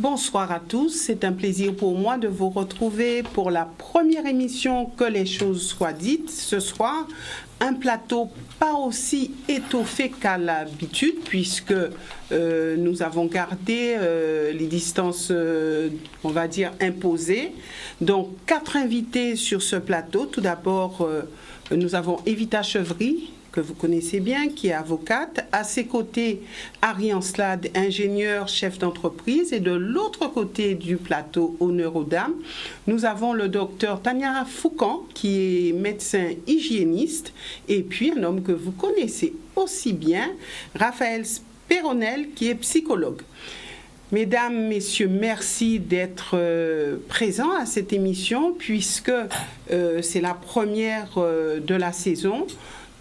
Bonsoir à tous, c'est un plaisir pour moi de vous retrouver pour la première émission Que les choses soient dites. Ce soir, un plateau pas aussi étoffé qu'à l'habitude puisque nous avons gardé les distances, on va dire, imposées. Donc, 4 invités sur ce plateau. Tout d'abord, nous avons Evita Chevry, que vous connaissez bien, qui est avocate. À ses côtés, Harry Ancelade, ingénieur, chef d'entreprise. Et de l'autre côté du plateau, honneur aux dames, nous avons le docteur Tania Foucan, qui est médecin hygiéniste. Et puis un homme que vous connaissez aussi bien, Raphaël Spéronel, qui est psychologue. Mesdames, Messieurs, merci d'être présents à cette émission, puisque c'est la première de la saison.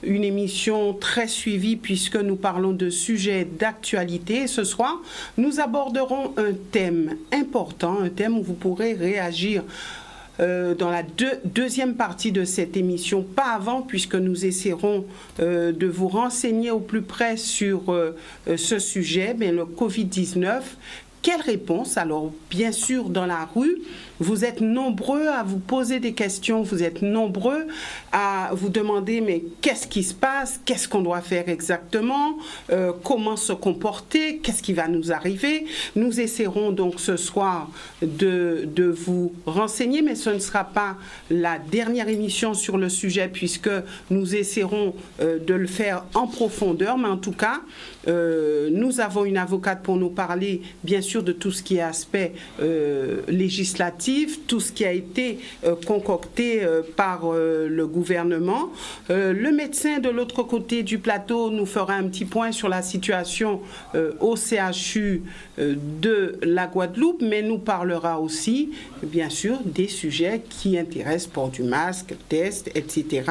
Une émission très suivie puisque nous parlons de sujets d'actualité. Et ce soir, nous aborderons un thème important, un thème où vous pourrez réagir dans la deuxième partie de cette émission, pas avant, puisque nous essaierons de vous renseigner au plus près sur ce sujet, mais le Covid-19. Quelle réponse? Alors, bien sûr, dans la rue, vous êtes nombreux à vous poser des questions, vous êtes nombreux à vous demander, mais qu'est-ce qui se passe? Qu'est-ce qu'on doit faire exactement? Comment se comporter? Qu'est-ce qui va nous arriver? Nous essaierons donc ce soir de vous renseigner, mais ce ne sera pas la dernière émission sur le sujet, puisque nous essaierons de le faire en profondeur, mais en tout cas, nous avons une avocate pour nous parler, bien sûr, de tout ce qui est aspect législatif, tout ce qui a été concocté par le gouvernement. Le médecin de l'autre côté du plateau nous fera un petit point sur la situation au CHU de la Guadeloupe, mais nous parlera aussi, bien sûr, des sujets qui intéressent port du masque, test, etc.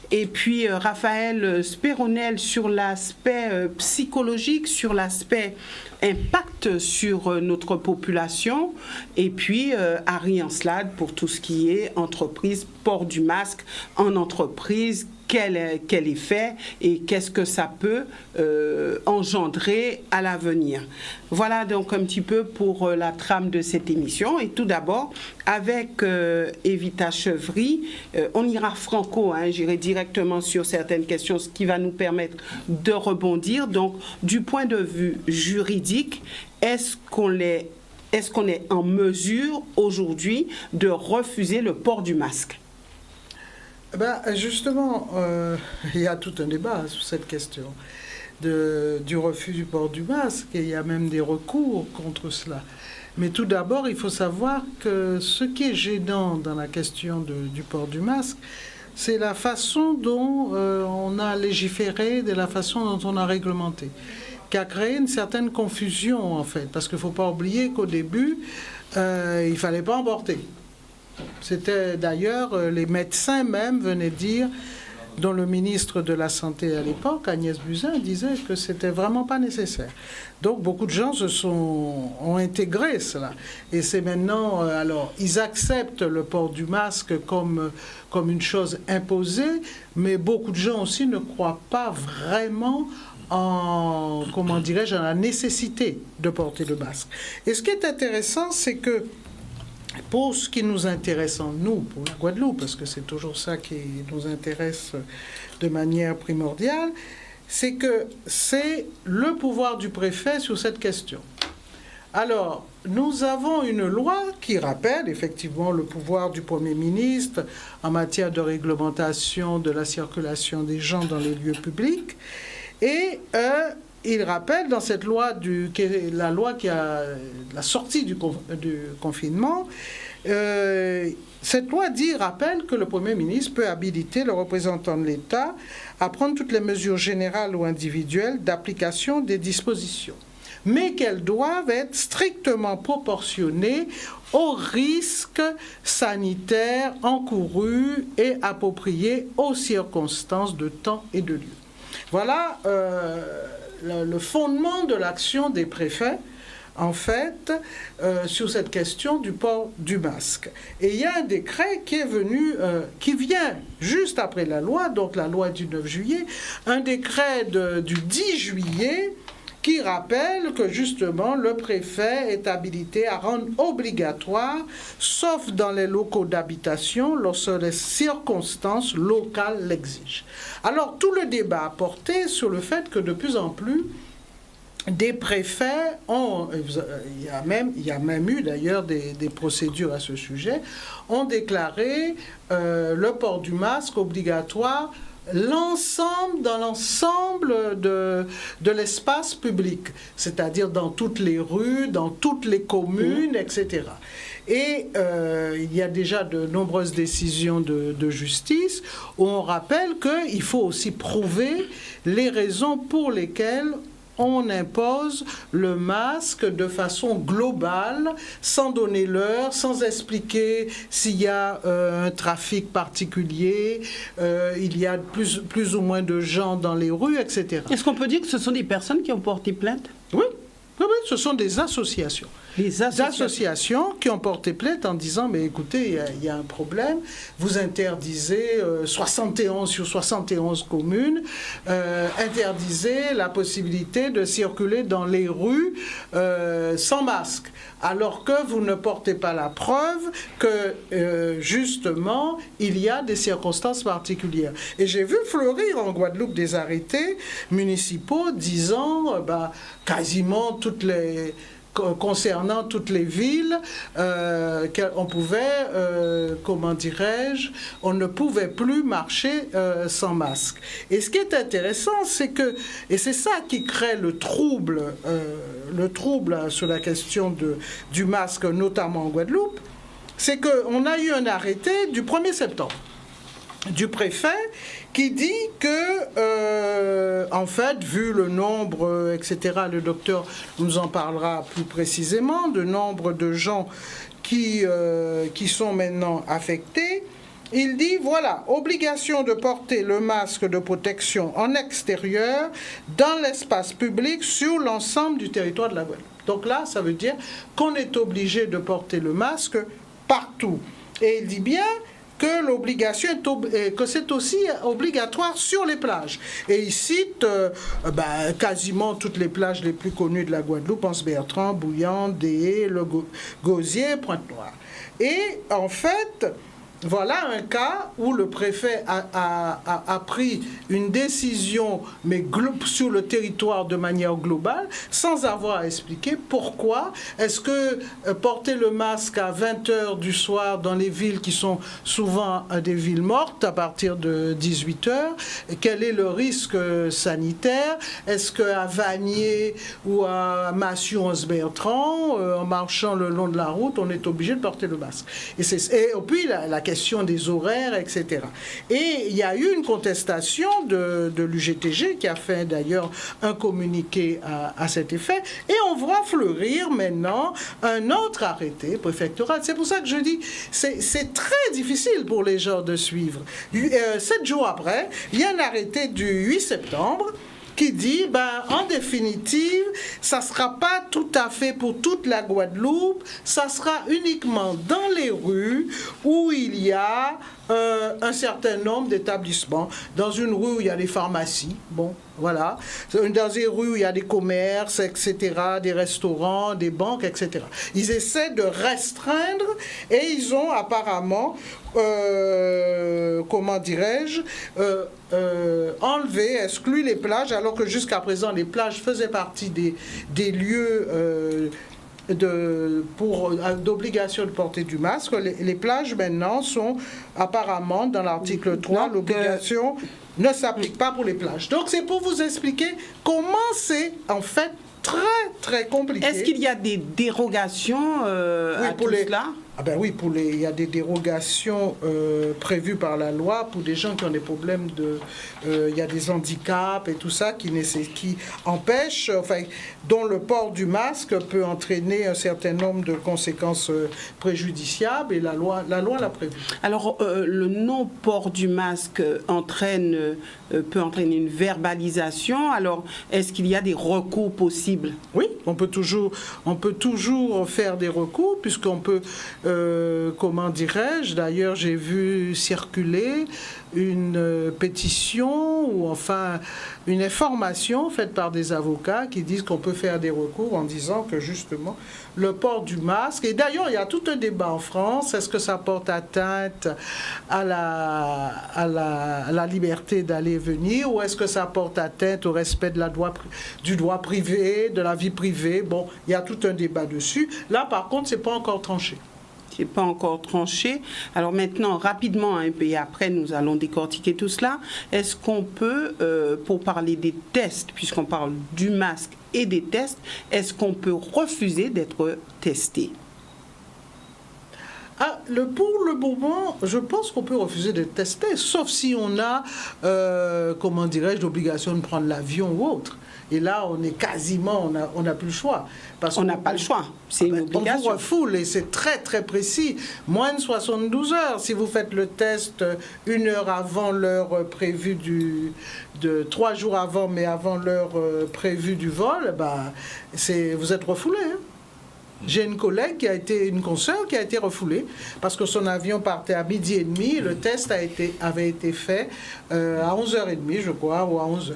Et puis Raphaël Spéronel sur l'aspect psychologique, sur l'aspect impact sur notre population. Et puis Harry Ancelade pour tout ce qui est entreprise, port du masque en entreprise, quel effet et qu'est-ce que ça peut engendrer à l'avenir. Voilà donc un petit peu pour la trame de cette émission. Et tout d'abord, avec Evita Chevry, on ira franco, j'irai directement sur certaines questions, ce qui va nous permettre de rebondir. Donc, du point de vue juridique, est-ce qu'on est en mesure aujourd'hui de refuser le port du masque? Justement, il y a tout un débat sur cette question du refus du port du masque, et il y a même des recours contre cela. Mais tout d'abord, il faut savoir que ce qui est gênant dans la question du port du masque, c'est la façon dont on a légiféré, de la façon dont on a réglementé, qui a créé une certaine confusion, en fait, parce qu'il ne faut pas oublier qu'au début, il ne fallait pas en porter. C'était d'ailleurs, les médecins même venaient dire, dont le ministre de la Santé à l'époque, Agnès Buzyn, disait que c'était vraiment pas nécessaire. Donc beaucoup de gens ont intégré cela. Et c'est maintenant, alors, ils acceptent le port du masque comme une chose imposée, mais beaucoup de gens aussi ne croient pas vraiment en la nécessité de porter le masque. Et ce qui est intéressant, c'est que pour ce qui nous intéresse, nous, pour la Guadeloupe, parce que c'est toujours ça qui nous intéresse de manière primordiale, c'est que c'est le pouvoir du préfet sur cette question. Alors, nous avons une loi qui rappelle effectivement le pouvoir du Premier ministre en matière de réglementation de la circulation des gens dans les lieux publics, et il rappelle dans cette loi, la loi qui a la sortie du confinement, cette loi rappelle que le Premier ministre peut habiliter le représentant de l'État à prendre toutes les mesures générales ou individuelles d'application des dispositions, mais qu'elles doivent être strictement proportionnées aux risques sanitaires encourus et appropriés aux circonstances de temps et de lieu. Voilà le fondement de l'action des préfets, en fait, sur cette question du port du masque. Et il y a un décret qui est venu, qui vient juste après la loi, donc la loi du 9 juillet, un décret du 10 juillet qui rappelle que justement le préfet est habilité à rendre obligatoire, sauf dans les locaux d'habitation, lorsque les circonstances locales l'exigent. Alors tout le débat a porté sur le fait que de plus en plus, des préfets il y a même eu d'ailleurs des procédures à ce sujet, ont déclaré le port du masque obligatoire dans l'ensemble de l'espace public, c'est-à-dire dans toutes les rues, dans toutes les communes, etc. Et il y a déjà de nombreuses décisions de justice où on rappelle qu'il faut aussi prouver les raisons pour lesquelles on impose le masque de façon globale, sans donner l'heure, sans expliquer s'il y a un trafic particulier, il y a plus ou moins de gens dans les rues, etc. Est-ce qu'on peut dire que ce sont des personnes qui ont porté plainte? Oui. Oui, ce sont des associations. Des associations qui ont porté plainte en disant, mais écoutez, il y a un problème, vous interdisez 71 sur 71 communes, interdisez la possibilité de circuler dans les rues sans masque, alors que vous ne portez pas la preuve que, justement, il y a des circonstances particulières. Et j'ai vu fleurir en Guadeloupe des arrêtés municipaux disant, quasiment concernant toutes les villes, on pouvait, on ne pouvait plus marcher sans masque. Et ce qui est intéressant, c'est que, et c'est ça qui crée le trouble sur la question du masque, notamment en Guadeloupe, c'est qu'on a eu un arrêté du 1er septembre du préfet qui dit que, en fait, vu le nombre, etc., le docteur nous en parlera plus précisément, de nombre de gens qui sont maintenant affectés, il dit, voilà, obligation de porter le masque de protection en extérieur dans l'espace public sur l'ensemble du territoire de la Guadeloupe. Donc là, ça veut dire qu'on est obligé de porter le masque partout. Et il dit bien que l'obligation que c'est aussi obligatoire sur les plages. Et il cite quasiment toutes les plages les plus connues de la Guadeloupe, Anse-Bertrand, Bouillante, Déé, le Gosier, Pointe-Noire. Et en fait, voilà un cas où le préfet a pris une décision, mais sur le territoire de manière globale, sans avoir à expliquer pourquoi est-ce que porter le masque à 20h du soir dans les villes qui sont souvent des villes mortes à partir de 18h, quel est le risque sanitaire? Est-ce qu'à Vanier ou à Massieu-Anse-Bertrand, en marchant le long de la route, on est obligé de porter le masque? Et puis la question des horaires, etc. Et il y a eu une contestation de l'UGTG qui a fait d'ailleurs un communiqué à cet effet. Et on voit fleurir maintenant un autre arrêté préfectoral. C'est pour ça que je dis, c'est très difficile pour les gens de suivre. 7 jours après, il y a un arrêté du 8 septembre qui dit, en définitive, ça ne sera pas tout à fait pour toute la Guadeloupe, ça sera uniquement dans les rues où il y a un certain nombre d'établissements. Dans une rue où il y a des pharmacies, voilà. Dans des rues où il y a des commerces, etc., des restaurants, des banques, etc. Ils essaient de restreindre et ils ont apparemment, enlevé, exclu les plages, alors que jusqu'à présent, les plages faisaient partie des lieux d'obligation de porter du masque. Les plages maintenant sont apparemment dans l'article 3, l'obligation ne s'applique pas pour les plages. Donc c'est pour vous expliquer comment c'est en fait très très compliqué. Est-ce qu'il y a des dérogations à tout cela? Oui, il y a des dérogations prévues par la loi pour des gens qui ont des problèmes il y a des handicaps et tout ça qui empêchent, dont le port du masque peut entraîner un certain nombre de conséquences préjudiciables et la loi l'a prévu. Alors, le non-port du masque peut entraîner une verbalisation. Alors, est-ce qu'il y a des recours possibles? Oui, on peut toujours faire des recours puisqu'on peut comment dirais-je, d'ailleurs j'ai vu circuler une pétition ou enfin une information faite par des avocats qui disent qu'on peut faire des recours en disant que justement le port du masque, et d'ailleurs il y a tout un débat en France, est-ce que ça porte atteinte à la liberté d'aller et venir, ou est-ce que ça porte atteinte au respect de du droit privé, de la vie privée. Bon, il y a tout un débat dessus. Là par contre c'est pas encore tranché. C'est pas encore tranché. Alors maintenant, rapidement, et après nous allons décortiquer tout cela, est-ce qu'on peut, pour parler des tests, puisqu'on parle du masque et des tests, est-ce qu'on peut refuser d'être testé? Pour le moment, je pense qu'on peut refuser d'être testé, sauf si on a, comment dirais-je, l'obligation de prendre l'avion ou autre. Et là, on est quasiment, on n'a plus le choix. On n'a pas le choix, c'est une obligation. On vous refoule et c'est très très précis. Moins de 72 heures. Si vous faites le test 1 heure avant l'heure prévue 3 jours avant, mais avant l'heure prévue du vol, vous êtes refoulé. Hein. J'ai une collègue une consoeur qui a été refoulée parce que son avion partait à 12h30. Le test avait été fait à 11h30, je crois, ou à 11h.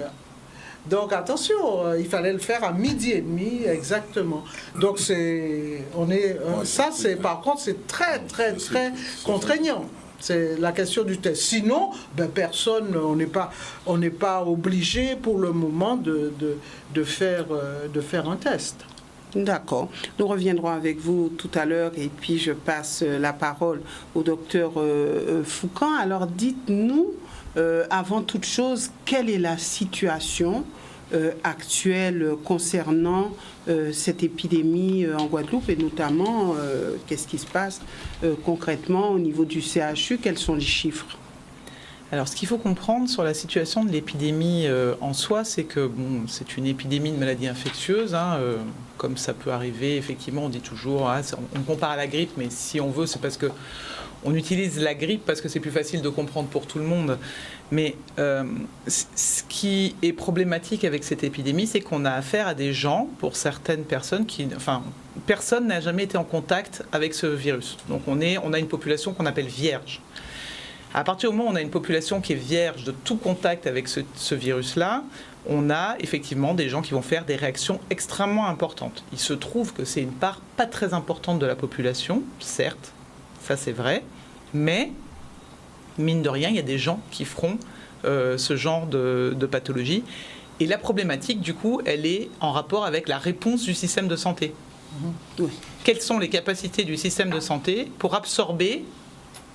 Donc attention, il fallait le faire à 12h30 exactement. Donc par contre c'est très très très contraignant. C'est la question du test. Sinon, personne, on n'est pas obligé pour le moment de faire un test. D'accord. Nous reviendrons avec vous tout à l'heure et puis je passe la parole au docteur Foucan. Alors dites-nous, avant toute chose, quelle est la situation actuelle concernant cette épidémie en Guadeloupe et notamment qu'est-ce qui se passe concrètement au niveau du CHU? Quels sont les chiffres? Alors, ce qu'il faut comprendre sur la situation de l'épidémie en soi, c'est que c'est une épidémie de maladie infectieuse, comme ça peut arriver. Effectivement, on dit toujours, on compare à la grippe, mais si on veut, c'est parce que on utilise la grippe parce que c'est plus facile de comprendre pour tout le monde. Mais ce qui est problématique avec cette épidémie, c'est qu'on a affaire à des gens, pour certaines personnes, personne n'a jamais été en contact avec ce virus. Donc, on a une population qu'on appelle vierge. À partir du moment où on a une population qui est vierge de tout contact avec ce virus-là, on a effectivement des gens qui vont faire des réactions extrêmement importantes. Il se trouve que c'est une part pas très importante de la population, certes, ça c'est vrai, mais mine de rien, il y a des gens qui feront ce genre de pathologie. Et la problématique, du coup, elle est en rapport avec la réponse du système de santé. Oui. Quelles sont les capacités du système de santé pour absorber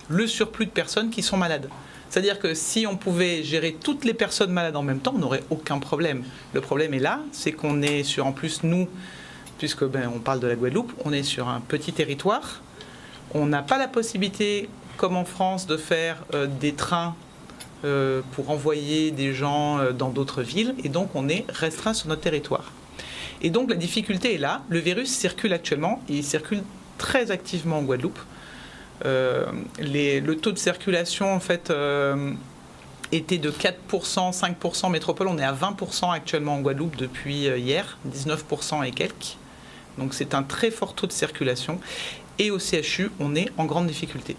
le surplus de personnes qui sont malades? C'est-à-dire que si on pouvait gérer toutes les personnes malades en même temps, on n'aurait aucun problème. Le problème est là, c'est qu'on est sur, en plus nous, puisque on parle de la Guadeloupe, on est sur un petit territoire. On n'a pas la possibilité, comme en France, de faire des trains pour envoyer des gens dans d'autres villes. Et donc, on est restreint sur notre territoire. Et donc, la difficulté est là. Le virus circule actuellement. Il circule très activement en Guadeloupe. Le taux de circulation, en fait, était de 4%, 5% métropole. On est à 20% actuellement en Guadeloupe depuis hier, 19% et quelques. Donc, c'est un très fort taux de circulation. Et au CHU, on est en grande difficulté.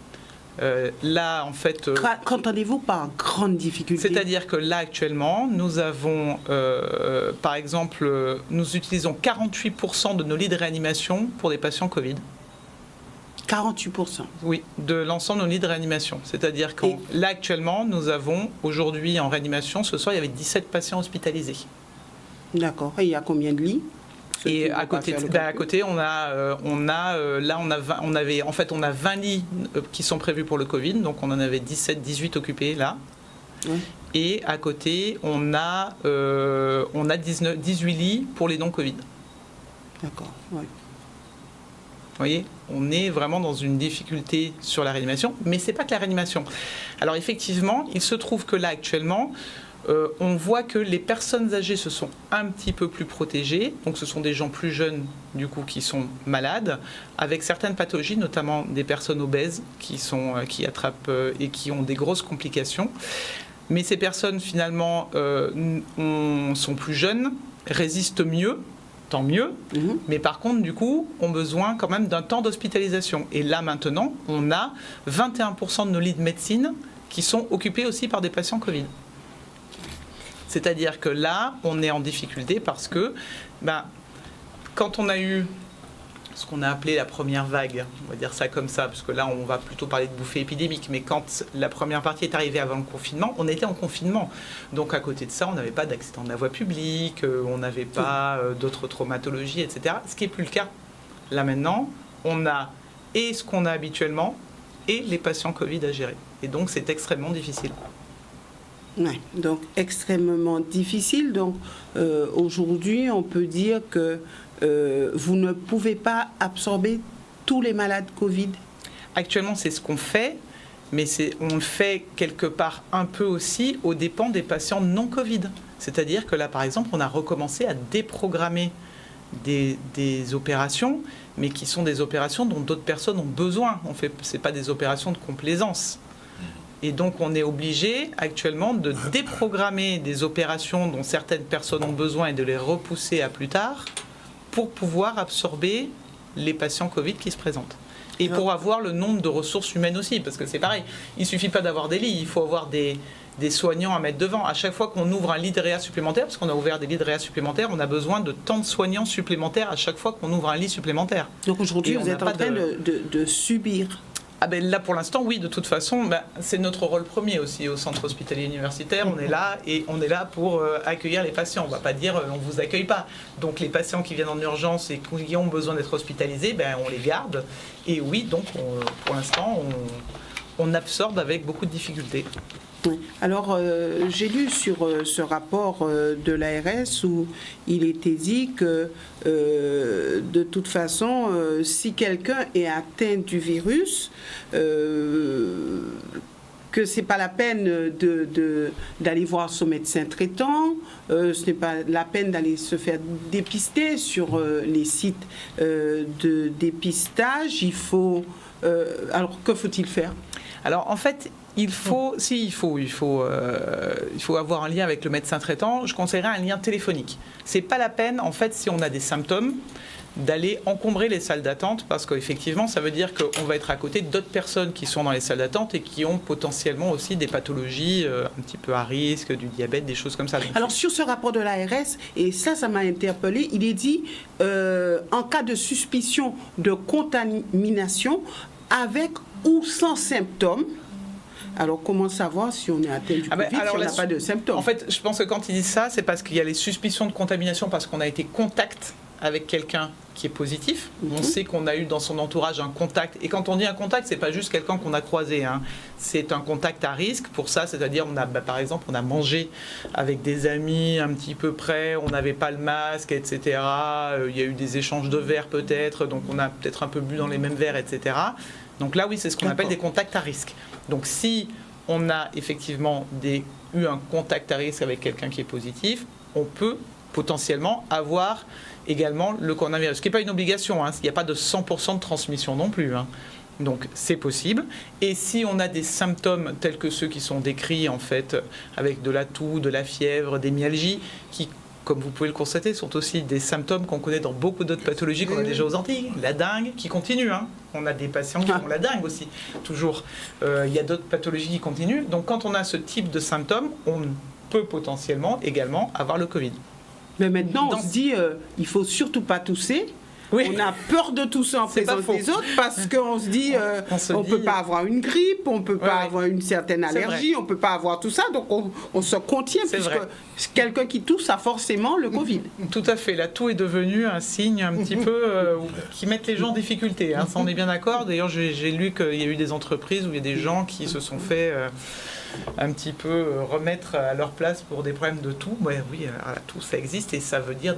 Là, en fait... Qu'entendez-vous par grande difficulté? C'est-à-dire que là, actuellement, nous avons, par exemple, nous utilisons 48% de nos lits de réanimation pour des patients Covid. 48%? Oui, de l'ensemble de nos lits de réanimation. C'est-à-dire que là, actuellement, nous avons, aujourd'hui, en réanimation, ce soir, il y avait 17 patients hospitalisés. D'accord. Et il y a combien de lits? Et à côté, on a 20 lits qui sont prévus pour le Covid, donc on en avait 18 occupés là. Oui. Et à côté, on a 18 lits pour les non-Covid. D'accord, oui. Vous voyez, on est vraiment dans une difficulté sur la réanimation, mais ce n'est pas que la réanimation. Alors effectivement, il se trouve que là actuellement, on voit que les personnes âgées se sont un petit peu plus protégées. Donc ce sont des gens plus jeunes du coup qui sont malades, avec certaines pathologies, notamment des personnes obèses qui attrapent et qui ont des grosses complications. Mais ces personnes finalement sont plus jeunes, résistent mieux tant mieux. Mais par contre, du coup, ont besoin quand même d'un temps d'hospitalisation. Et là, maintenant, on a 21% de nos lits de médecine qui sont occupés aussi par des patients Covid. C'est-à-dire que là, on est en difficulté parce que quand on a eu ce qu'on a appelé la première vague, on va dire ça comme ça, parce que là, on va plutôt parler de bouffée épidémique, mais quand la première partie est arrivée avant le confinement, on était en confinement. Donc à côté de ça, on n'avait pas d'accident de la voie publique, on n'avait pas d'autres traumatologies, etc. Ce qui n'est plus le cas. Là maintenant, on a et ce qu'on a habituellement et les patients Covid à gérer. Et donc c'est extrêmement difficile. Ouais, donc extrêmement difficile. Donc aujourd'hui, on peut dire que vous ne pouvez pas absorber tous les malades Covid. Actuellement, c'est ce qu'on fait, mais on le fait quelque part un peu aussi aux dépens des patients non Covid. C'est-à-dire que là, par exemple, on a recommencé à déprogrammer des opérations, mais qui sont des opérations dont d'autres personnes ont besoin. Ce n'est pas des opérations de complaisance. Et donc, on est obligé actuellement de déprogrammer des opérations dont certaines personnes ont besoin et de les repousser à plus tard pour pouvoir absorber les patients Covid qui se présentent. Et pour avoir le nombre de ressources humaines aussi, parce que c'est pareil, il ne suffit pas d'avoir des lits, il faut avoir des soignants à mettre devant. À chaque fois qu'on ouvre un lit de réa supplémentaire, parce qu'on a ouvert des lits de réa supplémentaires, on a besoin de tant de soignants supplémentaires à chaque fois qu'on ouvre un lit supplémentaire. Donc aujourd'hui, vous êtes en train de subir. Là, pour l'instant, oui, de toute façon, c'est notre rôle premier aussi au centre hospitalier universitaire. On est là et on est là pour accueillir les patients. On ne va pas dire on ne vous accueille pas. Donc les patients qui viennent en urgence et qui ont besoin d'être hospitalisés, on les garde. Et oui, donc pour l'instant, on absorbe avec beaucoup de difficultés. Oui. Alors, j'ai lu sur ce rapport de l'ARS où il était dit que de toute façon, si quelqu'un est atteint du virus, que ce n'est pas la peine d'aller voir son médecin traitant, ce n'est pas la peine d'aller se faire dépister sur les sites de dépistage. Alors, que faut-il faire ? Alors, en fait, il faut avoir un lien avec le médecin traitant. Je conseillerais un lien téléphonique. C'est pas la peine, en fait, si on a des symptômes, d'aller encombrer les salles d'attente, parce qu'effectivement, ça veut dire qu'on va être à côté d'autres personnes qui sont dans les salles d'attente et qui ont potentiellement aussi des pathologies un petit peu à risque, du diabète, des choses comme ça. Donc, alors, sur ce rapport de l'ARS, et ça m'a interpellé, il est dit, en cas de suspicion de contamination, avec ou sans symptômes. Alors, comment savoir si on est atteint du Covid, si on n'a pas de symptômes ? En fait, je pense que quand ils disent ça, c'est parce qu'il y a les suspicions de contamination, parce qu'on a été contact avec quelqu'un qui est positif. On sait qu'on a eu dans son entourage un contact. Et quand on dit un contact, c'est pas juste quelqu'un qu'on a croisé. C'est un contact à risque. Pour ça, c'est-à-dire, par exemple, on a mangé avec des amis un petit peu près, on n'avait pas le masque, etc. Il y a eu des échanges de verres peut-être, donc on a peut-être un peu bu dans les mêmes verres, etc. Donc là, oui, c'est ce qu'on appelle des contacts à risque. Donc si on a effectivement eu un contact à risque avec quelqu'un qui est positif, on peut potentiellement avoir également le coronavirus. Ce qui n'est pas une obligation, il n'y a pas de 100% de transmission non plus. Donc c'est possible. Et si on a des symptômes tels que ceux qui sont décrits en fait, avec de la toux, de la fièvre, des myalgies, qui, comme vous pouvez le constater, sont aussi des symptômes qu'on connaît dans beaucoup d'autres pathologies qu'on a déjà aux Antilles. La dengue qui continue. On a des patients qui ont la dengue aussi, toujours. Il y a d'autres pathologies qui continuent. Donc quand on a ce type de symptômes, on peut potentiellement également avoir le Covid. Mais maintenant, on se dit, il ne faut surtout pas tousser. Oui. On a peur de tousser en présence des autres parce qu'on se dit, on ne peut pas avoir une grippe, on ne peut pas avoir une certaine allergie, on ne peut pas avoir tout ça. Donc, on se contient puisque quelqu'un qui tousse a forcément le Covid. Tout à fait. La toux est devenue un signe un petit peu qui met les gens en difficulté. Ça, on est bien d'accord. D'ailleurs, j'ai lu qu'il y a eu des entreprises où il y a des gens qui se sont fait un petit peu remettre à leur place pour des problèmes de toux. Oui, la toux, ça existe et ça veut dire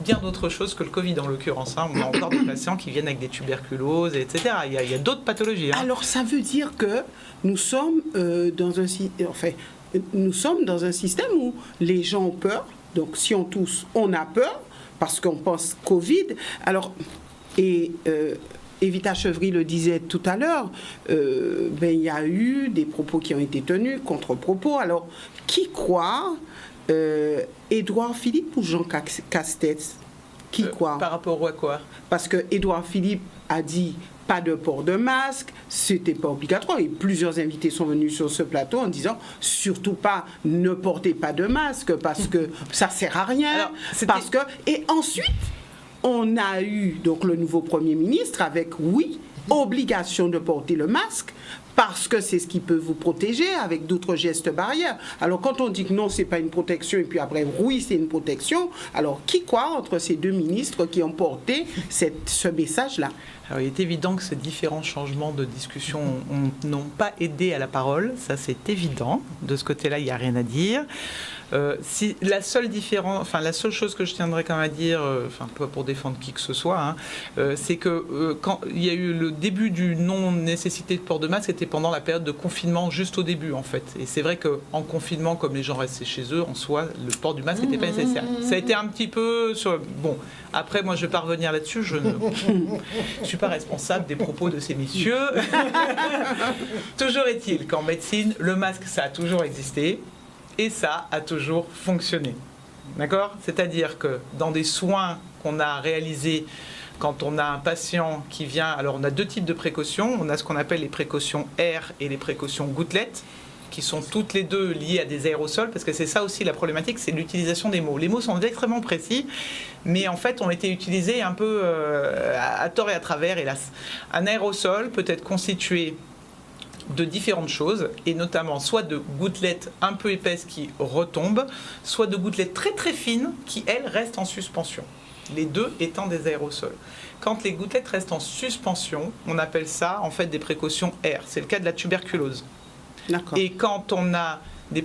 bien d'autres choses que le Covid en l'occurrence. On a encore des patients qui viennent avec des tuberculoses, etc. Il y a d'autres pathologies. Alors, ça veut dire que nous sommes dans un système où les gens ont peur. Donc, si on tousse, on a peur parce qu'on pense Covid. Alors, Evita Chevry le disait tout à l'heure, il y a eu des propos qui ont été tenus, contre-propos. Alors, qui croire Édouard Philippe ou Jean Castex ? Qui quoi? Par rapport à quoi? Parce que Édouard Philippe a dit pas de port de masque, c'était pas obligatoire. Et plusieurs invités sont venus sur ce plateau en disant surtout pas ne portez pas de masque parce que ça sert à rien. Alors, parce que et ensuite on a eu donc le nouveau Premier ministre avec obligation de porter le masque parce que c'est ce qui peut vous protéger avec d'autres gestes barrières. Alors quand on dit que non, c'est pas une protection et puis après oui, c'est une protection, alors qui quoi entre ces deux ministres qui ont porté ce message-là? Alors, il est évident que ces différents changements de discussion n'ont pas aidé à la parole, ça c'est évident. De ce côté-là, il n'y a rien à dire. Si la seule chose que je tiendrais quand même à dire, pas pour défendre qui que ce soit, c'est que quand il y a eu le début du non-nécessité de port de masque, c'était pendant la période de confinement, juste au début en fait. Et c'est vrai qu'en confinement, comme les gens restaient chez eux, en soi, le port du masque n'était pas nécessaire. Ça a été un petit peu sur... Bon, après, moi je ne vais pas revenir là-dessus, je ne suis pas responsable des propos de ces messieurs. Toujours est-il qu'en médecine, le masque, ça a toujours existé. Et ça a toujours fonctionné. D'accord ? C'est-à-dire que dans des soins qu'on a réalisés, quand on a un patient qui vient... Alors, on a deux types de précautions. On a ce qu'on appelle les précautions air et les précautions gouttelettes, qui sont toutes les deux liées à des aérosols, parce que c'est ça aussi la problématique, c'est l'utilisation des mots. Les mots sont extrêmement précis, mais en fait ont été utilisés un peu à tort et à travers, hélas. Un aérosol peut être constitué de différentes choses, et notamment soit de gouttelettes un peu épaisses qui retombent, soit de gouttelettes très très fines qui, elles, restent en suspension. Les deux étant des aérosols. Quand les gouttelettes restent en suspension, on appelle ça en fait des précautions air. C'est le cas de la tuberculose. D'accord. Et quand on a des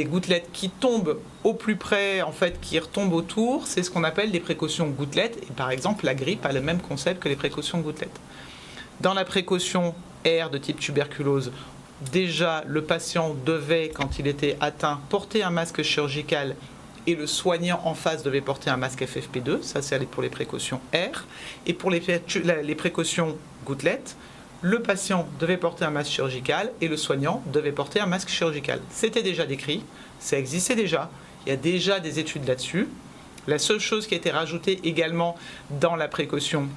gouttelettes qui tombent au plus près, en fait, qui retombent autour, c'est ce qu'on appelle des précautions gouttelettes. Et par exemple, la grippe a le même concept que les précautions gouttelettes. Dans la précaution air de type tuberculose, déjà le patient devait, quand il était atteint, porter un masque chirurgical et le soignant en face devait porter un masque FFP2. Ça, c'est pour les précautions air. Et pour les précautions gouttelettes, le patient devait porter un masque chirurgical et le soignant devait porter un masque chirurgical. C'était déjà décrit, ça existait déjà, il y a déjà des études là-dessus. La seule chose qui a été rajoutée également dans la précaution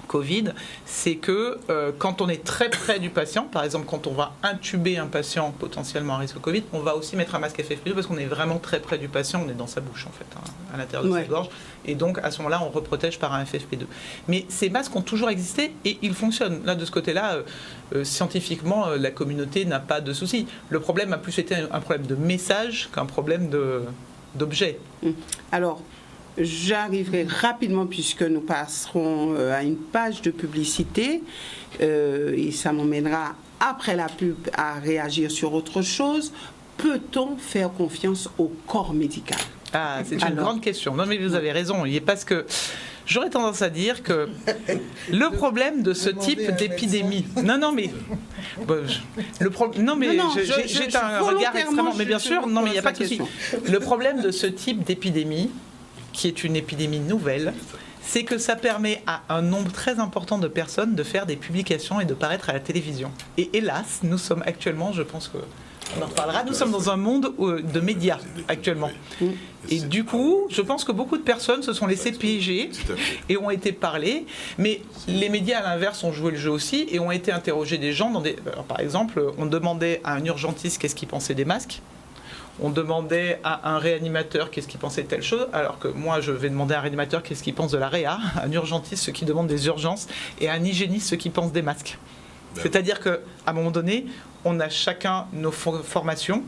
Covid, c'est que quand on est très près du patient, par exemple quand on va intuber un patient potentiellement à risque Covid, on va aussi mettre un masque FFP2 parce qu'on est vraiment très près du patient, on est dans sa bouche en fait, à l'intérieur de sa gorge, et donc à ce moment-là on reprotège par un FFP2. Mais ces masques ont toujours existé et ils fonctionnent. Là de ce côté-là, scientifiquement, la communauté n'a pas de souci. Le problème a plus été un problème de message qu'un problème d'objet. Alors, j'arriverai rapidement puisque nous passerons à une page de publicité et ça m'emmènera après la pub à réagir sur autre chose. Peut-on faire confiance au corps médical? Ah, c'est une grande question. Non mais vous avez raison, parce que j'aurais tendance à dire que le problème de ce type d'épidémie... Non mais j'ai un regard extrêmement... Mais bien sûr, non mais il n'y a pas de souci. Le problème de ce type d'épidémie, qui est une épidémie nouvelle, c'est que ça permet à un nombre très important de personnes de faire des publications et de paraître à la télévision. Et hélas, nous sommes actuellement, je pense qu'on en reparlera, nous sommes dans un monde de médias actuellement. Et du coup, je pense que beaucoup de personnes se sont laissées piéger et ont été parlées, mais les médias à l'inverse ont joué le jeu aussi et ont été interrogés des gens. Alors, par exemple, on demandait à un urgentiste qu'est-ce qu'il pensait des masques. On demandait à un réanimateur qu'est-ce qu'il pensait de telle chose, alors que moi je vais demander à un réanimateur qu'est-ce qu'il pense de la réa, à un urgentiste ceux qui demandent des urgences et à un hygiéniste ceux qui pensent des masques. C'est-à-dire qu'à un moment donné, on a chacun nos formations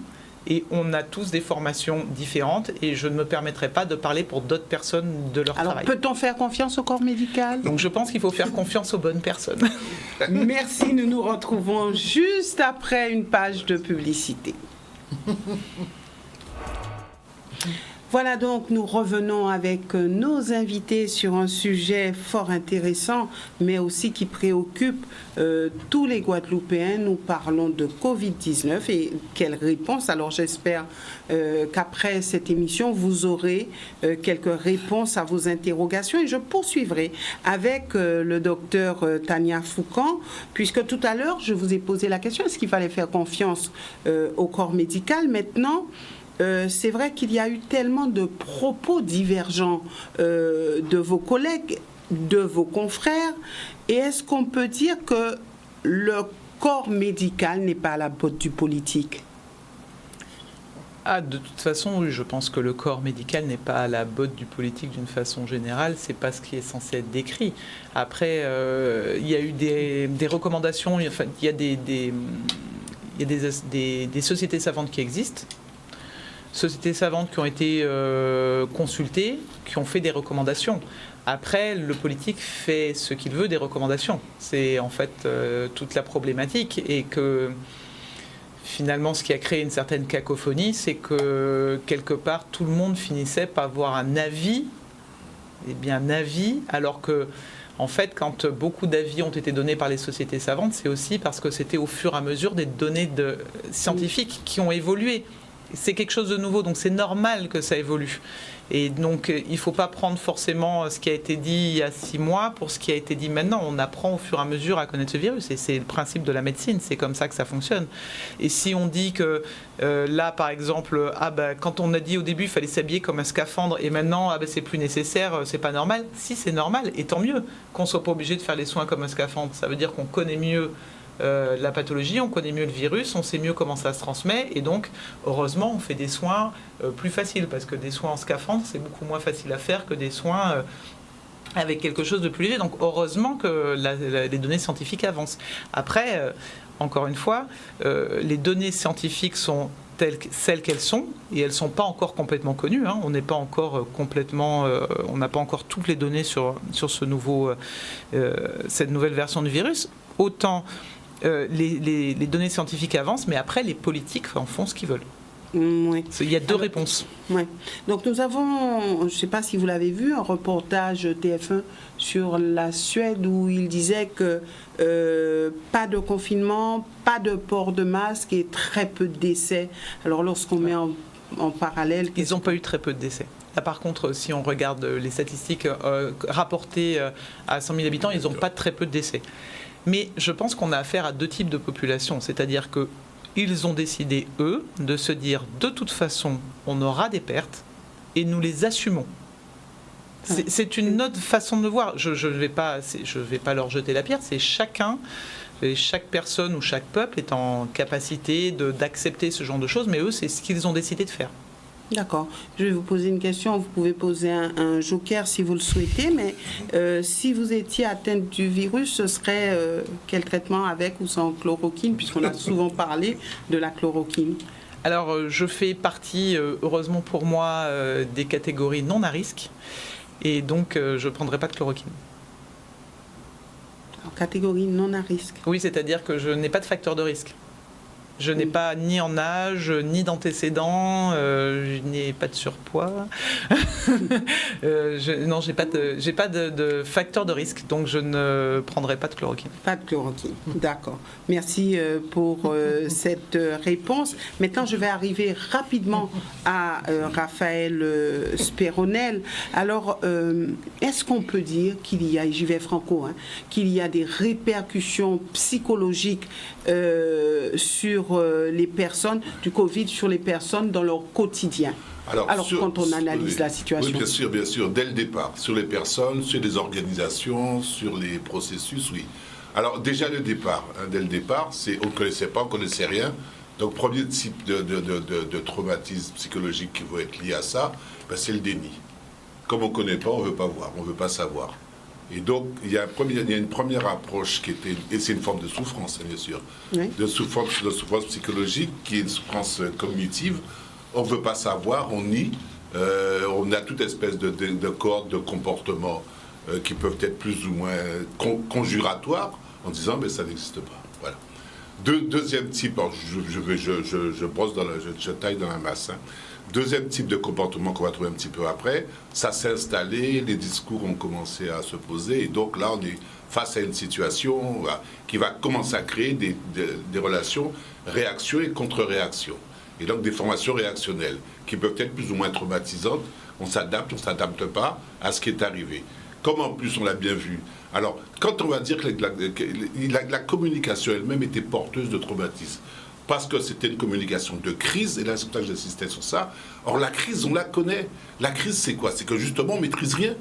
et on a tous des formations différentes et je ne me permettrai pas de parler pour d'autres personnes de leur travail. Alors peut-on faire confiance au corps médical? Donc je pense qu'il faut faire confiance aux bonnes personnes. Merci, nous nous retrouvons juste après une page de publicité. Voilà donc, nous revenons avec nos invités sur un sujet fort intéressant, mais aussi qui préoccupe tous les Guadeloupéens. Nous parlons de Covid-19 et quelle réponse. Alors j'espère qu'après cette émission, vous aurez quelques réponses à vos interrogations et je poursuivrai avec le docteur Tania Foucan, puisque tout à l'heure, je vous ai posé la question, est-ce qu'il fallait faire confiance au corps médical? Maintenant, c'est vrai qu'il y a eu tellement de propos divergents de vos collègues, de vos confrères. Et est-ce qu'on peut dire que le corps médical n'est pas à la botte du politique ? De toute façon, oui, je pense que le corps médical n'est pas à la botte du politique d'une façon générale. C'est pas ce qui est censé être décrit. Après, il y a eu des recommandations. Enfin, il y a des sociétés savantes qui existent. Sociétés savantes qui ont été consultées, qui ont fait des recommandations. Après, le politique fait ce qu'il veut des recommandations. C'est en fait toute la problématique, et que finalement, ce qui a créé une certaine cacophonie, c'est que quelque part, tout le monde finissait par avoir un avis, alors que, en fait, quand beaucoup d'avis ont été donnés par les sociétés savantes, c'est aussi parce que c'était au fur et à mesure des données scientifiques qui ont évolué. C'est quelque chose de nouveau, donc c'est normal que ça évolue. Et donc, il ne faut pas prendre forcément ce qui a été dit il y a 6 mois pour ce qui a été dit maintenant. On apprend au fur et à mesure à connaître ce virus. Et c'est le principe de la médecine, c'est comme ça que ça fonctionne. Et si on dit que là, par exemple, quand on a dit au début il fallait s'habiller comme un scaphandre, et maintenant c'est plus nécessaire, c'est pas normal. Si, c'est normal, et tant mieux qu'on ne soit pas obligé de faire les soins comme un scaphandre. Ça veut dire qu'on connaît mieux la pathologie, on connaît mieux le virus, on sait mieux comment ça se transmet, et donc heureusement on fait des soins plus faciles, parce que des soins en scaphandre c'est beaucoup moins facile à faire que des soins avec quelque chose de plus léger. Donc heureusement que les données scientifiques avancent. Après, encore une fois, les données scientifiques sont celles qu'elles sont, et elles ne sont pas encore complètement connues, hein. On n'est pas encore complètement, on n'a pas encore toutes les données sur cette nouvelle version du virus. Autant les données scientifiques avancent, mais après les politiques en font ce qu'ils veulent. Oui. Il y a deux réponses. Oui. Donc nous avons, je ne sais pas si vous l'avez vu, un reportage TF1 sur la Suède où il disait que pas de confinement, pas de port de masque et très peu de décès. Alors lorsqu'on met en parallèle... Ils n'ont pas eu très peu de décès. Là, par contre, si on regarde les statistiques rapportées à 100 000 habitants, ils n'ont pas très peu de décès. Mais je pense qu'on a affaire à deux types de populations. C'est-à-dire qu'ils ont décidé, eux, de se dire de toute façon, on aura des pertes et nous les assumons. C'est une autre façon de le voir. Je ne vais pas leur jeter la pierre. C'est chaque personne ou chaque peuple est en capacité d'accepter ce genre de choses, mais eux, c'est ce qu'ils ont décidé de faire. D'accord. Je vais vous poser une question. Vous pouvez poser un joker si vous le souhaitez, mais si vous étiez atteinte du virus, ce serait quel traitement avec ou sans chloroquine, puisqu'on a souvent parlé de la chloroquine? Alors, je fais partie, heureusement pour moi, des catégories non à risque, et donc je ne prendrai pas de chloroquine. Alors, catégorie non à risque. Oui, c'est-à-dire que je n'ai pas de facteur de risque. Je n'ai pas ni en âge, ni d'antécédents, je n'ai pas de surpoids. Non, j'ai pas de facteur de risque, donc je ne prendrai pas de chloroquine. Pas de chloroquine, d'accord. Merci pour cette réponse. Maintenant, je vais arriver rapidement à Raphaël Spéronel. Alors, est-ce qu'on peut dire qu'il y a, et j'y vais franco, qu'il y a des répercussions psychologiques sur les personnes, du Covid, sur les personnes dans leur quotidien? Alors quand on analyse la situation. Oui, bien sûr, dès le départ, sur les personnes, sur les organisations, sur les processus, oui. Alors déjà dès le départ, on ne connaissait pas, on ne connaissait rien. Donc premier type de traumatisme psychologique qui va être lié à ça, c'est le déni. Comme on ne connaît pas, on ne veut pas voir, on ne veut pas savoir. Et donc, il y a une première approche qui était, et c'est une forme de souffrance, bien sûr, oui. de souffrance psychologique, qui est une souffrance cognitive. On ne veut pas savoir, on nie, on a toute espèce de cohortes de comportements qui peuvent être plus ou moins conjuratoires, en disant, mais ça n'existe pas. Voilà. Deuxième type, je brosse je taille dans la masse, Deuxième type de comportement qu'on va trouver un petit peu après, ça s'est installé, les discours ont commencé à se poser, et donc là on est face à une situation qui va commencer à créer des relations réaction et contre-réaction, et donc des formations réactionnelles qui peuvent être plus ou moins traumatisantes. On s'adapte, on ne s'adapte pas à ce qui est arrivé. Comme en plus on l'a bien vu. Alors, quand on va dire que la communication elle-même était porteuse de traumatisme, parce que c'était une communication de crise, et là c'est pour ça que j'insistais sur ça. Or la crise, on la connaît. La crise, c'est quoi? C'est que justement on ne maîtrise rien.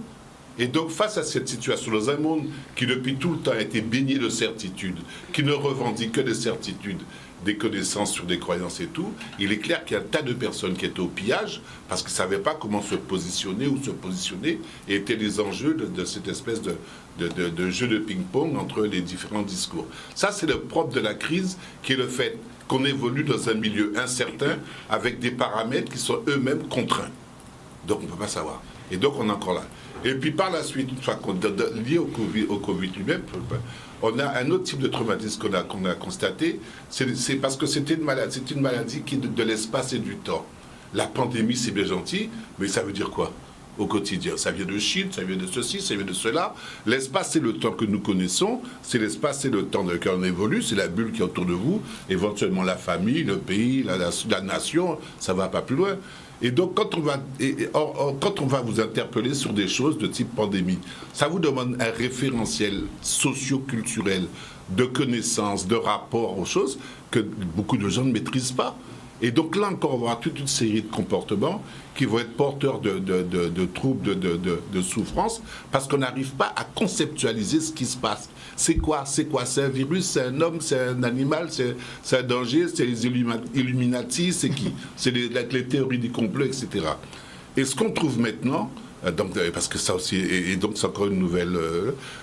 Et donc face à cette situation, dans un monde qui depuis tout le temps a été baigné de certitudes, qui ne revendique que des certitudes, des connaissances sur des croyances et tout, il est clair qu'il y a un tas de personnes qui étaient au pillage parce qu'ils ne savaient pas comment se positionner ou se positionner, et étaient les enjeux de cette espèce de jeu de ping-pong entre les différents discours. Ça, c'est le propre de la crise, qui est le fait qu'on évolue dans un milieu incertain avec des paramètres qui sont eux-mêmes contraints. Donc on ne peut pas savoir. Et donc on est encore là. Et puis par la suite, une fois lié au Covid lui-même, on a un autre type de traumatisme qu'on a constaté, c'est parce que c'est une maladie qui est de l'espace et du temps. La pandémie, c'est bien gentil, mais ça veut dire quoi au quotidien? Ça vient de Chine, ça vient de ceci, ça vient de cela. L'espace et le temps que nous connaissons, c'est l'espace et le temps dans lequel on évolue, c'est la bulle qui est autour de vous, éventuellement la famille, le pays, la nation, ça ne va pas plus loin. Et donc, quand on va vous interpeller sur des choses de type pandémie, ça vous demande un référentiel socio-culturel de connaissances, de rapport aux choses que beaucoup de gens ne maîtrisent pas. Et donc là encore, on va avoir toute une série de comportements qui vont être porteurs de troubles, de souffrances, parce qu'on n'arrive pas à conceptualiser ce qui se passe. C'est quoi? C'est un virus? C'est un homme? C'est un animal? C'est un danger? C'est les Illuminati? C'est qui? C'est les théories du complot, etc. Et ce qu'on trouve maintenant, donc, parce que ça aussi, et donc c'est encore une nouvelle,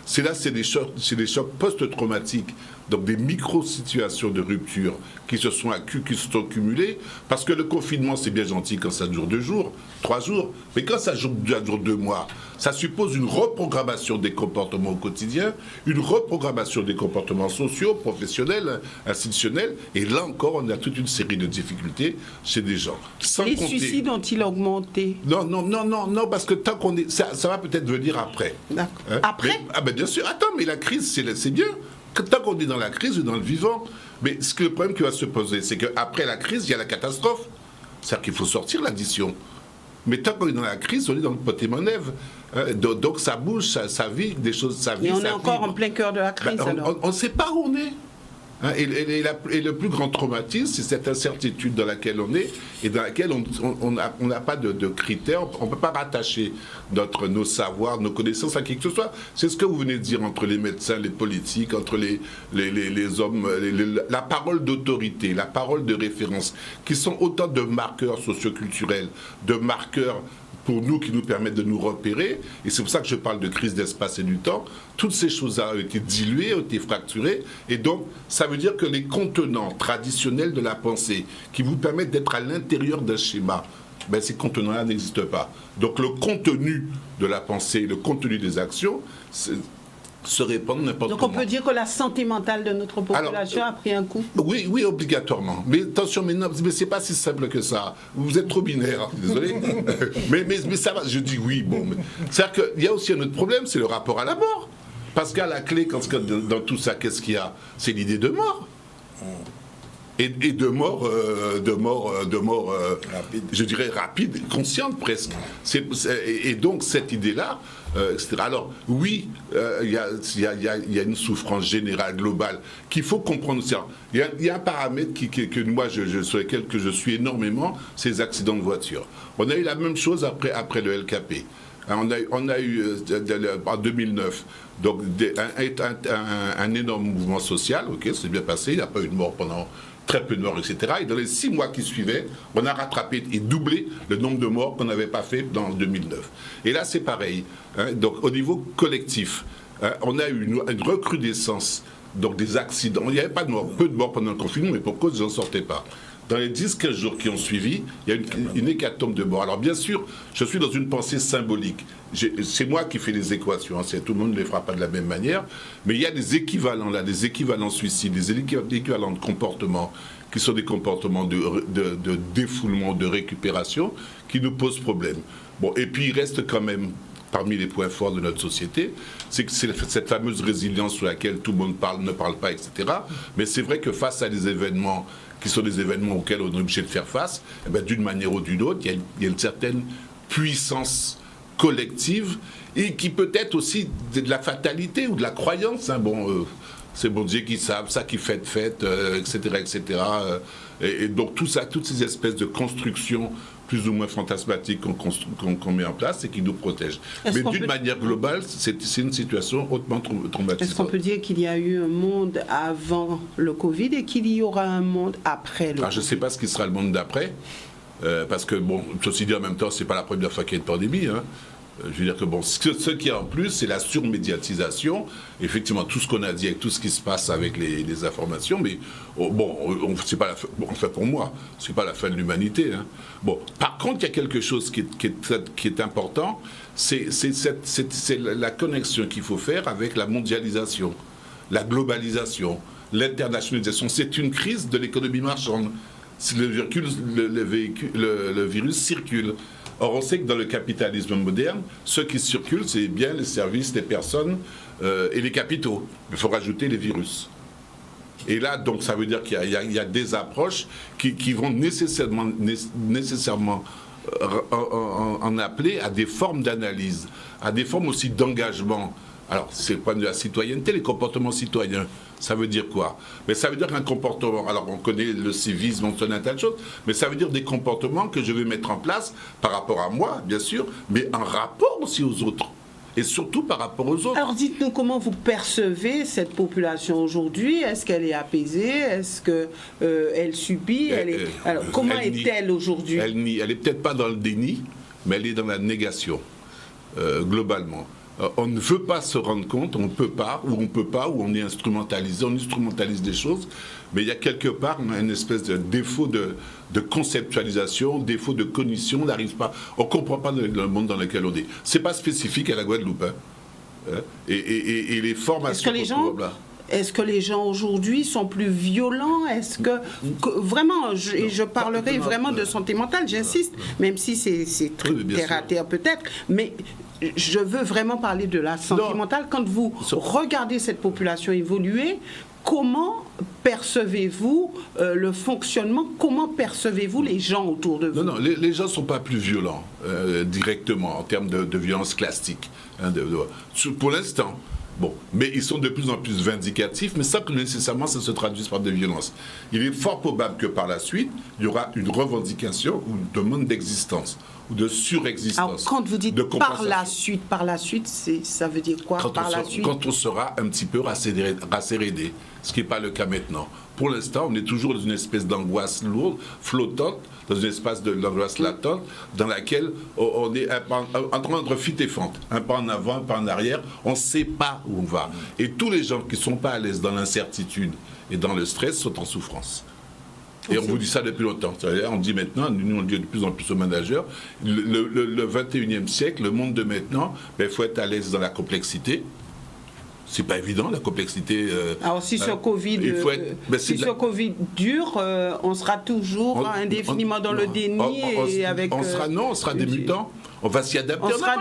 c'est des chocs post-traumatiques, donc des micro-situations de rupture qui se sont cumulées, parce que le confinement, c'est bien gentil quand ça dure 2 jours, 3 jours, mais quand ça dure 2 mois, ça suppose une reprogrammation des comportements au quotidien, une reprogrammation des comportements sociaux, professionnels, institutionnels, et là encore, on a toute une série de difficultés chez des gens. Les suicides ont-ils augmenté? Non, parce que tant qu'on est... Ça va peut-être venir après. D'accord. Hein? Après? Bien sûr. Attends, mais la crise, c'est bien. Tant qu'on est dans la crise, on est dans le vivant. Mais le problème qui va se poser, c'est qu'après la crise, il y a la catastrophe. C'est-à-dire qu'il faut sortir l'addition. Mais tant qu'on est dans la crise, on est dans le potémonève. Donc ça bouge, ça vit, des choses, ça vit. Et on est encore en plein cœur de la crise, alors. On ne sait pas où on est. Et le plus grand traumatisme, c'est cette incertitude dans laquelle on est et dans laquelle on n'a pas de critères. On ne peut pas rattacher nos savoirs, nos connaissances à qui que ce soit. C'est ce que vous venez de dire entre les médecins, les politiques, entre les hommes, la parole d'autorité, la parole de référence, qui sont autant de marqueurs socioculturels, de marqueurs pour nous, qui nous permettent de nous repérer. Et c'est pour ça que je parle de crise d'espace et du temps. Toutes ces choses-là ont été diluées, ont été fracturées. Et donc, ça veut dire que les contenants traditionnels de la pensée, qui vous permettent d'être à l'intérieur d'un schéma, ces contenants-là n'existent pas. Donc, le contenu de la pensée, le contenu des actions, se répandent n'importe comment. Donc on peut dire que la santé mentale de notre population a pris un coup? Oui, obligatoirement. Mais attention, mais c'est pas si simple que ça. Vous êtes trop binaire, désolé. mais ça va, je dis oui, bon. C'est-à-dire qu'il y a aussi un autre problème, c'est le rapport à la mort. Parce qu'à la clé, dans tout ça, qu'est-ce qu'il y a? C'est l'idée de mort. Et de mort, rapide. Je dirais rapide, consciente presque. Et donc cette idée-là, etc. Alors oui, il y a une souffrance générale, globale, qu'il faut comprendre aussi. Il y a un paramètre que moi, sur lequel je suis énormément, c'est les accidents de voiture. On a eu la même chose après le LKP. On a eu en 2009 donc un énorme mouvement social, ok, c'est bien passé, il n'y a pas eu de mort pendant très peu de morts, etc. Et dans les 6 mois qui suivaient, on a rattrapé et doublé le nombre de morts qu'on n'avait pas fait dans 2009. Et là, c'est pareil. Donc, au niveau collectif, on a eu une recrudescence donc des accidents. Il n'y avait pas de morts, peu de morts pendant le confinement, mais pour cause, ils n'en sortaient pas. Dans les 10-15 jours qui ont suivi, il y a une hécatombe de morts. Alors bien sûr, je suis dans une pensée symbolique. C'est moi qui fais les équations, tout le monde ne les fera pas de la même manière, mais il y a des équivalents là, des équivalents suicides, des équivalents de comportements qui sont des comportements de défoulement, de récupération, qui nous posent problème. Bon, et puis il reste quand même, parmi les points forts de notre société, c'est que c'est cette fameuse résilience sur laquelle tout le monde ne parle pas, etc. Mais c'est vrai que face à des événements qui sont des événements auxquels on est obligé de faire face, d'une manière ou d'une autre, il y a une certaine puissance collective et qui peut être aussi de la fatalité ou de la croyance. C'est bon Dieu qui savent, ça qui fait, etc., etc. Et donc tout ça, toutes ces espèces de constructions plus ou moins fantasmatiques qu'on met en place et qui nous protègent. Mais d'une manière globale, c'est une situation hautement traumatisante. Est-ce qu'on peut dire qu'il y a eu un monde avant le Covid et qu'il y aura un monde après le Covid? Je ne sais pas ce qui sera le monde d'après, parce que, bon, ceci dit en même temps, ce n'est pas la première fois qu'il y a une pandémie, hein. Je veux dire que bon, ce qu'il y a en plus, c'est la surmédiatisation. Effectivement, tout ce qu'on a dit avec tout ce qui se passe avec les informations, mais c'est pas enfin pour moi, c'est pas la fin de l'humanité. Hein. Bon, par contre, il y a quelque chose qui est important, c'est la connexion qu'il faut faire avec la mondialisation, la globalisation, l'internationalisation. C'est une crise de l'économie marchande. Le virus circule. Or, on sait que dans le capitalisme moderne, ce qui circule, c'est les biens, les services, les personnes et les capitaux. Il faut rajouter les virus. Et là, donc, ça veut dire qu'il y a des approches qui vont nécessairement en appeler à des formes d'analyse, à des formes aussi d'engagement. Alors, c'est le point de la citoyenneté, les comportements citoyens. Ça veut dire quoi? Mais ça veut dire qu'un comportement, alors on connaît le civisme, on connaît un tas de choses, mais ça veut dire des comportements que je vais mettre en place par rapport à moi, bien sûr, mais en rapport aussi aux autres. Et surtout par rapport aux autres. Alors dites-nous comment vous percevez cette population aujourd'hui. Est-ce qu'elle est apaisée? Est-ce qu'elle subit? Alors, comment est-elle aujourd'hui? Elle n'est peut-être pas dans le déni, mais elle est dans la négation, globalement. On ne veut pas se rendre compte, on ne peut pas, ou on est instrumentalisé, on instrumentalise des choses, mais il y a quelque part une espèce de défaut de conceptualisation, défaut de cognition, on n'arrive pas, on ne comprend pas le monde dans lequel on est. Ce n'est pas spécifique à la Guadeloupe. Hein. Et les formations... Est-ce que les gens aujourd'hui sont plus violents? Est-ce que vraiment, je parlerai vraiment de santé mentale, j'insiste, même si c'est très terre à terre peut-être, mais je veux vraiment parler de la santé mentale. Quand vous regardez cette population évoluer, comment percevez-vous le fonctionnement? Comment percevez-vous les gens autour de vous? Non, les gens ne sont pas plus violents directement en termes de violence classique. Hein, pour l'instant. Bon, mais ils sont de plus en plus vindicatifs, mais sans que nécessairement ça se traduise par des violences. Il est fort probable que par la suite, il y aura une revendication ou une demande d'existence, ou de surexistence. Alors, quand vous dites par la suite, ça veut dire quoi? Quand on sera un petit peu rassérédé, ce qui n'est pas le cas maintenant. Pour l'instant, on est toujours dans une espèce d'angoisse lourde, flottante, dans une espèce d'angoisse latente, dans laquelle on est en train d'être fit et fente, un pas en avant, un pas en arrière, on ne sait pas où on va. Et tous les gens qui ne sont pas à l'aise dans l'incertitude et dans le stress sont en souffrance. Et on vous dit ça depuis longtemps. On dit maintenant, nous on dit de plus en plus aux managers, le 21e siècle, le monde de maintenant, il faut être à l'aise dans la complexité. C'est pas évident, la complexité. Alors si ce Covid, Covid dure, on sera toujours indéfiniment dans le déni. On sera des mutants. On va s'y adapter. On sera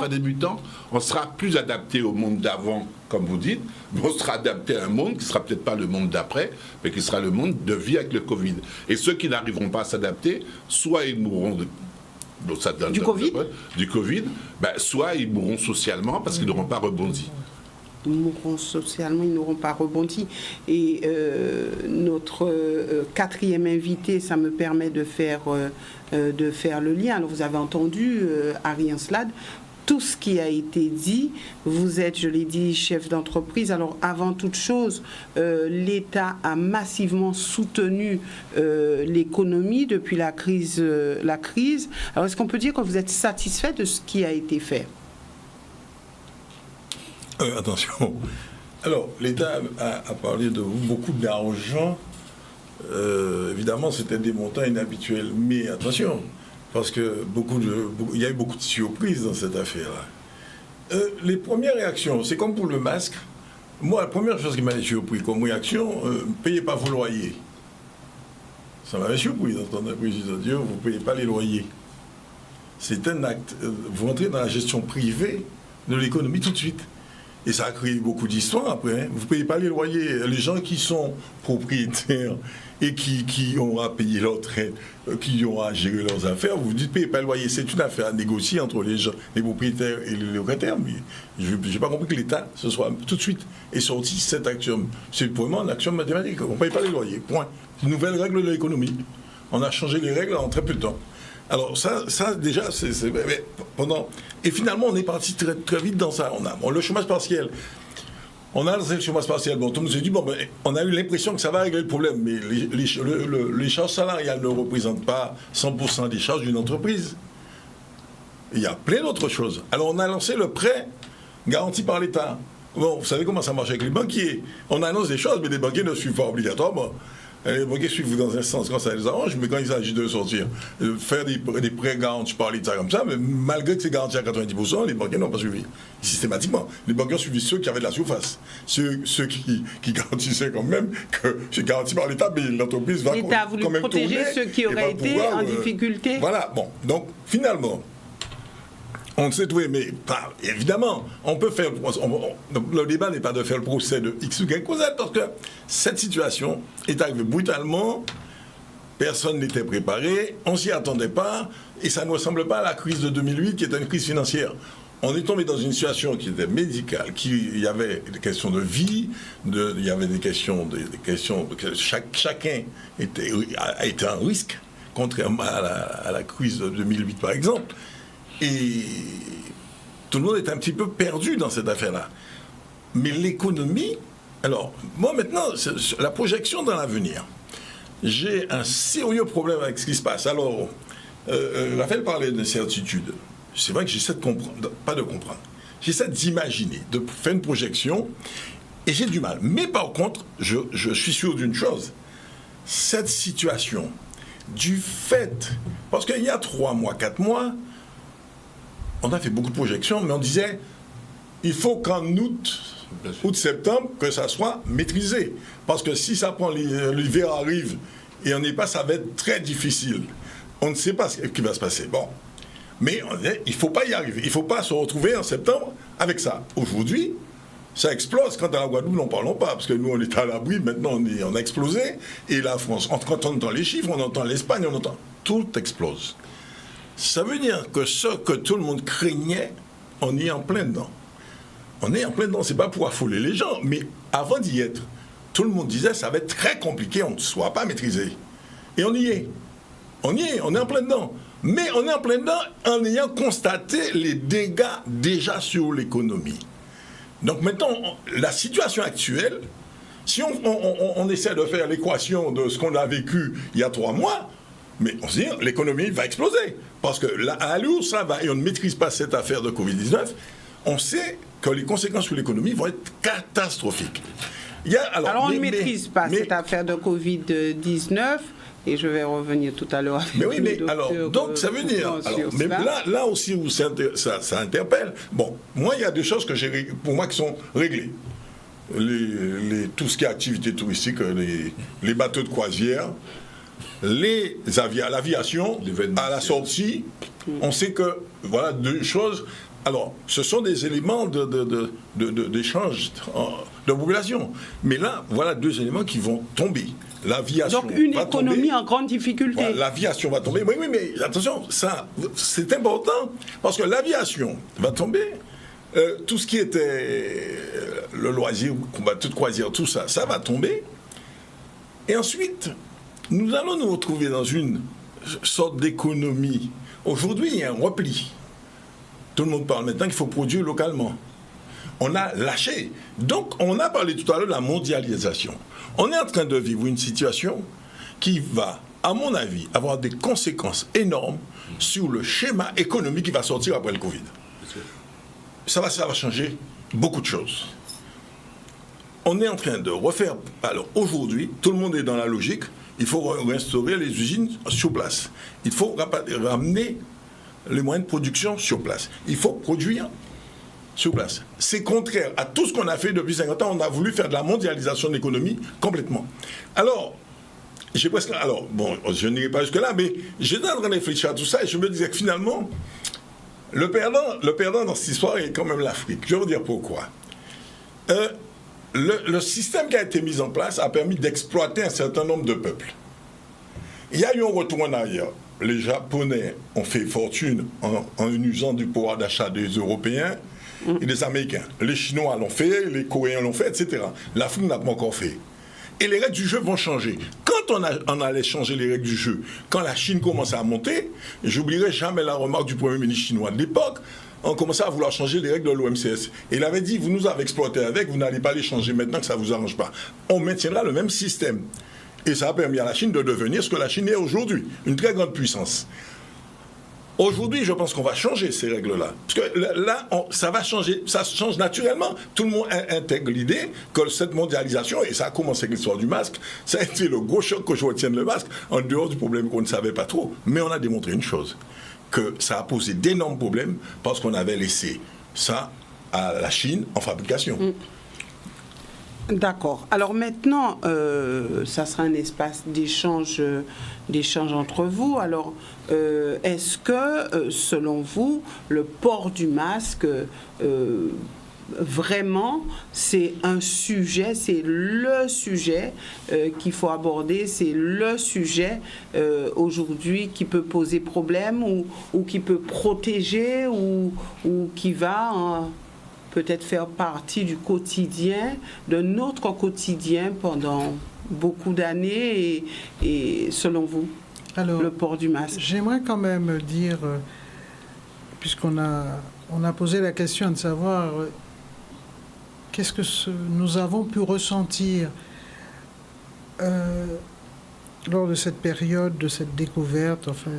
des mutants. On sera plus adapté au monde d'avant, comme vous dites, mais on sera adapté à un monde qui ne sera peut-être pas le monde d'après, mais qui sera le monde de vie avec le Covid. Et ceux qui n'arriveront pas à s'adapter, soit ils mourront du Covid, soit ils mourront socialement parce qu'ils n'auront pas rebondi. Ils mourront socialement, ils n'auront pas rebondi. Et notre quatrième invité, ça me permet de faire le lien. Alors, vous avez entendu, Harry Ancelade, tout ce qui a été dit. Vous êtes, je l'ai dit, chef d'entreprise. Alors, avant toute chose, l'État a massivement soutenu l'économie depuis la crise. Alors, est-ce qu'on peut dire que vous êtes satisfait de ce qui a été fait? Attention. Alors, l'État a parlé de beaucoup d'argent. Évidemment, c'était des montants inhabituels. Mais attention, parce que il y a eu beaucoup de surprises dans cette affaire-là. Les premières réactions, c'est comme pour le masque. Moi, la première chose qui m'a surpris comme réaction, payez pas vos loyers. Ça m'avait surpris d'entendre un président dire, vous ne payez pas les loyers. C'est un acte. Vous rentrez dans la gestion privée de l'économie tout de suite. Et ça a créé beaucoup d'histoires après. Hein. Vous ne payez pas les loyers. Les gens qui sont propriétaires et qui ont à payer leur traite, qui ont à gérer leurs affaires, vous dites payez pas le loyer. C'est une affaire à négocier entre les gens, les propriétaires et les locataires. Mais je n'ai pas compris que l'État se soit tout de suite est sorti cet axiome. C'est vraiment un axiome mathématique. On ne paye pas les loyers. Point. Une nouvelle règle de l'économie. On a changé les règles en très peu de temps. Alors ça déjà, et finalement, on est parti très, très vite dans ça. Le chômage partiel. On a le chômage partiel. Bon, tout le monde s'est dit, on a eu l'impression que ça va régler le problème, mais les charges salariales ne représentent pas 100% des charges d'une entreprise. Il y a plein d'autres choses. Alors, on a lancé le prêt garanti par l'État. Bon, vous savez comment ça marche avec les banquiers. On annonce des choses, mais les banquiers ne suivent pas obligatoirement. Les banquiers suivent dans un sens quand ça les arrange, mais quand il s'agit de sortir, faire des prêts garantis par l'État comme ça, mais malgré que c'est garanti à 90%, les banquiers n'ont pas suivi, systématiquement. Les banquiers ont suivi ceux qui avaient de la surface, ceux qui garantissaient quand même que c'est garanti par l'État, mais l'entreprise va quand même tourner. L'État a voulu protéger ceux qui auraient été en difficulté. Voilà, bon, donc finalement, on s'est trouvé, mais évidemment, on peut faire. Le débat n'est pas de faire le procès de X ou Y causette, parce que cette situation est arrivée brutalement, personne n'était préparé, on ne s'y attendait pas, et ça ne ressemble pas à la crise de 2008 qui était une crise financière. On est tombé dans une situation qui était médicale, il y avait des questions de vie, il y avait des questions que chacun a été en risque, contrairement à la crise de 2008 par exemple. Et tout le monde est un petit peu perdu dans cette affaire-là. Mais l'économie, alors, moi maintenant, la projection dans l'avenir, j'ai un sérieux problème avec ce qui se passe. Alors, Raphaël parlait d'incertitude. C'est vrai que j'essaie de comprendre, pas de comprendre, j'essaie d'imaginer, de faire une projection, et j'ai du mal. Mais par contre, je suis sûr d'une chose, cette situation, du fait, parce qu'il y a 3 mois, 4 mois, on a fait beaucoup de projections, mais on disait, il faut qu'en août-septembre, que ça soit maîtrisé. Parce que si ça prend, l'hiver arrive, et on n'est pas, ça va être très difficile. On ne sait pas ce qui va se passer. Bon. Mais on disait, il ne faut pas y arriver. Il ne faut pas se retrouver en septembre avec ça. Aujourd'hui, ça explose. Quant à la Guadeloupe, n'en parlons pas, parce que nous, on est à l'abri, maintenant, on a explosé. Et la France, quand on entend les chiffres, on entend l'Espagne, on entend... Tout explose. Ça veut dire que ce que tout le monde craignait, on y est en plein dedans. On est en plein dedans, c'est pas pour affoler les gens, mais avant d'y être, tout le monde disait ça va être très compliqué, on ne soit pas maîtrisé. Et on y est. On est en plein dedans. Mais on est en plein dedans en ayant constaté les dégâts déjà sur l'économie. Donc maintenant, la situation actuelle, si on essaie de faire l'équation de ce qu'on a vécu il y a 3 mois, mais on se dit, l'économie va exploser. Parce que à l'heure où ça va, et on ne maîtrise pas cette affaire de Covid-19, on sait que les conséquences sur l'économie vont être catastrophiques. Alors on ne maîtrise pas cette affaire de Covid-19, et je vais revenir tout à l'heure avec mais oui, mais alors, donc ça veut dire... mais là aussi où ça interpelle, bon, moi il y a des choses que pour moi qui sont réglées. Tout ce qui est activité touristique, les bateaux de croisière, l'aviation, à la sortie, on sait que, voilà, 2 choses. Alors, ce sont des éléments d'échange de population. Mais là, voilà 2 éléments qui vont tomber. L'aviation va tomber. Donc, une économie en grande difficulté. Voilà, l'aviation va tomber. Oui, mais attention, ça, c'est important, parce que l'aviation va tomber. Tout ce qui était le loisir, bateau de croisière, tout ça, ça va tomber. Et ensuite... nous allons nous retrouver dans une sorte d'économie. Aujourd'hui, il y a un repli. Tout le monde parle maintenant qu'il faut produire localement. On a lâché. Donc, on a parlé tout à l'heure de la mondialisation. On est en train de vivre une situation qui va, à mon avis, avoir des conséquences énormes sur le schéma économique qui va sortir après le Covid. Ça va changer beaucoup de choses. On est en train de refaire... Alors, aujourd'hui, tout le monde est dans la logique. Il faut restaurer les usines sur place. Il faut ramener les moyens de production sur place. Il faut produire sur place. C'est contraire à tout ce qu'on a fait depuis 50 ans. On a voulu faire de la mondialisation de l'économie complètement. Alors, bon, je n'irai pas jusque-là, mais j'étais en train de réfléchir à tout ça et je me disais que finalement, le perdant dans cette histoire est quand même l'Afrique. Je vais vous dire pourquoi. Le système qui a été mis en place a permis d'exploiter un certain nombre de peuples. Il y a eu un retour en arrière. Les Japonais ont fait fortune en usant du pouvoir d'achat des Européens et des Américains. Les Chinois l'ont fait, les Coréens l'ont fait, etc. L'Afrique n'a pas encore fait. Et les règles du jeu vont changer. Quand on allait changer les règles du jeu, quand la Chine commençait à monter, j'oublierai jamais la remarque du Premier ministre chinois de l'époque, on commençait à vouloir changer les règles de l'OMCS. Et il avait dit, vous nous avez exploité avec, vous n'allez pas les changer maintenant que ça ne vous arrange pas. On maintiendra le même système. Et ça a permis à la Chine de devenir ce que la Chine est aujourd'hui, une très grande puissance. Aujourd'hui, je pense qu'on va changer ces règles-là. Parce que là, ça va changer, ça change naturellement. Tout le monde intègre l'idée que cette mondialisation, et ça a commencé avec l'histoire du masque, ça a été le gros choc que je retienne le masque, en dehors du problème qu'on ne savait pas trop. Mais on a démontré une chose, que ça a posé d'énormes problèmes parce qu'on avait laissé ça à la Chine en fabrication. D'accord. Alors maintenant, ça sera un espace d'échange entre vous. Alors, est-ce que, selon vous, le port du masque, vraiment, c'est un sujet, c'est le sujet qu'il faut aborder, c'est le sujet aujourd'hui qui peut poser problème ou qui peut protéger ou qui va... peut-être faire partie du quotidien, de notre quotidien pendant beaucoup d'années et selon vous, alors, le port du masque. J'aimerais quand même dire, puisqu'on a posé la question de savoir qu'est-ce que nous avons pu ressentir lors de cette période, de cette découverte, enfin,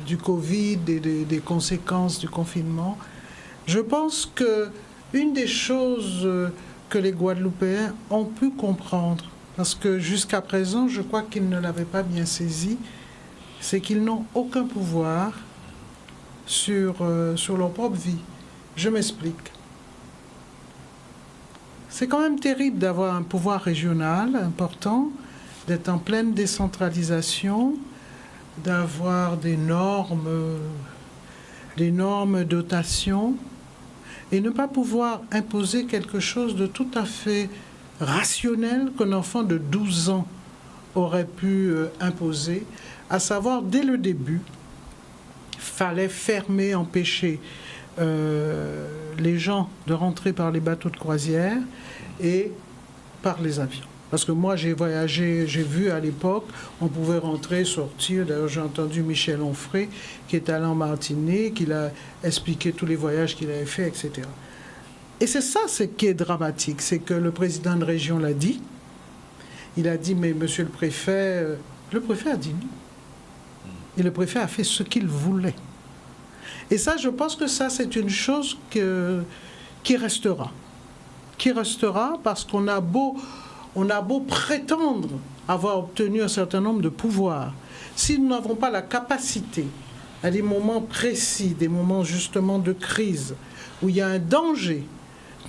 du Covid et des conséquences du confinement. Je pense que une des choses que les Guadeloupéens ont pu comprendre, parce que jusqu'à présent, je crois qu'ils ne l'avaient pas bien saisi, c'est qu'ils n'ont aucun pouvoir sur leur propre vie. Je m'explique. C'est quand même terrible d'avoir un pouvoir régional important, d'être en pleine décentralisation, d'avoir des normes dotations, et ne pas pouvoir imposer quelque chose de tout à fait rationnel qu'un enfant de 12 ans aurait pu imposer, à savoir, dès le début, il fallait fermer, empêcher les gens de rentrer par les bateaux de croisière et par les avions. Parce que moi, j'ai voyagé, j'ai vu à l'époque, on pouvait rentrer, sortir. D'ailleurs, j'ai entendu Michel Onfray, qui est allé en Martinique, il a expliqué tous les voyages qu'il avait faits, etc. Et c'est ça ce qui est dramatique, c'est que le président de région l'a dit. Il a dit, mais monsieur le préfet a dit non. Et le préfet a fait ce qu'il voulait. Et ça, je pense que ça, c'est une chose qui restera. Qui restera parce qu'on a beau prétendre avoir obtenu un certain nombre de pouvoirs, si nous n'avons pas la capacité, à des moments précis, des moments justement de crise, où il y a un danger,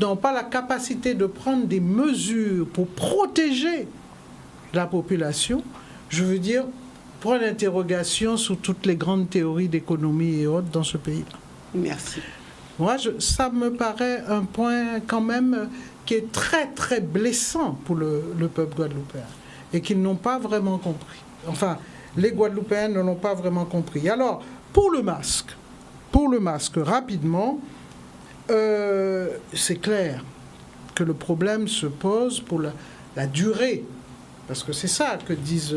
nous n'avons pas la capacité de prendre des mesures pour protéger la population, je veux dire, point d'interrogation sur toutes les grandes théories d'économie et autres dans ce pays-là. Merci. Moi, ça me paraît un point quand même qui est très, très blessant pour le peuple guadeloupéen et qu'ils n'ont pas vraiment compris. Enfin, les Guadeloupéens ne l'ont pas vraiment compris. Alors, pour le masque, rapidement, c'est clair que le problème se pose pour la durée. Parce que c'est ça que disent...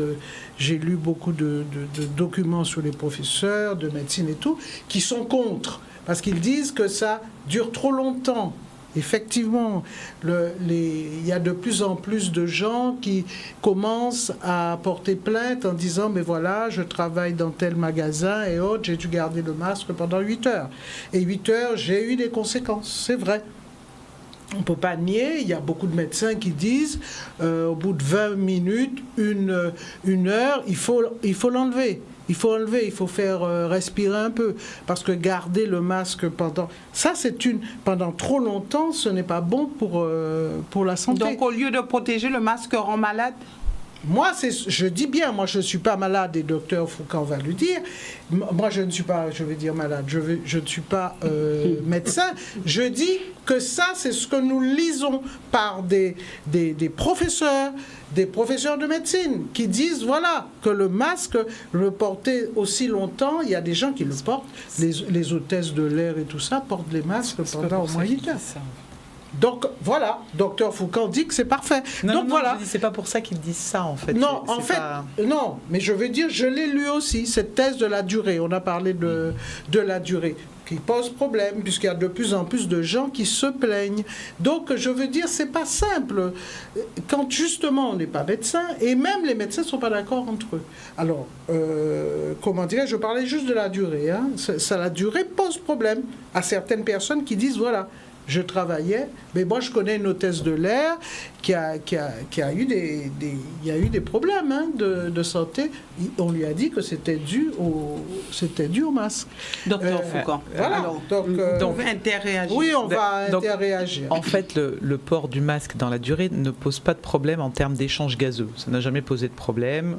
j'ai lu beaucoup de documents sur les professeurs de médecine et tout, qui sont contre. Parce qu'ils disent que ça dure trop longtemps. Effectivement, il y a de plus en plus de gens qui commencent à porter plainte en disant « mais voilà, je travaille dans tel magasin et autres, j'ai dû garder le masque pendant 8 heures. Et 8 heures, j'ai eu des conséquences, c'est vrai. » On ne peut pas nier, il y a beaucoup de médecins qui disent au bout de 20 minutes, une heure, il faut l'enlever. Il faut faire respirer un peu. Parce que garder le masque pendant trop longtemps, ce n'est pas bon pour la santé. Donc, au lieu de protéger, le masque rend malade? Moi, je dis bien, moi je ne suis pas malade et docteur Foucault va le dire. Moi je ne suis pas, je vais dire malade, je ne suis pas médecin. Je dis que ça, c'est ce que nous lisons par des professeurs de médecine qui disent, voilà, que le masque, le porter aussi longtemps, il y a des gens qui le portent, les hôtesses de l'air et tout ça portent les masques pendant au moins 8 heures. Donc voilà, docteur Foucault dit que c'est parfait. Non, voilà. Je dis, c'est pas pour ça qu'ils disent ça en fait. Non, non, mais je veux dire, je l'ai lu aussi, cette thèse de la durée. On a parlé de la durée, qui pose problème, puisqu'il y a de plus en plus de gens qui se plaignent. Donc je veux dire, c'est pas simple. Quand justement on n'est pas médecin, et même les médecins ne sont pas d'accord entre eux. Alors, comment dirais-je, je parlais juste de la durée. Hein. La durée pose problème à certaines personnes qui disent, voilà, je travaillais, mais moi je connais une hôtesse de l'air qui a eu des problèmes de santé. On lui a dit que c'était dû au masque. Docteur Foucault. Voilà. Alors, donc, on va interréagir. Oui, on va interréagir. En fait, le port du masque dans la durée ne pose pas de problème en termes d'échange gazeux. Ça n'a jamais posé de problème.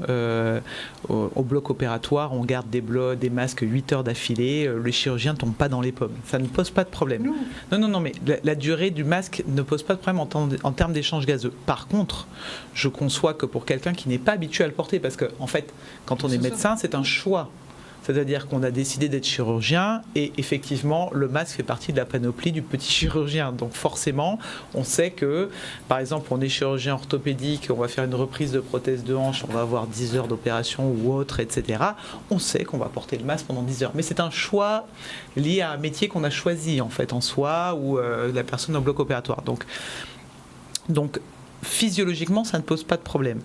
Au bloc opératoire, on garde des masques 8 heures d'affilée. Le chirurgien ne tombe pas dans les pommes. Ça ne pose pas de problème. Non, mais la durée du masque ne pose pas de problème en termes d'échange gazeux. Par contre, je conçois que pour quelqu'un qui n'est pas habitué à le porter, parce qu'en fait, quand on est médecin, c'est un choix. C'est-à-dire qu'on a décidé d'être chirurgien et effectivement, le masque fait partie de la panoplie du petit chirurgien. Donc forcément, on sait que, par exemple, on est chirurgien orthopédique, on va faire une reprise de prothèse de hanche, on va avoir 10 heures d'opération ou autre, etc. On sait qu'on va porter le masque pendant 10 heures. Mais c'est un choix lié à un métier qu'on a choisi, en fait, en soi, ou la personne au bloc opératoire. Donc, physiologiquement, ça ne pose pas de problème.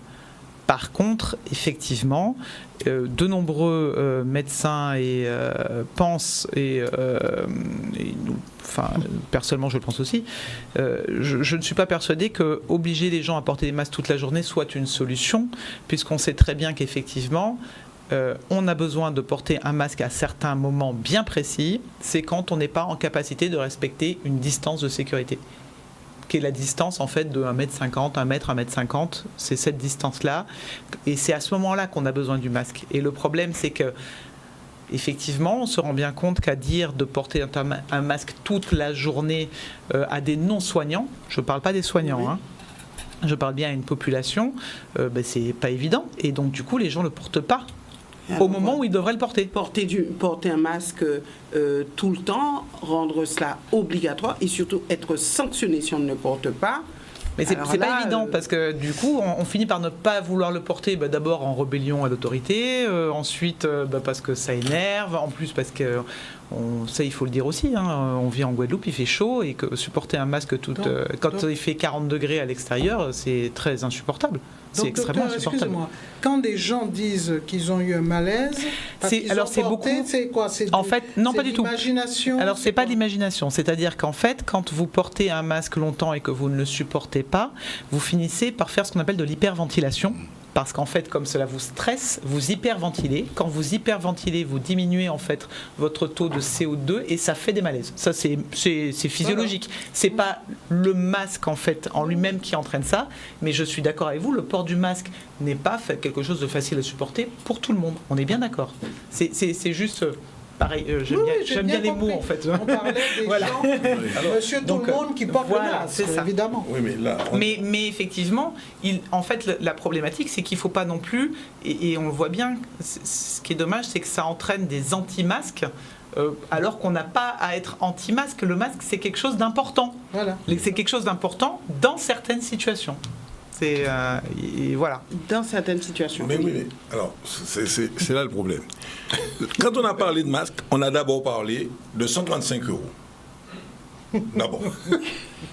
Par contre, effectivement, de nombreux médecins pensent, personnellement je le pense aussi, je ne suis pas persuadé qu'obliger les gens à porter des masques toute la journée soit une solution, puisqu'on sait très bien qu'effectivement, on a besoin de porter un masque à certains moments bien précis, c'est quand on n'est pas en capacité de respecter une distance de sécurité, qui est la distance en fait de 1m50, 1m50, c'est cette distance-là, et c'est à ce moment-là qu'on a besoin du masque. Et le problème, c'est que effectivement, on se rend bien compte qu'à dire de porter un masque toute la journée à des non-soignants, je ne parle pas des soignants, oui. Je parle bien à une population, c'est pas évident, et donc du coup, les gens ne le portent pas. Au moment où ils devraient le porter. Porter un masque tout le temps, rendre cela obligatoire et surtout être sanctionné si on ne le porte pas. Mais c'est pas évident parce que du coup on finit par ne pas vouloir le porter, d'abord en rébellion à l'autorité, ensuite parce que ça énerve, en plus parce que ça il faut le dire aussi, on vit en Guadeloupe, il fait chaud et que supporter un masque quand il fait 40 degrés à l'extérieur, c'est très insupportable. C'est extrêmement insupportable. Excusez-moi, quand des gens disent qu'ils ont eu un malaise, c'est quoi? En fait, non, pas du tout. Alors, c'est pas de l'imagination. C'est-à-dire qu'en fait, quand vous portez un masque longtemps et que vous ne le supportez pas, vous finissez par faire ce qu'on appelle de l'hyperventilation. Parce qu'en fait, comme cela vous stresse, vous hyperventilez. Quand vous hyperventilez, vous diminuez en fait votre taux de CO2 et ça fait des malaises. Ça, c'est physiologique. C'est pas le masque en fait en lui-même qui entraîne ça, mais je suis d'accord avec vous. Le port du masque n'est pas quelque chose de facile à supporter pour tout le monde. On est bien d'accord. C'est juste. Pareil, j'aime bien les mots en fait. On parlait des gens, monsieur tout le monde qui porte le masque, c'est ça. Évidemment. Oui, mais là, mais effectivement, en fait, la problématique, c'est qu'il ne faut pas non plus, et on le voit bien, ce qui est dommage, c'est que ça entraîne des anti-masques, alors qu'on n'a pas à être anti-masque. Le masque, c'est quelque chose d'important. Voilà. C'est quelque chose d'important dans certaines situations. Et voilà. Dans certaines situations. Mais alors, c'est là le problème. Quand on a parlé de masque, on a d'abord parlé de 135 €. D'abord.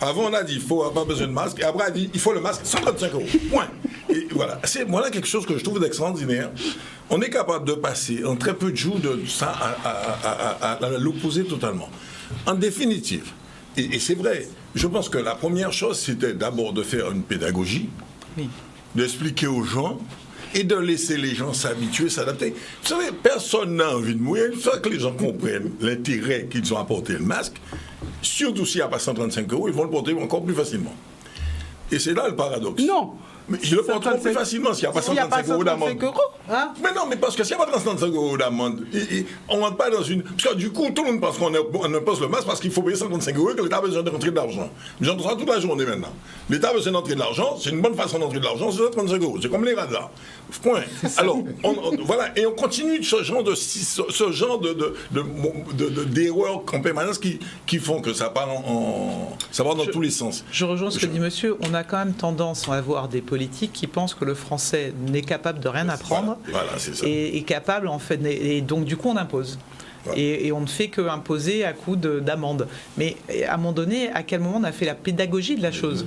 Avant, on a dit qu'il n'y a pas besoin de masque. Et après, on a dit il faut le masque, 135 €. Point. Et voilà. C'est quelque chose que je trouve d'extraordinaire. On est capable de passer en très peu de jours de ça à l'opposé totalement. En définitive, et c'est vrai, je pense que la première chose, c'était d'abord de faire une pédagogie, d'expliquer aux gens et de laisser les gens s'habituer, s'adapter. Vous savez, personne n'a envie de mourir. Une fois que les gens comprennent l'intérêt qu'ils ont à porter le masque, surtout s'il n'y a pas 135 €, ils vont le porter encore plus facilement. Et c'est là le paradoxe. Non, Mais ils le porteront plus facilement s'il n'y a pas 135 euros d'amende. Hein? Mais non, mais parce que s'il n'y a pas 135 euros d'amende, on ne rentre pas dans une... Parce que du coup, tout le monde pense qu'on impose le masque parce qu'il faut payer 135 euros et que l'État a besoin de rentrer de l'argent. Mais j'entends ça toute la journée maintenant. L'État a besoin d'entrer de l'argent, c'est une bonne façon d'entrer de l'argent, c'est 135 euros. C'est comme les radars. Point. Alors, voilà, et on continue ce genre d'erreurs en permanence qui font que ça part dans tous les sens. Je rejoins ce que dit monsieur. On a quand même tendance à avoir des politiques qui pensent que le français n'est capable de rien apprendre. Voilà, c'est ça. Et capable, en fait, et donc du coup on impose. Voilà. Et on ne fait que imposer à coup d'amende. Mais à un moment donné, à quel moment on a fait la pédagogie de la chose ?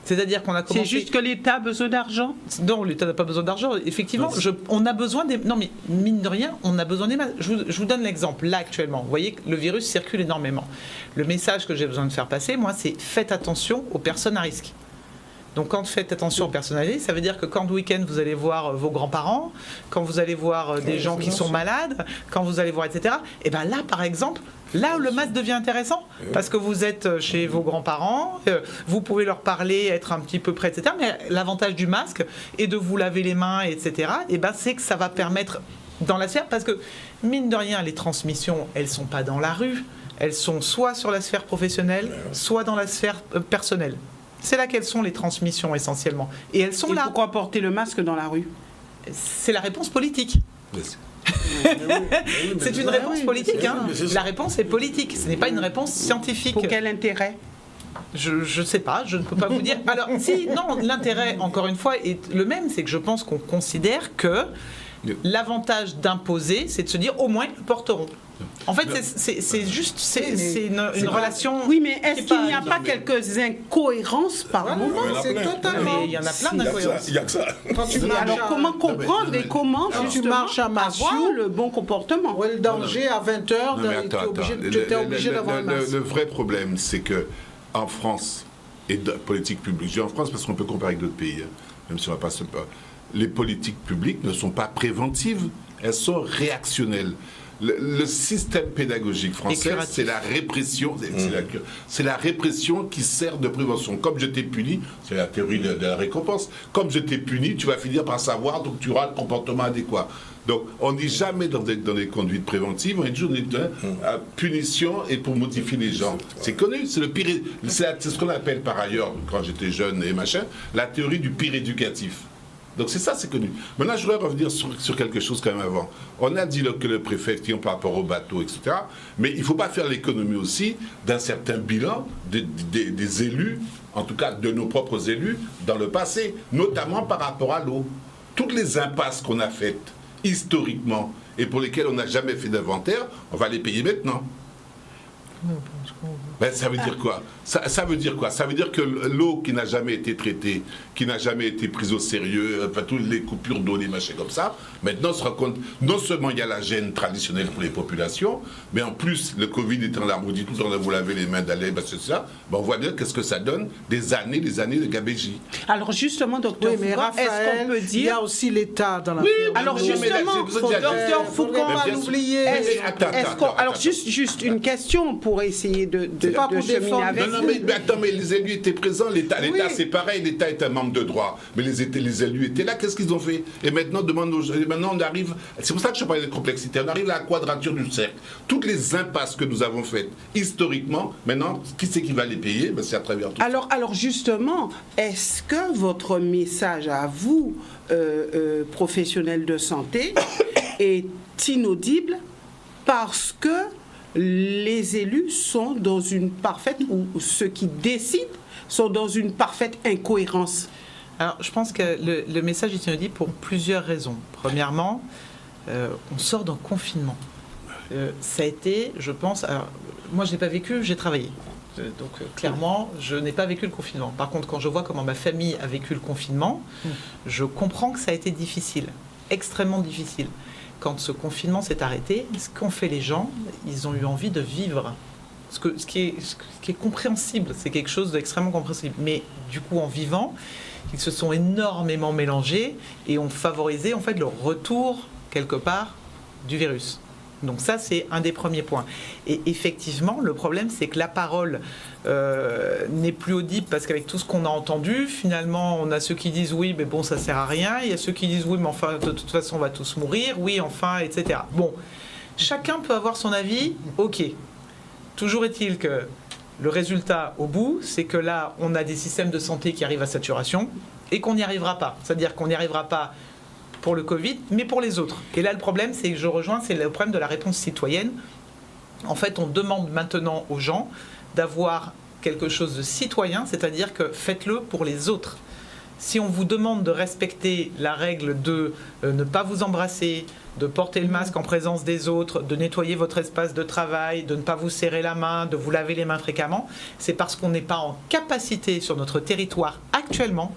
C'est-à-dire qu'on a commencé... C'est juste que l'État a besoin d'argent ? Non, l'État n'a pas besoin d'argent. Effectivement, on a besoin des... Non, mais mine de rien, on a besoin des masques. Je vous donne l'exemple. Là, actuellement, vous voyez que le virus circule énormément. Le message que j'ai besoin de faire passer, moi, c'est faites attention aux personnes à risque. Donc quand faites attention aux personnes à risque, ça veut dire que quand le week-end vous allez voir vos grands-parents, quand vous allez voir des gens qui sont malades, quand vous allez voir, etc. Et bien là, par exemple, là où le masque devient intéressant, parce que vous êtes chez vos grands-parents, vous pouvez leur parler, être un petit peu près, etc. Mais l'avantage du masque est de vous laver les mains, etc. Et ben c'est que ça va permettre dans la sphère, parce que mine de rien, les transmissions, elles sont pas dans la rue, elles sont soit sur la sphère professionnelle, soit dans la sphère personnelle. C'est là qu'elles sont les transmissions essentiellement. Et elles sont là. Pourquoi porter le masque dans la rue ? C'est la réponse politique. C'est une réponse politique. Hein. La réponse est politique. Ce n'est pas une réponse scientifique. Pour quel intérêt ? Je ne sais pas, je ne peux pas vous dire. Alors, si, non, l'intérêt, encore une fois, est le même. C'est que je pense qu'on considère que l'avantage d'imposer, c'est de se dire au moins ils le porteront. En fait, c'est juste une relation. Oui, mais est-ce qu'il n'y a pas quelques incohérences par moment ? C'est totalement. Mais il y en a plein d'incohérences. Il n'y a que ça. Alors, comment comprendre et comment tu marches à Massou, avoir le bon comportement ? Ouais, le danger à 20h, tu étais obligé d'avoir un masque. Le vrai problème, c'est que en France, et de politique publique, je dis en France parce qu'on peut comparer avec d'autres pays, même si on ne va pas se... Les politiques publiques ne sont pas préventives, elles sont réactionnelles. Le système pédagogique français, c'est la répression, c'est la répression qui sert de prévention. Comme je t'ai puni, c'est la théorie de la récompense. Comme je t'ai puni, tu vas finir par savoir, donc tu auras le comportement adéquat. Donc, on n'est jamais dans des conduites préventives, on est toujours dans punition et pour modifier les gens. C'est connu, c'est le pire, c'est ce qu'on appelle par ailleurs, quand j'étais jeune et machin, la théorie du pire éducatif. Donc c'est ça, c'est connu. Maintenant, je voudrais revenir sur quelque chose quand même avant. On a dit que le préfet, par rapport au bateau, etc., mais il ne faut pas faire l'économie aussi d'un certain bilan des élus, en tout cas de nos propres élus, dans le passé, notamment par rapport à l'eau. Toutes les impasses qu'on a faites historiquement et pour lesquelles on n'a jamais fait d'inventaire, on va les payer maintenant. Ben, ça veut dire quoi ? Ça veut dire quoi ? Ça veut dire que l'eau qui n'a jamais été traitée, qui n'a jamais été prise au sérieux, enfin toutes les coupures d'eau, les machins comme ça, maintenant on se rend compte, non seulement il y a la gêne traditionnelle pour les populations, mais en plus le Covid étant là, on vous dit tout le temps de vous laver les mains, d'aller, ben c'est ça, ben on voit bien qu'est-ce que ça donne, des années de gabégie. Alors justement, docteur Foucault, est-ce qu'on peut dire... Il y a aussi l'État dans la... Oui, alors justement, docteur Foucault, pas l'oublier. Alors juste une question pour essayer de cheminer avec vous. Non, mais attends, mais les élus étaient présents, l'État c'est pareil, l'État est un membre de droit, mais les élus étaient là, qu'est-ce qu'ils ont fait ? Et maintenant, on arrive, c'est pour ça que je parlais de complexité, on arrive à la quadrature du cercle. Toutes les impasses que nous avons faites historiquement, maintenant, qui c'est qui va les payer ? Ben, c'est à travers tout ça. Alors justement, est-ce que votre message à vous, professionnels de santé, est inaudible parce que les élus sont dans une parfaite, ou ceux qui décident sont dans une parfaite incohérence? Alors, je pense que le message est inaudible pour plusieurs raisons. Premièrement, on sort d'un confinement. Ça a été, je pense... Alors, moi, je n'ai pas vécu, j'ai travaillé. Donc, clairement, je n'ai pas vécu le confinement. Par contre, quand je vois comment ma famille a vécu le confinement, je comprends que ça a été difficile, extrêmement difficile. Quand ce confinement s'est arrêté, ce qu'ont fait les gens, ils ont eu envie de vivre. Ce qui est compréhensible, c'est quelque chose d'extrêmement compréhensible. Mais du coup, en vivant, ils se sont énormément mélangés et ont favorisé en fait le retour, quelque part, du virus. Donc ça, c'est un des premiers points. Et effectivement, le problème, c'est que la parole n'est plus audible parce qu'avec tout ce qu'on a entendu, finalement, on a ceux qui disent oui, mais bon, ça sert à rien. Il y a ceux qui disent oui, mais enfin, de toute façon, on va tous mourir. Oui, enfin, etc. Bon, chacun peut avoir son avis. Ok. Toujours est-il que le résultat au bout, c'est que là, on a des systèmes de santé qui arrivent à saturation et qu'on n'y arrivera pas. C'est-à-dire qu'on n'y arrivera pas pour le Covid, mais pour les autres. Et là, le problème, c'est que je rejoins, c'est le problème de la réponse citoyenne. En fait, on demande maintenant aux gens d'avoir quelque chose de citoyen, c'est-à-dire que faites-le pour les autres. Si on vous demande de respecter la règle de ne pas vous embrasser, de porter le masque en présence des autres, de nettoyer votre espace de travail, de ne pas vous serrer la main, de vous laver les mains fréquemment, c'est parce qu'on n'est pas en capacité sur notre territoire actuellement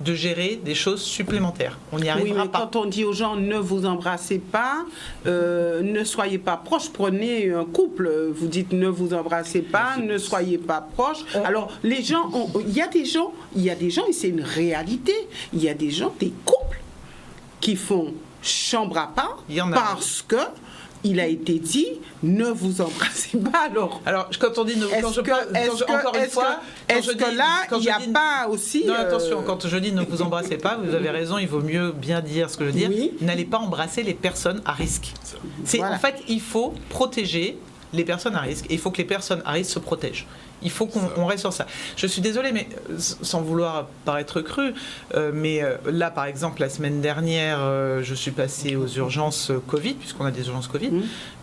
de gérer des choses supplémentaires. On n'y arrivera pas. Quand on dit aux gens ne vous embrassez pas, ne soyez pas proches, prenez un couple, vous dites ne vous embrassez pas, ne soyez pas proches. Alors les gens, il y a des gens, et c'est une réalité, il y a des gens, des couples qui font chambre à part parce que il a été dit ne vous embrassez pas. Alors quand on dit est-ce que là il n'y a pas aussi non, attention, quand je dis ne vous embrassez pas, vous avez raison, il vaut mieux bien dire ce que je veux dire. Oui. N'allez pas embrasser les personnes à risque. Voilà. En fait, il faut protéger les personnes à risque et il faut que les personnes à risque se protègent. Il faut qu'on reste sur ça. Je suis désolée, mais sans vouloir paraître cru, mais là, par exemple, la semaine dernière, je suis passée aux urgences Covid, puisqu'on a des urgences Covid.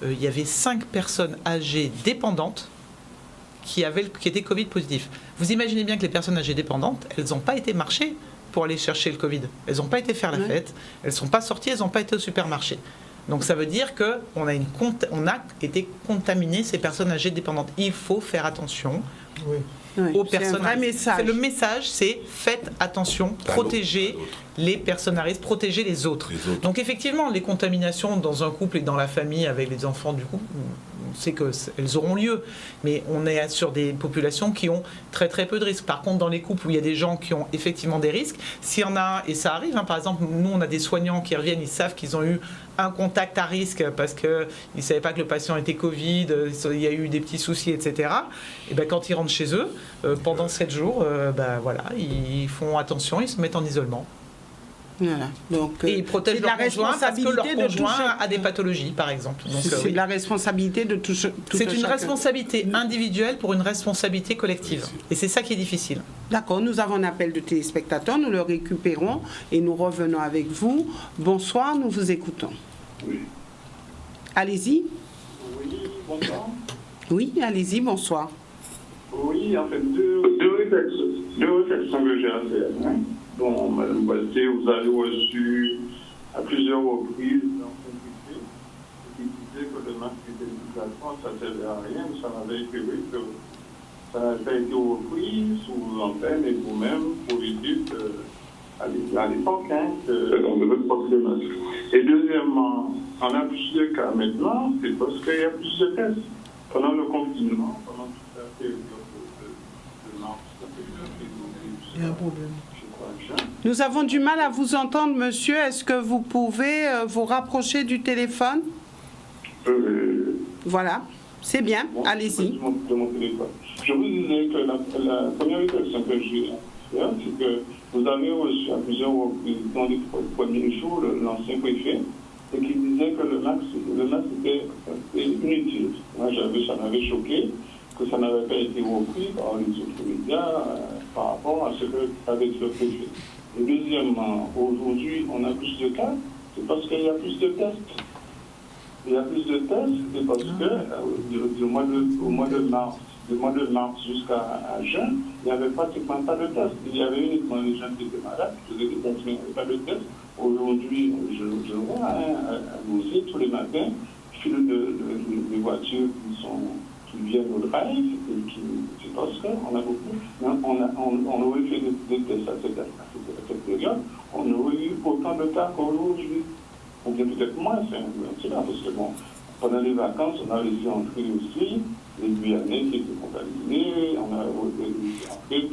Il y avait 5 personnes âgées dépendantes qui étaient Covid positifs. Vous imaginez bien que les personnes âgées dépendantes, elles n'ont pas été marcher pour aller chercher le Covid. Elles n'ont pas été faire la fête, elles ne sont pas sorties, elles n'ont pas été au supermarché. Donc ça veut dire qu'on a été contaminé, ces personnes âgées dépendantes. Il faut faire attention aux personnes. C'est un vrai message. Le message, c'est faites attention, protégez les personnes à risque, protégez les autres. Donc effectivement, les contaminations dans un couple et dans la famille avec les enfants du couple, on sait qu'elles auront lieu. Mais on est sur des populations qui ont très très peu de risques. Par contre, dans les couples où il y a des gens qui ont effectivement des risques, s'il y en a, et ça arrive, par exemple, nous on a des soignants qui reviennent, ils savent qu'ils ont eu un contact à risque parce qu'ils ne savaient pas que le patient était Covid, il y a eu des petits soucis, etc. Et ben, quand ils rentrent chez eux, pendant 7 jours, voilà, ils font attention, ils se mettent en isolement. Voilà. Donc, et ils protègent leur conjoint parce que leur conjoint a des pathologies, par exemple. Donc, c'est la responsabilité de tout c'est une responsabilité individuelle pour une responsabilité collective. Et c'est ça qui est difficile. D'accord, nous avons un appel de téléspectateurs, nous le récupérons et nous revenons avec vous. Bonsoir, nous vous écoutons. Oui. Allez-y. Oui, bonsoir. Oui, allez-y, bonsoir. Oui, en fait, deux réflexions que j'ai à faire. Bon, Mme Balté, vous avez reçu à plusieurs reprises l'ancien préfet qui disait que le masque était obligatoire, ça ne servait à rien, ça n'avait été que ça n'a pas été repris sous l'antenne et vous-même, vous lui dites à l'époque qu'on devait porter le masque. Et deuxièmement, on a plus de cas maintenant, c'est parce qu'il y a plus de tests. Pendant le confinement, pendant toute la période de mars, il y a un problème. Nous avons du mal à vous entendre, monsieur. Est-ce que vous pouvez vous rapprocher du téléphone ? Voilà, c'est bien, bon, allez-y. De mon téléphone. Je vous disais que la première réflexion que j'ai à faire, c'est que vous avez reçu à plusieurs reprises dans les premiers jours l'ancien préfet et qui disait que le masque était inutile. Moi, ça m'avait choqué que ça n'avait pas été repris par les autres médias par rapport à ce que avait dit le préfet. Et deuxièmement, aujourd'hui, on a plus de cas, c'est parce qu'il y a plus de tests. Il y a plus de tests, c'est parce que au mois de mars jusqu'à juin, il n'y avait pratiquement pas de tests. Il y avait uniquement les gens qui étaient malades, qui faisaient des tests, mais il n'y avait pas de tests. Aujourd'hui, je vois annoncer tous les matins files de voitures qui viennent au drive, et c'est parce qu'on a beaucoup. On aurait fait des tests à cette période, on aurait eu autant de cas qu'aujourd'hui. Ou bien peut-être moins, c'est là, parce que bon, pendant les vacances, on a laissé entrer aussi les Guyanais qui étaient contaminés, on a laissé entrer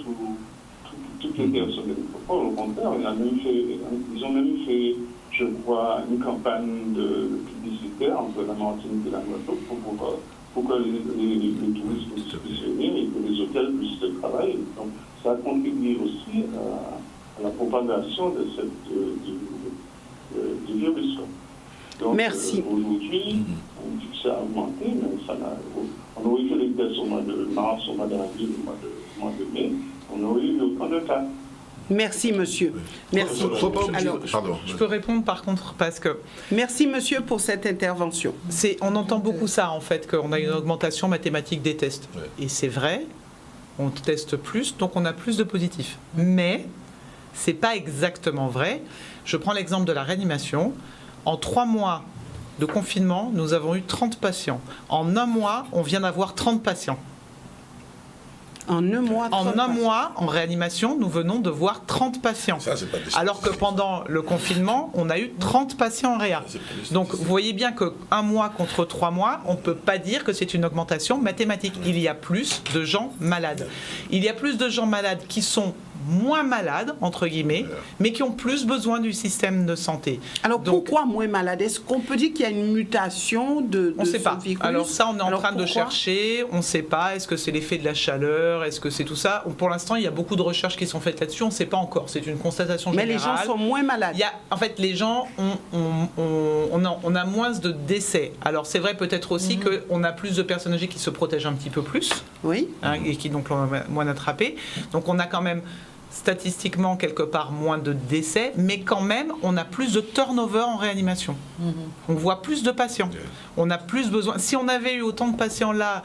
toutes les personnes de métropole. Au contraire, ils ont même fait je vois une campagne de publicitaire entre la Martinique et la Guadeloupe pour que les touristes puissent venir et que les hôtels puissent travailler. Donc, ça a contribué aussi à la propagation de du virus. Donc, merci. Aujourd'hui, on dit que ça a augmenté, mais on aurait fait les tests au mois de mars, au mois d'avril, au mois de mai, on aurait eu autant de cas. Merci, monsieur. Merci. Alors, pardon. Je peux répondre par contre parce que... Merci, monsieur, pour cette intervention. On entend beaucoup ça, en fait, qu'on a une augmentation mathématique des tests. Ouais. Et c'est vrai, on teste plus, donc on a plus de positifs. Mais c'est pas exactement vrai. Je prends l'exemple de la réanimation. En 3 mois de confinement, nous avons eu 30 patients. En 1 mois, on vient d'avoir 30 patients. En un mois, En réanimation, nous venons de voir 30 patients. Ça, c'est pas des Alors que pendant le confinement, on a eu 30 patients en réa. Donc, vous voyez bien qu'un mois contre 3 mois, on ne peut pas dire que c'est une augmentation mathématique. Il y a plus de gens malades. Il y a plus de gens malades qui sont moins malades, entre guillemets, mais qui ont plus besoin du système de santé. Alors, donc, pourquoi moins malades? Est-ce qu'on peut dire qu'il y a une mutation de on ne sait ce pas. virus? Alors ça, on est en train de pourquoi chercher. On ne sait pas. Est-ce que c'est l'effet de la chaleur? Est-ce que c'est tout ça? Pour l'instant, il y a beaucoup de recherches qui sont faites là-dessus. On ne sait pas encore. C'est une constatation Mais générale. les gens sont moins malades. En fait, les gens, on a moins de décès. Alors c'est vrai peut-être aussi qu'on a plus de personnes âgées qui se protègent un petit peu plus, Oui. et qui donc l'ont moins attrapé. Donc on a quand même statistiquement quelque part moins de décès, mais quand même on a plus de turnover en réanimation. On voit plus de patients. On a plus besoin. Si on avait eu autant de patients là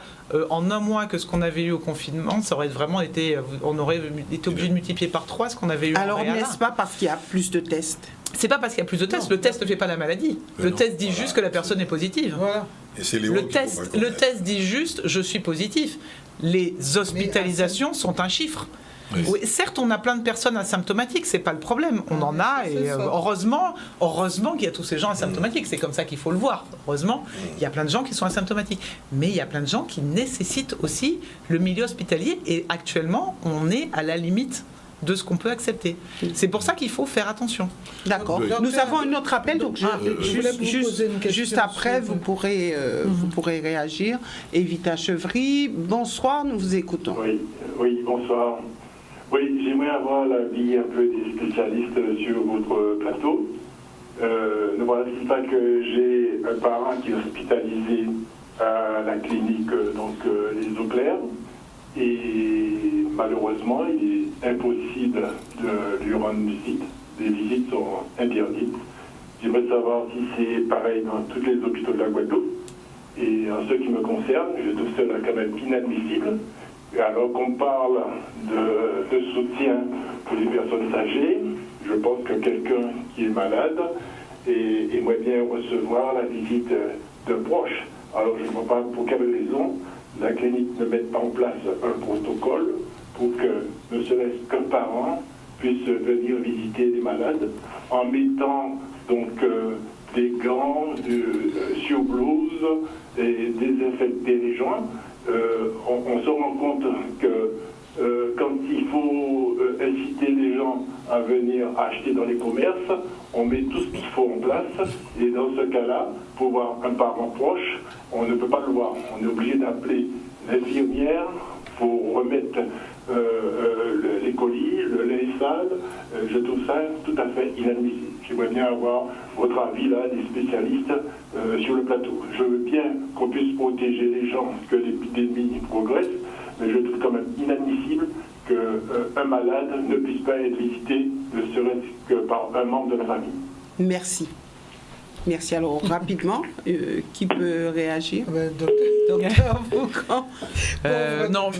en 1 mois que ce qu'on avait eu au confinement, ça aurait vraiment été, on aurait été obligé de multiplier par 3 ce qu'on avait eu. Alors, en réa. n'est-ce pas parce qu'il y a plus de tests? C'est pas parce qu'il y a plus de tests. Le test ne fait pas la maladie. Le test dit juste que la personne est positive. Voilà. Et c'est Le test dit juste je suis positif. Les hospitalisations sont un chiffre. Oui, certes, on a plein de personnes asymptomatiques, c'est pas le problème. On en a et heureusement qu'il y a tous ces gens asymptomatiques. C'est comme ça qu'il faut le voir. Heureusement, il y a plein de gens qui sont asymptomatiques, mais il y a plein de gens qui nécessitent aussi le milieu hospitalier. Et actuellement, on est à la limite de ce qu'on peut accepter. C'est pour ça qu'il faut faire attention. D'accord. Oui. Nous avons un autre appel, donc je voulais vous poser une question, juste après, s'il vous vous pourrez réagir. Evita Chevry, bonsoir, nous vous écoutons. Oui, bonsoir. Oui, j'aimerais avoir l'avis un peu des spécialistes sur votre plateau. Ne voilà-t-il pas que j'ai un parent qui est hospitalisé à la clinique les Eaux Claires, et malheureusement il est impossible de lui rendre visite. Les visites sont interdites. J'aimerais savoir si c'est pareil dans tous les hôpitaux de la Guadeloupe. Et en ce qui me concerne, je trouve cela quand même inadmissible. Alors qu'on parle de soutien pour les personnes âgées, je pense que quelqu'un qui est malade aimerait bien recevoir la visite d'un proche. Alors je ne vois pas pour quelle raison la clinique ne met pas en place un protocole pour que ne serait-ce qu'un parent puisse venir visiter les malades en mettant donc des gants, sur blouse et désinfecter les joints. On se rend compte que quand il faut inciter les gens à venir acheter dans les commerces, on met tout ce qu'il faut en place, et dans ce cas-là, pour voir un parent proche, on ne peut pas le voir. On est obligé d'appeler l'infirmière pour remettre les colis, le linge sale. Je trouve ça tout à fait inadmissible. J'aimerais bien avoir votre avis là, des spécialistes sur le plateau. Je veux bien qu'on puisse protéger les gens, que l'épidémie progresse, mais je trouve quand même inadmissible qu'un malade ne puisse pas être visité, ne serait-ce que par un membre de la famille. Merci. Merci. Alors, rapidement, qui peut réagir? Docteur Foucan. Non,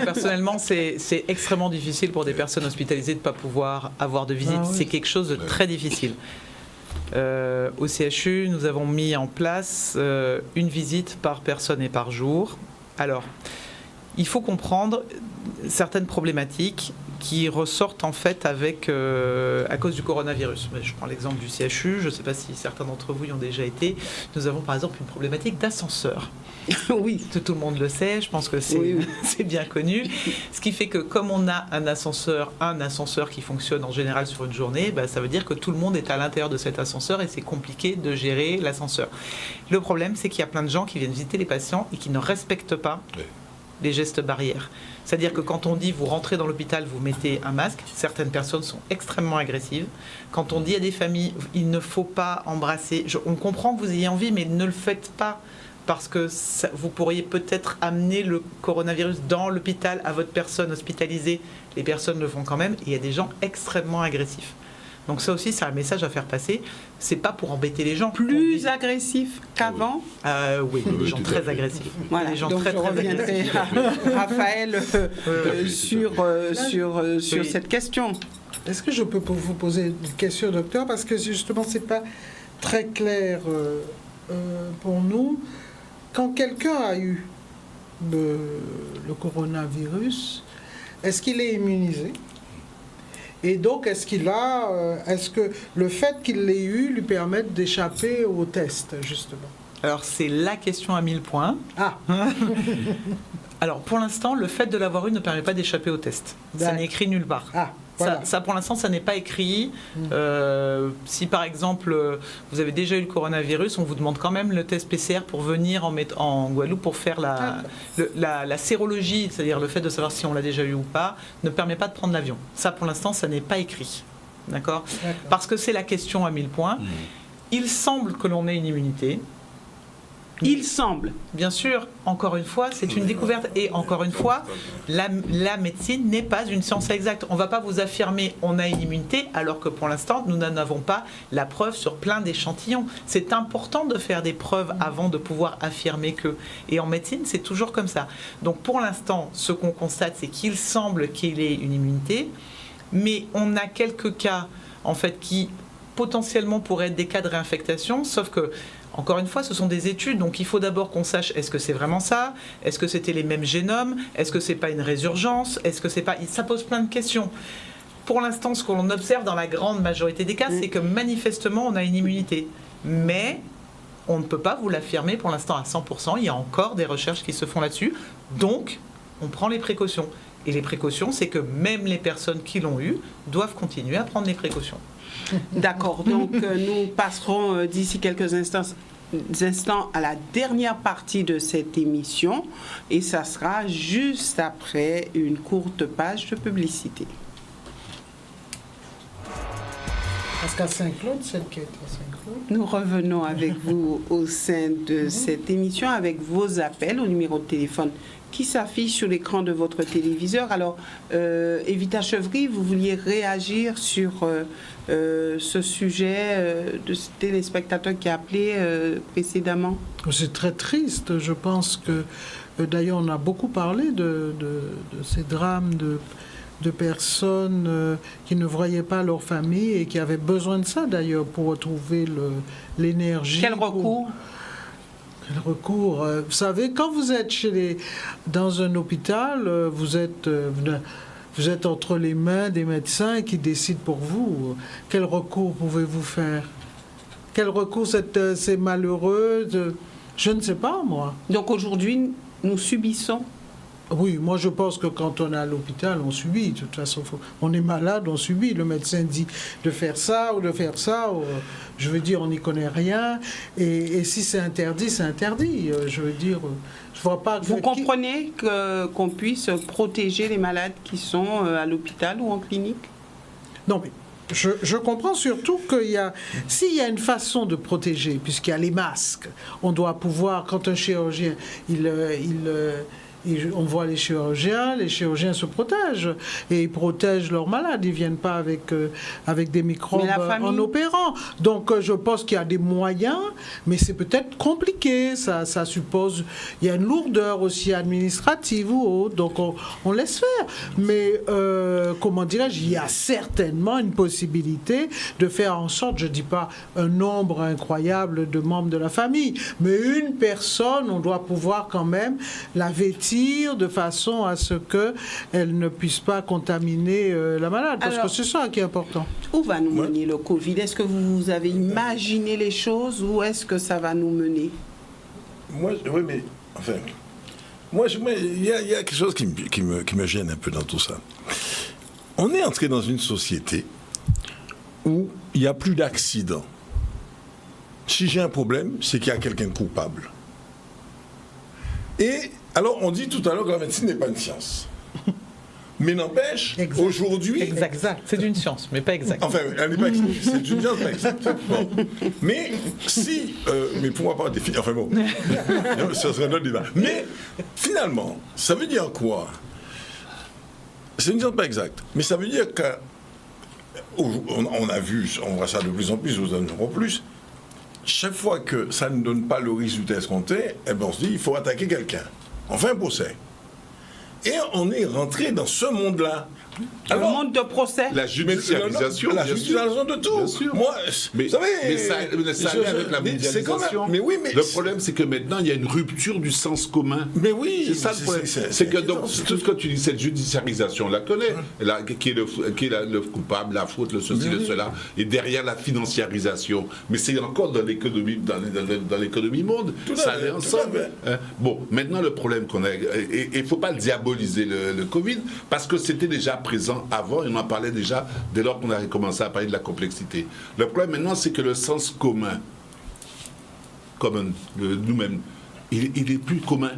personnellement, c'est extrêmement difficile pour des personnes hospitalisées de ne pas pouvoir avoir de visite. C'est quelque chose de très difficile. Au CHU, nous avons mis en place une visite par personne et par jour. Alors, il faut comprendre certaines problématiques qui ressortent en fait à cause du coronavirus. Je prends l'exemple du CHU, je ne sais pas si certains d'entre vous y ont déjà été. Nous avons par exemple une problématique d'ascenseur. Oui. Tout le monde le sait, je pense que c'est bien connu. Ce qui fait que comme on a un ascenseur qui fonctionne en général sur une journée, ça veut dire que tout le monde est à l'intérieur de cet ascenseur et c'est compliqué de gérer l'ascenseur. Le problème, c'est qu'il y a plein de gens qui viennent visiter les patients et qui ne respectent pas les gestes barrières. C'est-à-dire que quand on dit vous rentrez dans l'hôpital, vous mettez un masque, certaines personnes sont extrêmement agressives. Quand on dit à des familles, il ne faut pas embrasser, on comprend que vous ayez envie, mais ne le faites pas parce que vous pourriez peut-être amener le coronavirus dans l'hôpital à votre personne hospitalisée. Les personnes le font quand même et il y a des gens extrêmement agressifs. Donc ça aussi, c'est un message à faire passer. C'est pas pour embêter les gens. Plus agressifs qu'avant. Oui, des gens très agressifs. Voilà, des gens donc très, je très reviendrai à Raphaël sur cette question. Est-ce que je peux vous poser une question, docteur? Parce que justement, c'est pas très clair pour nous. Quand quelqu'un a eu le coronavirus, est-ce qu'il est immunisé? Et donc, est-ce que le fait qu'il l'ait eu lui permet d'échapper au test, justement? Alors, c'est la question à 1000 points. Ah. Alors, pour l'instant, le fait de l'avoir eu ne permet pas d'échapper au test. Ça n'est écrit nulle part. Ah. Voilà. Ça, pour l'instant, ça n'est pas écrit. Si, par exemple, vous avez déjà eu le coronavirus, on vous demande quand même le test PCR pour venir en Guadeloupe pour faire la sérologie, c'est-à-dire le fait de savoir si on l'a déjà eu ou pas, ne permet pas de prendre l'avion. Ça, pour l'instant, ça n'est pas écrit. D'accord ? Parce que c'est la question à 1000 points. Il semble que l'on ait une immunité. Il semble. Bien sûr, encore une fois, c'est une découverte. Et encore une fois, la médecine n'est pas une science exacte. On ne va pas vous affirmer on a une immunité, alors que pour l'instant, nous n'en avons pas la preuve sur plein d'échantillons. C'est important de faire des preuves avant de pouvoir affirmer que. Et en médecine, c'est toujours comme ça. Donc pour l'instant, ce qu'on constate, c'est qu'il semble qu'il ait une immunité, mais on a quelques cas, en fait, qui potentiellement pourraient être des cas de réinfectation, sauf que encore une fois, ce sont des études, donc il faut d'abord qu'on sache est-ce que c'est vraiment ça, est-ce que c'était les mêmes génomes, est-ce que c'est pas une résurgence, est-ce que c'est pas... Ça pose plein de questions. Pour l'instant, ce que l'on observe dans la grande majorité des cas, c'est que manifestement, on a une immunité. Mais on ne peut pas vous l'affirmer pour l'instant à 100%, il y a encore des recherches qui se font là-dessus, donc on prend les précautions. Et les précautions, c'est que même les personnes qui l'ont eu doivent continuer à prendre les précautions. D'accord, donc nous passerons d'ici quelques instants à la dernière partie de cette émission et ça sera juste après une courte page de publicité. Parce qu'à Saint-Claude, celle qui est à Saint-Claude. Nous revenons avec vous au sein de cette émission avec vos appels au numéro de téléphone qui s'affiche sur l'écran de votre téléviseur. Alors, Evita Chevry, vous vouliez réagir sur ce sujet de ce téléspectateur qui a appelé précédemment? C'est très triste. Je pense que, d'ailleurs, on a beaucoup parlé de ces drames de personnes qui ne voyaient pas leur famille et qui avaient besoin de ça, d'ailleurs, pour retrouver l'énergie. Quel recours? Quel recours? Vous savez, quand vous êtes dans un hôpital, vous êtes entre les mains des médecins qui décident pour vous. Quel recours pouvez-vous faire? Quel recours c'est malheureux? Je ne sais pas, moi. Donc aujourd'hui, nous subissons. Oui, moi je pense que quand on est à l'hôpital, on subit. De toute façon, on est malade, on subit. Le médecin dit de faire ça ou de faire ça. Je veux dire, on n'y connaît rien. Et si c'est interdit, c'est interdit. Je veux dire, je vois pas... Vous comprenez qu'on puisse protéger les malades qui sont à l'hôpital ou en clinique? Non, mais je comprends surtout s'il y a une façon de protéger, puisqu'il y a les masques, on doit pouvoir, quand un chirurgien, on voit les chirurgiens se protègent et ils protègent leurs malades, ils ne viennent pas avec des microbes en opérant. Donc je pense qu'il y a des moyens, mais c'est peut-être compliqué, ça suppose, il y a une lourdeur aussi administrative ou autre, donc on laisse faire. Mais comment dirais-je, il y a certainement une possibilité de faire en sorte, je ne dis pas un nombre incroyable de membres de la famille, mais une personne, on doit pouvoir quand même la vêtir retire de façon à ce qu'elle ne puisse pas contaminer la malade. Parce que c'est ça qui est important. Où va nous mener le Covid? Est-ce que vous avez imaginé les choses ou est-ce que ça va nous mener? Oui, mais enfin, il y a quelque chose qui me gêne un peu dans tout ça. On est entré dans une société où il n'y a plus d'accidents. Si j'ai un problème, c'est qu'il y a quelqu'un de coupable. Et alors, on dit tout à l'heure que la médecine n'est pas une science. Mais n'empêche, aujourd'hui... Exact. C'est une science, mais pas exact. Enfin, elle n'est pas exacte. C'est une science pas exacte. Bon. Mais si... mais pour moi, pas définir... Enfin bon, ça serait un autre débat. Mais finalement, ça veut dire quoi? C'est une science pas exacte. Mais ça veut dire que... On a vu, on voit ça de plus en plus, nous en aurons plus. Chaque fois que ça ne donne pas le résultat escompté, eh ben on se dit, il faut attaquer quelqu'un. On fait un procès. Et on est rentré dans ce monde-là. Alors, le monde de procès. La judiciarisation. La judiciarisation de tout. Bien sûr. Moi, mais, vous savez, ça allait avec la mondialisation. Mais oui, mais le problème, c'est que maintenant, il y a une rupture du sens commun. Mais oui, c'est ça le problème. C'est que donc, tout ce que tu dis, cette judiciarisation, on la connaît. Qui est le coupable, la faute, le ceci, le cela. Et derrière la financiarisation. Mais c'est encore dans l'économie, dans l'économie monde. Ça allait ensemble. Bon, maintenant, le problème qu'on a, et il ne faut pas le diaboliser, le Covid, parce que c'était déjà présent avant, et on en parlait déjà dès lors qu'on avait commencé à parler de la complexité. Le problème maintenant, c'est que le sens commun, comme nous-mêmes, il est plus commun.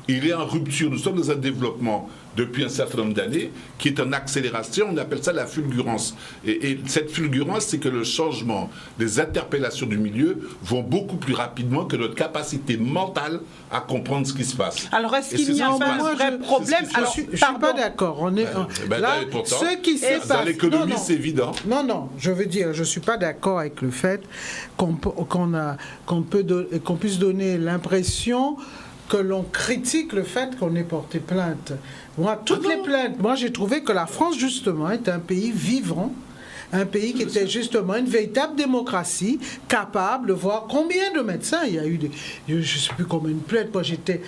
Il est en rupture. Nous sommes dans un développement depuis un certain nombre d'années qui est en accélération. On appelle ça la fulgurance. Et cette fulgurance, c'est que le changement, les interpellations du milieu vont beaucoup plus rapidement que notre capacité mentale à comprendre ce qui se passe. Alors, est-ce qu'il n'y a pas un vrai problème? Alors, je ne suis pas d'accord. Là, ce qui se passe... Dans l'économie, c'est évident. Non, je veux dire, je ne suis pas d'accord avec le fait qu'on puisse donner l'impression que l'on critique le fait qu'on ait porté plainte. Moi, les plaintes, moi j'ai trouvé que la France, justement, est un pays vivant, un pays qui était justement une véritable démocratie, capable de voir combien de médecins il y a eu. Je ne sais plus combien de plaintes. Moi, j'étais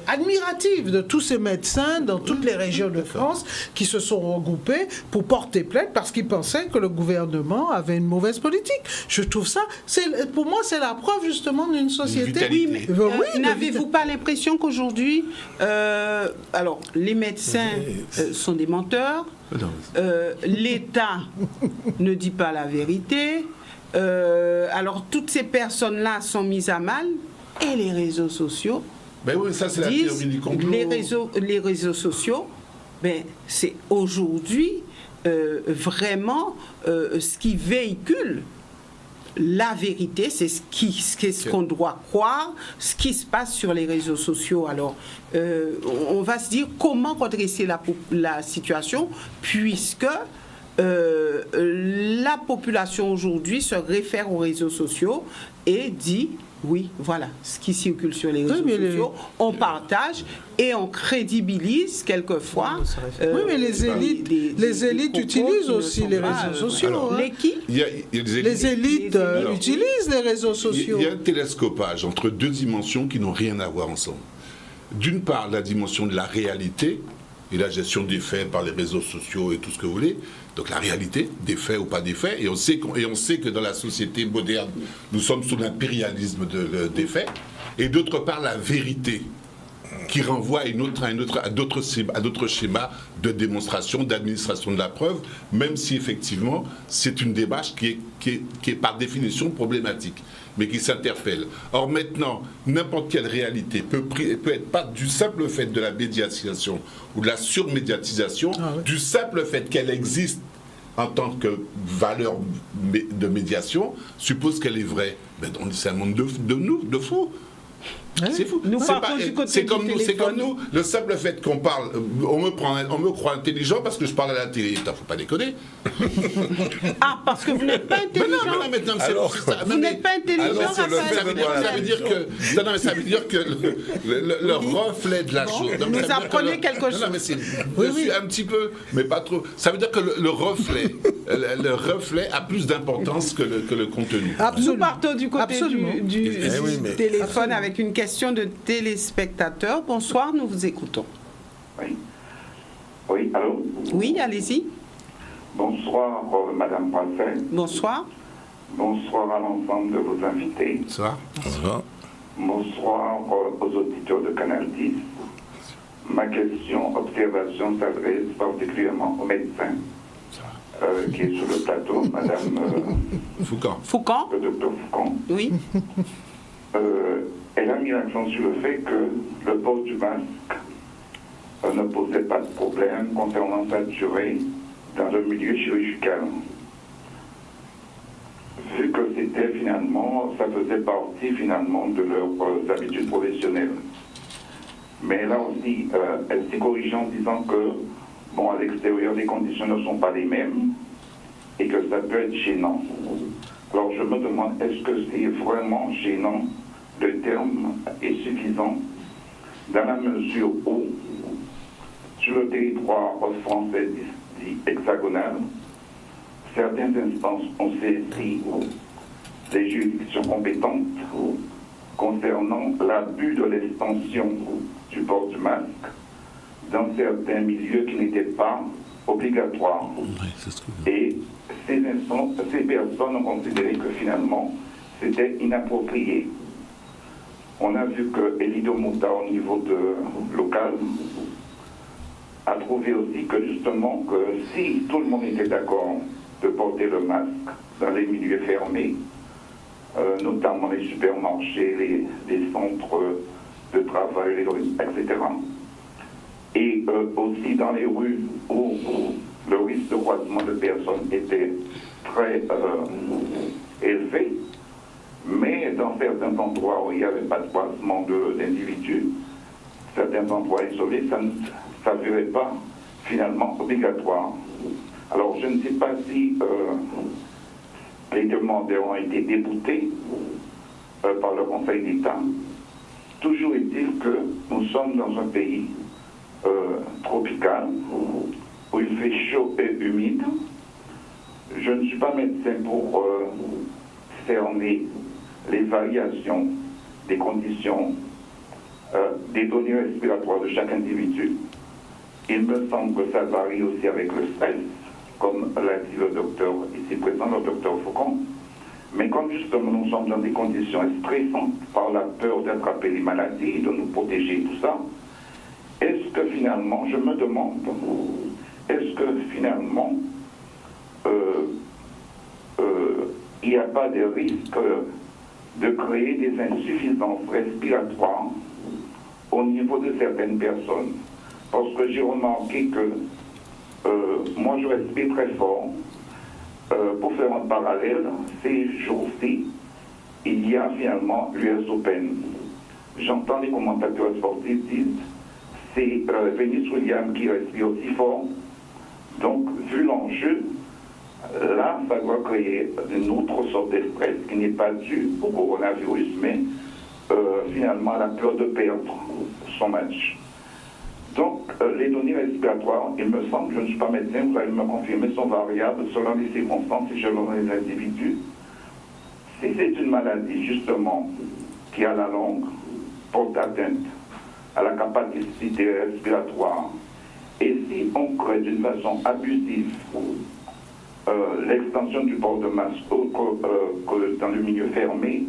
admirative de tous ces médecins dans toutes les régions de France qui se sont regroupés pour porter plainte parce qu'ils pensaient que le gouvernement avait une mauvaise politique. Je trouve ça, pour moi, c'est la preuve justement d'une société. Oui, mais n'avez-vous pas l'impression qu'aujourd'hui, alors les médecins sont des menteurs? L'État ne dit pas la vérité. Alors toutes ces personnes-là sont mises à mal et les réseaux sociaux. Ben oui, ça c'est la théorie du complot. Les réseaux sociaux, c'est aujourd'hui vraiment ce qui véhicule la vérité, c'est ce qu'on doit croire, ce qui se passe sur les réseaux sociaux. Alors, on va se dire comment redresser la situation, puisque la population aujourd'hui se réfère aux réseaux sociaux et dit oui, voilà, ce qui circule sur les réseaux sociaux, on partage et on crédibilise quelquefois. Oui, mais les élites utilisent aussi les réseaux sociaux. Alors, les qui? Les élites utilisent les réseaux sociaux. Il y a un télescopage entre deux dimensions qui n'ont rien à voir ensemble. D'une part, la dimension de la réalité et la gestion des faits par les réseaux sociaux et tout ce que vous voulez. Donc la réalité, des faits ou pas des faits, et on sait que dans la société moderne, nous sommes sous l'impérialisme des faits, et d'autre part la vérité, qui renvoie à d'autres schémas de démonstration, d'administration de la preuve, même si effectivement c'est une démarche qui est par définition problématique, mais qui s'interpelle. Or maintenant, n'importe quelle réalité peut être pas du simple fait de la médiatisation ou de la surmédiatisation, du simple fait qu'elle existe en tant que valeur de médiation, suppose qu'elle est vraie. Ben, c'est un monde de fous. C'est fou. C'est comme nous. Le simple fait qu'on parle, on me croit intelligent parce que je parle à la télé. Faut pas déconner. Ah, parce que vous n'êtes pas intelligent. Vous n'êtes pas intelligent. Ça veut dire que le reflet de la chose. Vous apprenez quelque chose. Je suis un petit peu, mais pas trop. Ça veut dire que le reflet a plus d'importance que le contenu. Nous partons du côté du téléphone avec une question question de téléspectateurs. Bonsoir, nous vous écoutons. Oui. Oui, allô? Oui, allez-y. Bonsoir, Madame Brasset. Bonsoir. Bonsoir à l'ensemble de vos invités. Bonsoir. Bonsoir. Bonsoir aux auditeurs de Canal 10. Ma observation s'adresse particulièrement au médecin qui est sur le plateau, Madame Foucan. Le docteur Foucan. Oui. Elle a mis l'accent sur le fait que le port du masque ne posait pas de problème concernant sa durée dans le milieu chirurgical. Vu que c'était finalement, ça faisait partie finalement de leurs habitudes professionnelles. Mais là aussi, elle s'est corrigée en disant que, bon, à l'extérieur, les conditions ne sont pas les mêmes et que ça peut être gênant. Alors je me demande, est-ce que c'est vraiment gênant? Le terme est suffisant dans la mesure où, sur le territoire français dit hexagonal, certaines instances ont saisi les juridictions compétentes concernant l'abus de l'extension du port du masque dans certains milieux qui n'étaient pas obligatoires. Et ces personnes ont considéré que finalement c'était inapproprié. On a vu que Elido Mouta au niveau local a trouvé aussi que justement que si tout le monde était d'accord de porter le masque dans les milieux fermés, notamment les supermarchés, les centres de travail, etc. Et aussi dans les rues où le risque de croisement de personnes était très élevé, mais dans certains endroits où il n'y avait pas de croisement d'individus, certains endroits isolés, ça ne s'avérait pas finalement obligatoire. Alors je ne sais pas si les demandeurs ont été déboutés par le Conseil d'État. Toujours est-il que nous sommes dans un pays tropical où il fait chaud et humide. Je ne suis pas médecin pour cerner les variations des conditions des données respiratoires de chaque individu. Il me semble que ça varie aussi avec le stress, comme l'a dit le docteur ici présent, le docteur Foucan. Mais comme justement nous sommes dans des conditions stressantes par la peur d'attraper les maladies, de nous protéger, tout ça, est-ce que finalement, je me demande, est-ce que finalement il n'y a pas de risque de créer des insuffisances respiratoires au niveau de certaines personnes? Parce que j'ai remarqué que moi je respire très fort. Pour faire un parallèle, ces jours-ci, il y a finalement l'US Open. J'entends les commentateurs sportifs dire c'est Venus Williams qui respire aussi fort. Donc, vu l'enjeu, là, ça doit créer une autre sorte de stress qui n'est pas dû au coronavirus, mais finalement à la peur de perdre son match. Donc, les données respiratoires, il me semble, je ne suis pas médecin, vous allez me confirmer, sont variables selon les circonstances et selon les individus. Si c'est une maladie, justement, qui à la longue porte atteinte à la capacité respiratoire, et si on crée d'une façon abusive l'extension du port de masque que dans le milieu fermé,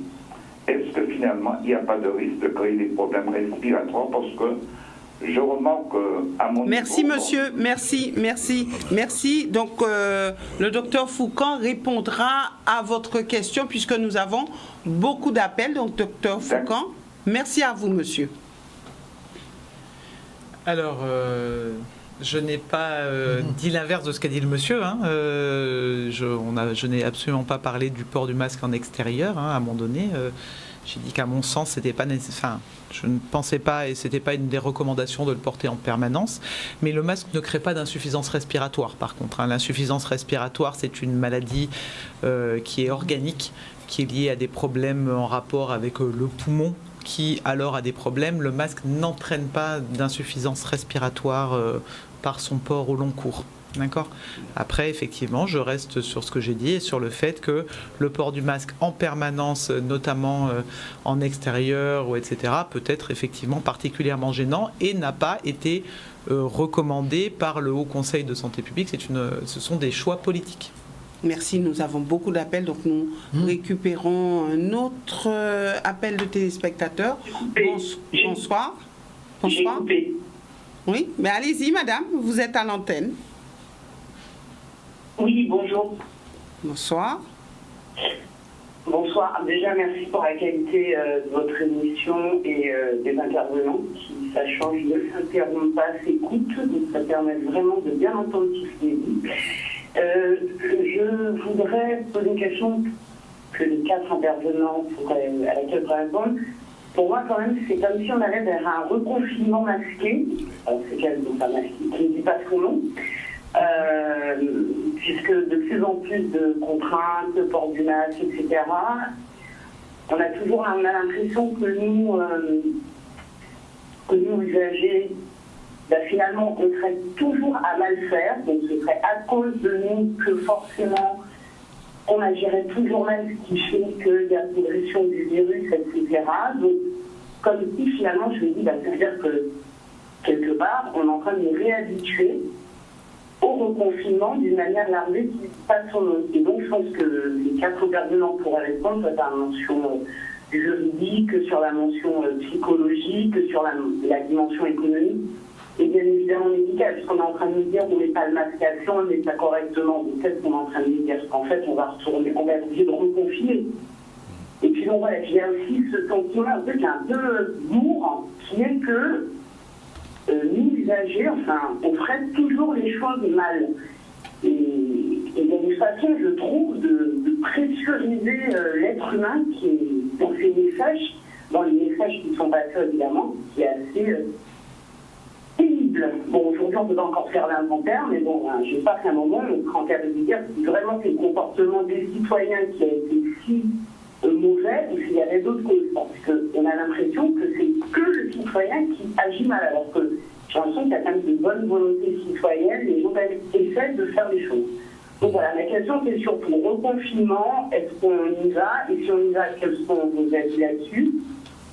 est-ce que finalement il n'y a pas de risque de créer des problèmes respiratoires? Parce que je remarque à mon Merci niveau, monsieur, merci. Donc le docteur Foucan répondra à votre question puisque nous avons beaucoup d'appels. Donc docteur Foucan, merci à vous monsieur. Alors, je n'ai pas dit l'inverse de ce qu'a dit le monsieur. Hein. Je n'ai absolument pas parlé du port du masque en extérieur, hein, à un moment donné. J'ai dit qu'à mon sens, c'était pas nécessaire. Enfin, je ne pensais pas, et c'était pas une des recommandations de le porter en permanence. Mais le masque ne crée pas d'insuffisance respiratoire, par contre. Hein. L'insuffisance respiratoire, c'est une maladie qui est organique, qui est liée à des problèmes en rapport avec le poumon, qui alors a des problèmes. Le masque n'entraîne pas d'insuffisance respiratoire par son port au long cours. D'accord. Après, effectivement, je reste sur ce que j'ai dit et sur le fait que le port du masque en permanence, notamment en extérieur ou etc., peut être effectivement particulièrement gênant et n'a pas été recommandé par le Haut Conseil de santé publique. Ce sont des choix politiques. Merci, nous avons beaucoup d'appels, donc nous récupérons un autre appel de téléspectateurs. Bonsoir. Bonsoir. Oui, mais allez-y, madame, vous êtes à l'antenne. Oui, bonjour. Bonsoir. Bonsoir. Déjà, merci pour la qualité de votre émission et des intervenants qui, sachant qu'ils ne s'interrompent pas, s'écoutent, donc ça permet vraiment de bien entendre tout ce qui est dit. Je voudrais poser une question que les 4 intervenants à laquelle je répondre. Pour moi, quand même, c'est comme si on allait vers un reconfinement masqué. Alors, c'est quasiment pas masqué, qui ne dit pas son nom. Puisque de plus en plus de contraintes, de port du masque, etc., on a l'impression que nous usagers, finalement, on serait toujours à mal faire. Donc, ce serait à cause de nous que forcément, on agirait toujours mal, ce qui fait qu'il y a progression du virus, etc. Donc, comme si finalement, je me dis, ça veut dire que quelque part, on est en train de nous réhabituer au reconfinement d'une manière larvée qui passe son nom. Et donc, je pense que les 4 intervenants pourraient répondre sur la mention juridique, sur la mention psychologique, sur la dimension économique, et bien évidemment médicale, puisqu'on est en train de nous dire qu'on met pas le masque à fond, on ne met pas correctement. Donc, peut-être qu'on est en train de nous dire qu'en fait, on va être obligé de reconfiner. Et puis, donc, voilà, il y a aussi ce sentiment un peu qui est un peu lourd, qui est que nous, usagers, on ferait toujours les choses mal. Et il y a une façon, je trouve, de pressuriser l'être humain qui est dans ses messages, dans les messages qui sont passés, évidemment, qui est assez pénible. Bon, aujourd'hui, on ne peut pas encore faire l'inventaire, mais bon, je sais pas qu'à un moment, on sera en capable de dire si vraiment c'est le comportement des citoyens qui a été si mauvais ou s'il y avait d'autres causes. Parce qu'on a l'impression que c'est que le citoyen qui agit mal, alors que j'ai l'impression qu'il y a quand même de bonne volonté citoyenne, les gens essaient de faire des choses. Donc voilà, la question c'est surtout reconfinement, est-ce qu'on y va, et si on y va, quels sont vos avis là-dessus?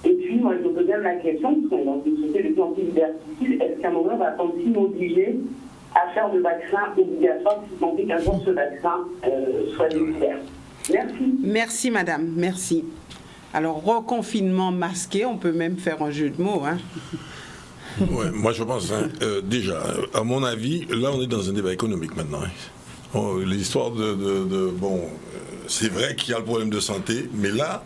Et puis moi je me pose même la question, parce qu'on est dans une société de plus en plus liberticide, est-ce qu'à un moment on va pas aussi m'obliger à faire le vaccin obligatoire si tant est qu'un jour ce vaccin soit découvert? Merci. Merci madame, merci. Alors reconfinement masqué, on peut même faire un jeu de mots, hein. Ouais, moi je pense, déjà, à mon avis, là on est dans un débat économique maintenant. L'histoire c'est vrai qu'il y a le problème de santé, mais là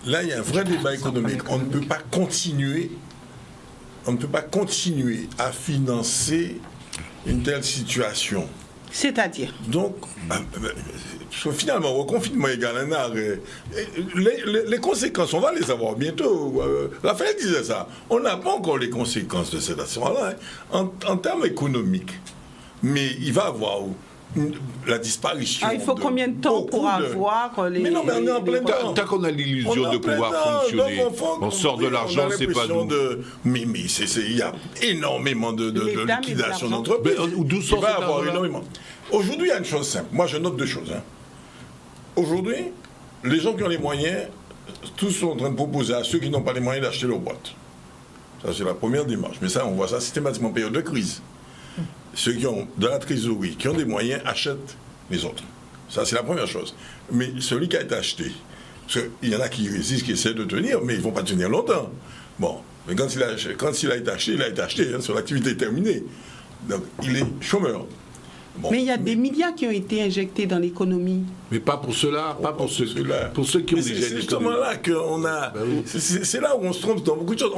il y a un vrai débat économique. On ne peut pas continuer à financer une telle situation. C'est-à-dire? Donc, finalement, reconfinement égale un arrêt. Les conséquences, on va les avoir bientôt. Raphaël disait ça. On n'a pas encore les conséquences de cette assurance-là en termes économiques. Mais il va y avoir la disparition. Il faut combien de temps pour avoir les... Mais non, mais on est en plein temps. Tant qu'on a l'illusion de pouvoir fonctionner, on sort de l'argent, c'est pas nous. Mais il y a énormément de liquidation d'entreprises. D'où sort il va y avoir énormément. Aujourd'hui, il y a une chose simple. Moi, je note 2 choses. Aujourd'hui, les gens qui ont les moyens, tous sont en train de proposer à ceux qui n'ont pas les moyens d'acheter leur boîte. Ça, c'est la première démarche. Mais ça, on voit ça systématiquement en période de crise. Ceux qui ont de la trésorerie, qui ont des moyens, achètent les autres. Ça, c'est la première chose. Mais celui qui a été acheté, parce qu'il y en a qui résistent, qui essaient de tenir, mais ils ne vont pas tenir longtemps. Bon, mais quand il a été acheté, il a été acheté. Son activité est terminée. Donc, il est chômeur. Bon, mais il y a des milliards qui ont été injectés dans l'économie. Mais pas pour ceux-là, pas pour ceux qui ont déjà... C'est justement là qu'on a... Ben oui. C'est là où on se trompe dans beaucoup de choses.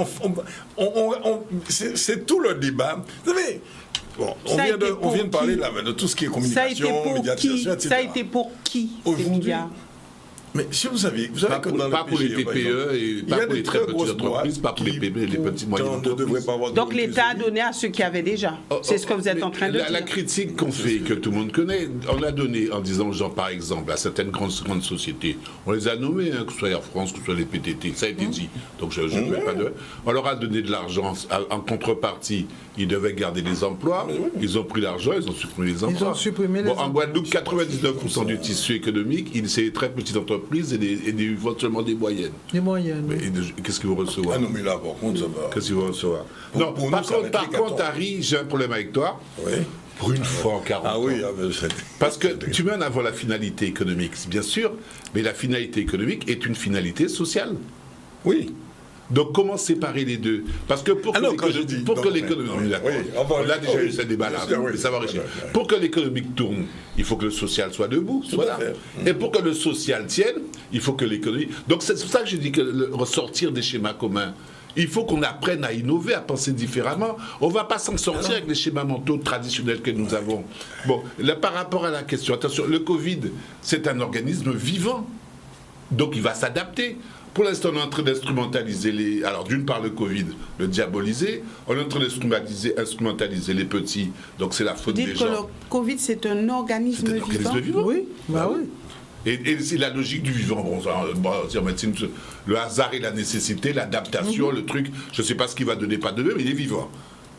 C'est tout le débat. Vous savez... Bon, on vient de parler de tout ce qui est communication, médiatisation, etc. Ça a été pour qui, ces milliards? Mais si vous savez Pas que pour, dans pas le pour les PGE, par TPE exemple, et il y pas a pour des les très très petites grosses entreprises, pas pour les PME et les petites moyennes ne devraient entreprises. pas avoir de Donc l'État a recul. donné à ceux qui avaient déjà. C'est ce que vous êtes en train de la dire. critique qu'on fait, que tout le monde connaît, on a donné en disant, genre, par exemple, à certaines grandes sociétés, on les a nommées, que ce soit Air France, que ce soit les PTT, ça a été dit. Donc je ne vais pas de. On leur a donné de l'argent en contrepartie. Ils devaient garder les emplois. Ils ont pris l'argent, ils ont supprimé les emplois. Ils ont supprimé les En emplois. Guadeloupe, 99% du tissu économique, c'est les très petites entreprises et éventuellement des moyennes. Les moyennes. Mais qu'est-ce qu'ils vont recevoir? Ah non, mais là, par contre, ça va. Qu'est-ce qu'ils vont recevoir? Pour- Non, pour nous, par ça va contre, être les 14. Harry, j'ai un problème avec toi. Oui. Pour une fois en 40 Ah ans. oui, Parce que tu mets en avant la finalité économique, bien sûr, mais la finalité économique est une finalité sociale. Oui. Donc comment séparer les deux? Parce que pour que Alors, quand je dis- l'économie, oui, d'accord. oui, enfin, On a déjà eu ce débat-là, bien sûr, oui. mais ça va enrichir. Ouais, ouais. Pour que l'économique tourne, il faut que le social soit debout, Tout soit à là. fait. Et pour que le social tienne, il faut que l'économie. Donc c'est pour ça que je dis que ressortir des schémas communs. Il faut qu'on apprenne à innover, à penser différemment. On ne va pas s'en sortir avec les schémas mentaux traditionnels que nous avons. Bon, là, par rapport à la question, attention, le Covid, c'est un organisme vivant. Donc il va s'adapter. Pour l'instant, on est en train d'instrumentaliser les... Alors d'une part le Covid, le diaboliser. On est en train d'instrumentaliser les petits. Donc c'est la Vous faute des dites que gens. le Covid, c'est un organisme C'est un vivant. organisme vivant. Oui, bah oui. Et c'est la logique du vivant. Bon, en médecine, le hasard et la nécessité, l'adaptation, le truc. Je ne sais pas ce qu'il va donner, pas donner, mais il est vivant.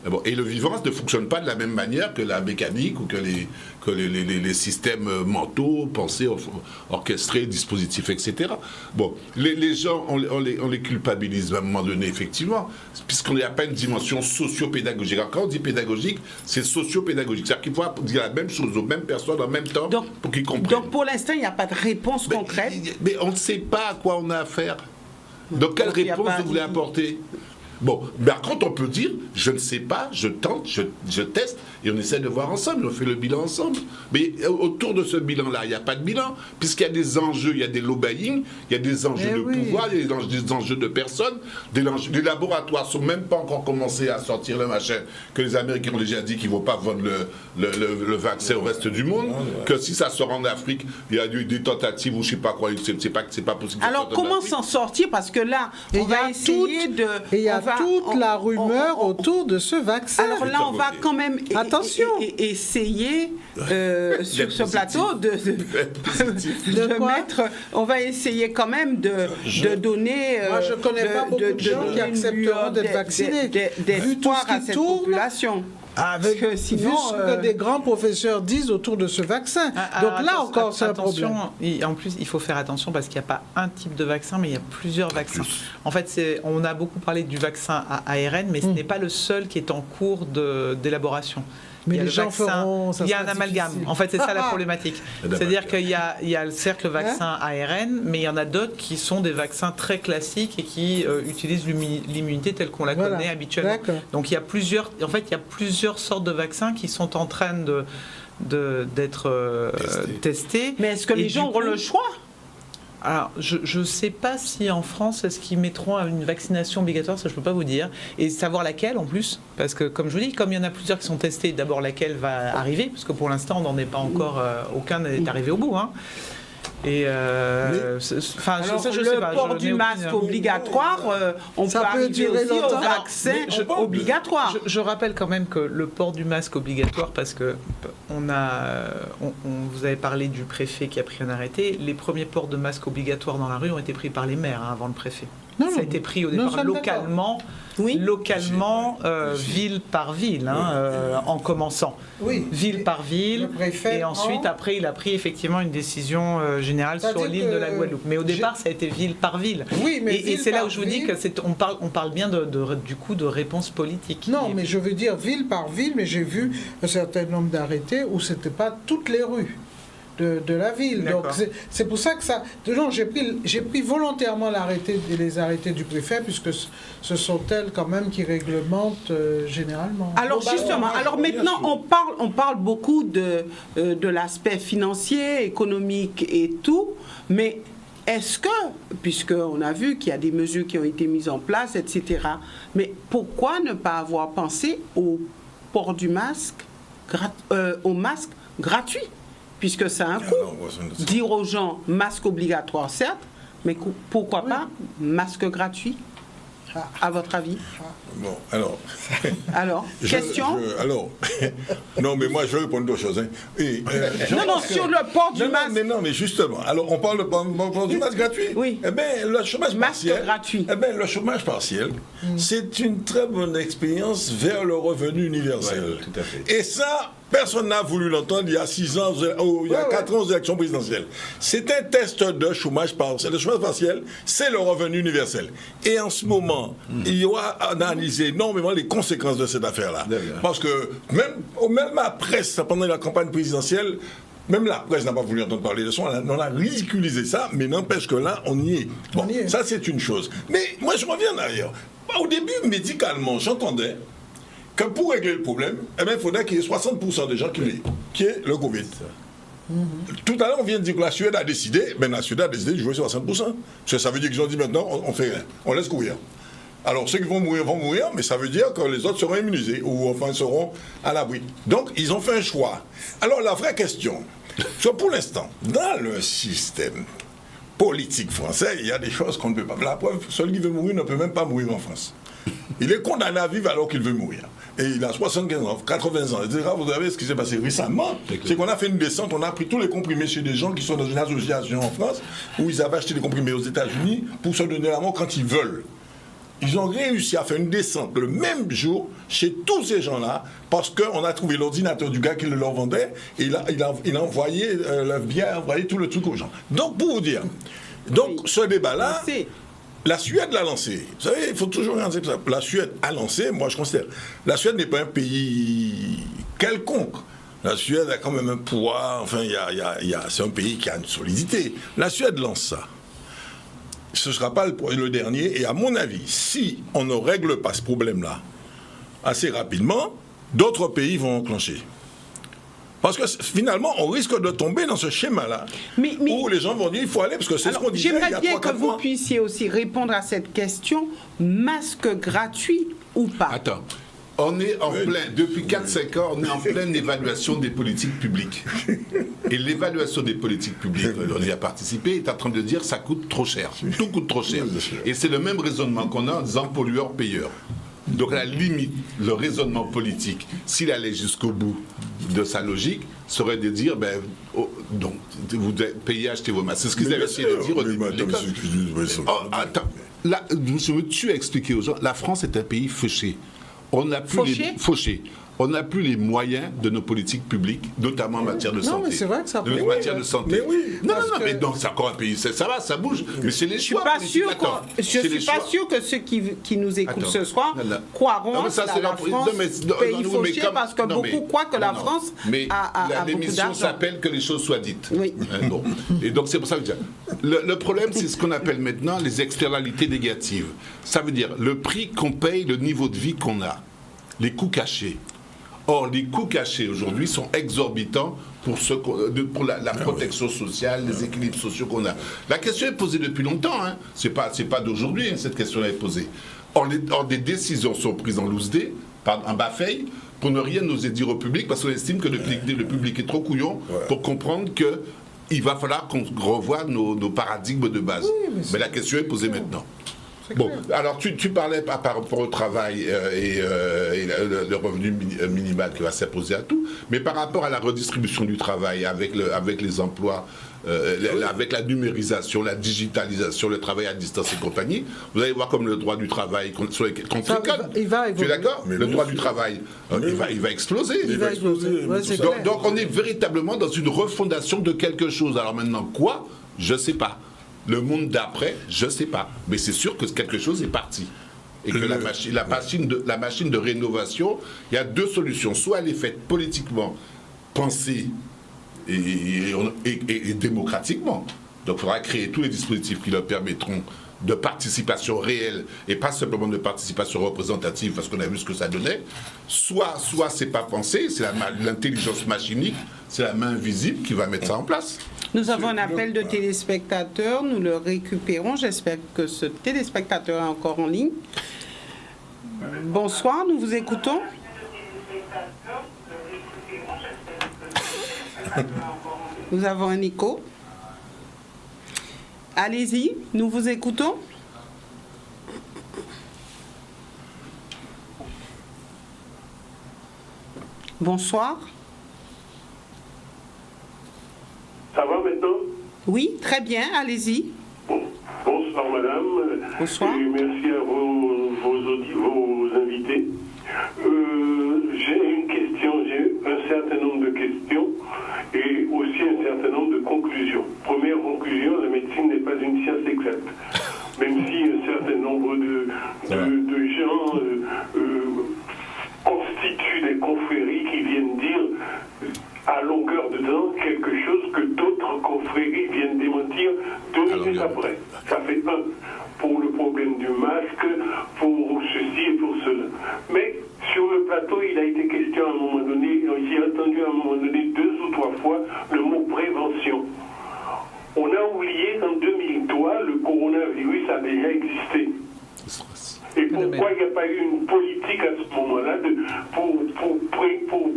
Bon, et le vivant ne fonctionne pas de la même manière que la mécanique ou que les systèmes mentaux, pensés, orchestrés, dispositifs, etc. Bon, les gens, on les culpabilise à un moment donné, effectivement, puisqu'on n'y a pas une dimension socio-pédagogique. Alors, quand on dit pédagogique, c'est socio-pédagogique. C'est-à-dire qu'il faut dire la même chose aux mêmes personnes en même temps pour qu'ils comprennent. Donc pour l'instant, il n'y a pas de réponse concrète. Mais on ne sait pas à quoi on a affaire. Donc quelle Donc, il y a réponse pas- vous voulez apporter? Bon, par contre, on peut dire, je ne sais pas, je tente, je teste, et on essaie de voir ensemble, on fait le bilan ensemble. Mais autour de ce bilan-là, il n'y a pas de bilan, puisqu'il y a des enjeux, il y a des lobbying, il y a des enjeux de pouvoir, il y a des enjeux de personnes, les laboratoires ne sont même pas encore commencés à sortir le machin, que les Américains ont déjà dit qu'ils ne vont pas vendre le vaccin au reste du monde, que si ça sort en Afrique, il y a eu des tentatives ou je ne sais pas quoi, c'est pas possible. Alors comment s'en sortir? Parce que là, Et on il y a va essayer de... Et il y a on va- toute on- la rumeur on- autour de ce vaccin. Alors là, on va quand même Attention. essayer sur ce plateau de quoi mettre. On va essayer quand même de donner. Moi, je connais pas beaucoup de gens qui donner accepteront d'être vaccinés. Vu tout d'espoir ce qui à cette tourne, population. Avec, Parce que sinon, vu ce que des grands professeurs disent autour de ce vaccin. Donc là encore, c'est un problème. En plus, il faut faire attention parce qu'il n'y a pas un type de vaccin, mais il y a plusieurs vaccins. En fait, on a beaucoup parlé du vaccin à ARN, mais ce n'est pas le seul qui est en cours d'élaboration. Mais Il y a les le gens vaccin, feront, ça il y a un sera amalgame. difficile. En fait, c'est ça la problématique. C'est-à-dire qu'il y a certes le vaccin Hein ARN, mais il y en a d'autres qui sont des vaccins très classiques et qui utilisent l'immunité telle qu'on la Voilà. connaît habituellement. D'accord. Donc il y a plusieurs sortes de vaccins qui sont en train d'être testés. Mais est-ce que Et les gens du auront coup, le choix? alors, je ne sais pas si en France, est-ce qu'ils mettront une vaccination obligatoire, ça je ne peux pas vous dire. Et savoir laquelle en plus, parce que comme je vous dis, comme il y en a plusieurs qui sont testés, d'abord laquelle va arriver, parce que pour l'instant, on n'en est pas encore, aucun n'est arrivé au bout. Hein. Et Alors, je le sais pas, port je du n'ai masque aucune- obligatoire, on Ça peut peut arriver durer aussi au longtemps. vaccin Mais je- obligatoire. Je rappelle quand même que le port du masque obligatoire, parce que vous avez parlé du préfet qui a pris un arrêté, les premiers ports de masque obligatoires dans la rue ont été pris par les maires avant le préfet. Non, Ça a non. été pris au Nous départ sommes localement, Oui. ville par ville, en commençant. Oui. Ville par ville. Le préfet Et ensuite, prend- après, il a pris effectivement une décision générale sur C'est-à-dire l'île de la que Guadeloupe. Mais au départ, ça a été ville par ville. Oui, mais et ville c'est là par où je vous dis ville- que on parle bien du coup de réponse politique. Non, Et- mais je veux dire ville par ville, mais j'ai vu un certain nombre d'arrêtés où c'était pas toutes les rues de la ville. Donc D'accord. c'est pour ça que ça. Non, j'ai pris volontairement les arrêtés du préfet puisque ce sont elles quand même qui réglementent généralement. Alors Globalement. justement, alors maintenant on parle beaucoup de l'aspect financier, économique et tout, mais est-ce que, puisqu'on a vu qu'il y a des mesures qui ont été mises en place, etc., mais pourquoi ne pas avoir pensé au port du masque, au masque gratuit? puisque ça a un coût. Dire aux gens, masque obligatoire, certes, mais pourquoi pas masque gratuit, à votre avis? Bon, alors... Alors, question non, mais moi, je vais répondre aux choses. Hein. Non, sur le port du masque. Non, mais justement, alors, on parle du masque gratuit. Oui. Eh bien, le chômage partiel... gratuit. Eh bien, le chômage partiel, c'est une très bonne expérience vers le revenu universel. Ouais, tout à fait. Et ça... Personne n'a voulu l'entendre il y a 6 ans, il y a 4 ans aux élections présidentielles. C'est un test de chômage partiel. Le chômage partiel, c'est le revenu universel. Et en ce moment, il y aura analysé énormément les conséquences de cette affaire-là. Parce que même la presse, pendant la campagne présidentielle, même la presse n'a pas voulu entendre parler de ça. On a ridiculisé ça, mais n'empêche que là, on y est. Bon, ça c'est une chose. Mais moi, je reviens d'ailleurs. Au début, médicalement, j'entendais que pour régler le problème, eh bien, il faudrait qu'il y ait 60% des gens qui aient le Covid. Tout à l'heure, on vient de dire que la Suède a décidé, la Suède a décidé de jouer 60%. Parce que ça veut dire qu'ils ont dit maintenant, on fait rien, on laisse courir. Alors ceux qui vont mourir, mais ça veut dire que les autres seront immunisés, ou enfin seront à l'abri. Donc, ils ont fait un choix. Alors, la vraie question, c'est pour l'instant, dans le système politique français, il y a des choses qu'on ne peut pas. La preuve, celui qui veut mourir ne peut même pas mourir en France. Il est condamné à vivre alors qu'il veut mourir. Et il a 75 ans, 80 ans, etc. Vous savez ce qui s'est passé récemment, c'est qu'on a fait une descente, on a pris tous les comprimés chez des gens qui sont dans une association en France, où ils avaient acheté des comprimés aux États-Unis pour se donner la mort quand ils veulent. Ils ont réussi à faire une descente le même jour chez tous ces gens-là, parce qu'on a trouvé l'ordinateur du gars qui le leur vendait, et il a envoyé, tout le truc aux gens. Donc, pour vous dire, ce débat-là... La Suède l'a lancé. Vous savez, il faut toujours regarder ça. La Suède a lancé, moi je considère, la Suède n'est pas un pays quelconque. La Suède a quand même un poids, enfin, c'est un pays qui a une solidité. La Suède lance ça. Ce ne sera pas le dernier, et à mon avis, si on ne règle pas ce problème-là assez rapidement, d'autres pays vont enclencher. Parce que finalement, on risque de tomber dans ce schéma-là, où les gens vont dire il faut aller, parce que c'est ce qu'on disait il y a 3-4 mois. J'aimerais bien que vous puissiez aussi répondre à cette question, masque gratuit ou pas? Attends, on est en plein, depuis 4-5 ans, on est en pleine évaluation des politiques publiques. Et l'évaluation des politiques publiques, on y a participé, est en train de dire ça coûte trop cher. Tout coûte trop cher. Et c'est le même raisonnement qu'on a en disant pollueur-payeur. Donc, à la limite, le raisonnement politique, s'il allait jusqu'au bout de sa logique, serait de dire, donc, vous payez, achetez vos masques. C'est ce qu'ils avaient essayé de dire au début de l'école. Attends, là, tu as expliqué aux gens, la France est un pays fauché. On n'a plus fauché. On n'a plus les moyens de nos politiques publiques, notamment en matière de santé. Non, mais c'est vrai que ça peut. En matière de santé. Mais oui. Non, mais donc c'est encore un pays. Ça va, ça bouge. Mais c'est les choix. Je ne suis pas sûr que ceux qui nous écoutent ce soir croiront à la France pays fauché, parce que beaucoup croient que la France a beaucoup d'argent. L'émission s'appelle Que les choses soient dites. Oui. Bon. Et donc c'est pour ça que je dis. Le problème, c'est ce qu'on appelle maintenant les externalités négatives. Ça veut dire le prix qu'on paye, le niveau de vie qu'on a, les coûts cachés. Or, les coûts cachés aujourd'hui sont exorbitants pour la protection sociale, les équilibres sociaux qu'on a. La question est posée depuis longtemps. Hein. C'est pas d'aujourd'hui, hein, cette question-là est posée. Or, des décisions sont prises en loose day, en bas-faille, pour ne rien oser dire au public, parce qu'on estime que le public est trop couillon pour comprendre qu'il va falloir qu'on revoie nos paradigmes de base. Oui, mais la question est posée maintenant. Bon, alors tu parlais par rapport au travail et le revenu minimal qui va s'imposer à tout, mais par rapport à la redistribution du travail avec les emplois, avec la numérisation, la digitalisation, le travail à distance et compagnie, vous allez voir comme le droit du travail contre lequel il va évoluer. Tu es d'accord? Le droit du travail, il va exploser. Donc on est véritablement dans une refondation de quelque chose. Alors maintenant, quoi? Je ne sais pas. Le monde d'après, je ne sais pas. Mais c'est sûr que quelque chose est parti. Et que la machine de rénovation, il y a deux solutions. Soit elle est faite politiquement, pensée et démocratiquement. Donc il faudra créer tous les dispositifs qui leur permettront de participation réelle et pas simplement de participation représentative parce qu'on a vu ce que ça donnait. Soit c'est pas pensé, c'est l'intelligence machinique, c'est la main invisible qui va mettre ça en place. Nous avons un appel de téléspectateurs, nous le récupérons. J'espère que ce téléspectateur est encore en ligne. Bonsoir, nous vous écoutons. Nous avons un écho. Allez-y, nous vous écoutons. Bonsoir. Ça va maintenant? Oui, très bien, allez-y. Bonsoir madame. Bonsoir. Et merci à vos invités. J'ai une question, j'ai un certain nombre de questions et aussi un certain nombre de conclusions. Première conclusion, la médecine n'est pas une science exacte. Même si un certain nombre de gens constituent des confréries qui viennent dire à longueur de temps quelque chose que d'autres confréries viennent démentir 2 minutes après. Ça fait un pour le problème du masque, pour ceci et pour cela. Mais sur le plateau, il a été question à un moment donné, j'ai entendu à un moment donné 2 ou 3 fois le mot prévention. On a oublié qu'en 2003, le coronavirus a déjà existé. Et pourquoi il n'y a pas eu une politique à ce moment-là pour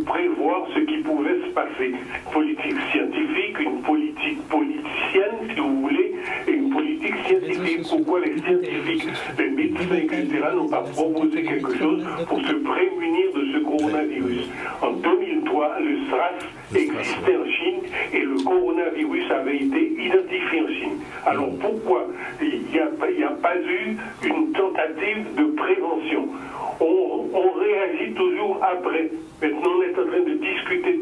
prévoir ce qui pouvait se passer? Une politique scientifique, une politique politicienne, si vous voulez, et une politique scientifique. Pourquoi les scientifiques, les médecins, etc., n'ont pas proposé quelque chose pour se prémunir de ce coronavirus? En 2003, le SRAS existait en Chine et le coronavirus avait été identifié en Chine. Alors pourquoi il n'y a pas eu une tentative de prévention? On réagit toujours après. Maintenant, on est en train de discuter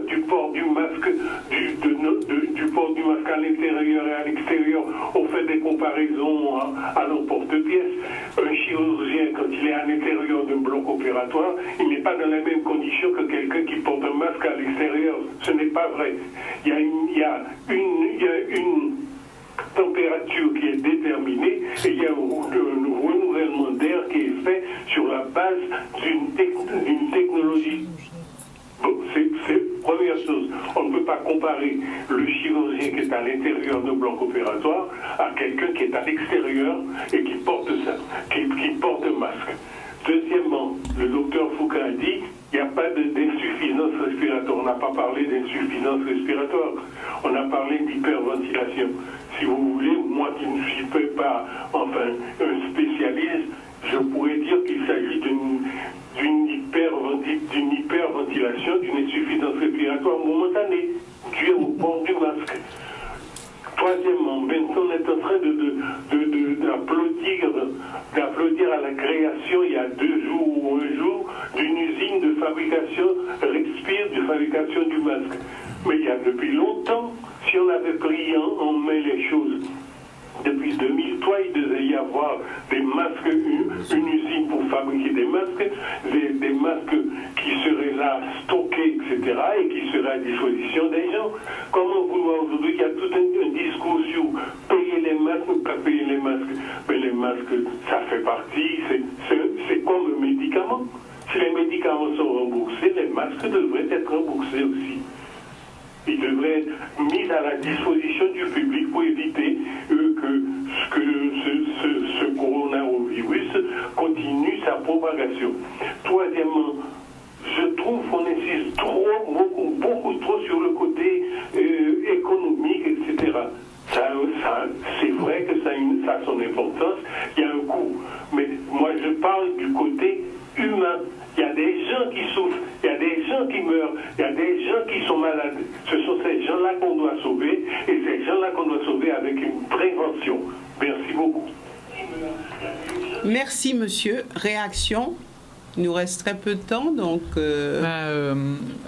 du port du masque, du port du masque à l'intérieur et à l'extérieur. On fait des comparaisons à l'emporte-pièce. Un chirurgien, quand il est à l'intérieur d'un bloc opératoire, il n'est pas dans les mêmes conditions que quelqu'un qui porte un masque à l'extérieur. Ce n'est pas vrai. Il y a une température qui est déterminée et il y a un renouvellement d'air qui est fait sur la base d'une technologie. Bon, c'est première chose. On ne peut pas comparer le chirurgien qui est à l'intérieur d'un bloc opératoire à quelqu'un qui est à l'extérieur et qui porte ça, qui porte un masque. Deuxièmement, le docteur Foucault a dit il n'y a pas d'insuffisance respiratoire. On n'a pas parlé d'insuffisance respiratoire. On a parlé d'hyperventilation. Si vous voulez, moi qui ne suis pas un spécialiste, je pourrais dire qu'il s'agit d'une hyperventilation, d'une insuffisance respiratoire momentanée, due au port du masque. Troisièmement, maintenant on est en train d'applaudir à la création, il y a 2 jours ou 1 jour, d'une usine de fabrication de fabrication du masque. Mais il y a depuis longtemps, si on avait pris en main les choses, depuis 2003, il devait y avoir des masques, une usine pour fabriquer des masques, des masques qui seraient là stockés, etc., et qui seraient à disposition des gens. Comment vouloir aujourd'hui, il y a tout un discours sur payer les masques ou pas payer les masques. Mais les masques, ça fait partie, c'est comme un médicament. Si les médicaments sont remboursés, les masques devraient être remboursés aussi. Ils devraient être mis à la disposition du public pour éviter que ce coronavirus continue sa propagation. Troisièmement, je trouve qu'on insiste beaucoup trop sur le côté économique, etc. C'est vrai que ça a son importance, il y a un coût. Mais moi, je parle du côté humain. Il y a des gens qui souffrent, il y a des gens qui meurent, il y a des gens qui sont malades. Ce sont ces gens-là qu'on doit sauver, et ces gens-là qu'on doit sauver avec une prévention. Merci beaucoup. Merci, monsieur. Réaction? Il nous reste très peu de temps, donc...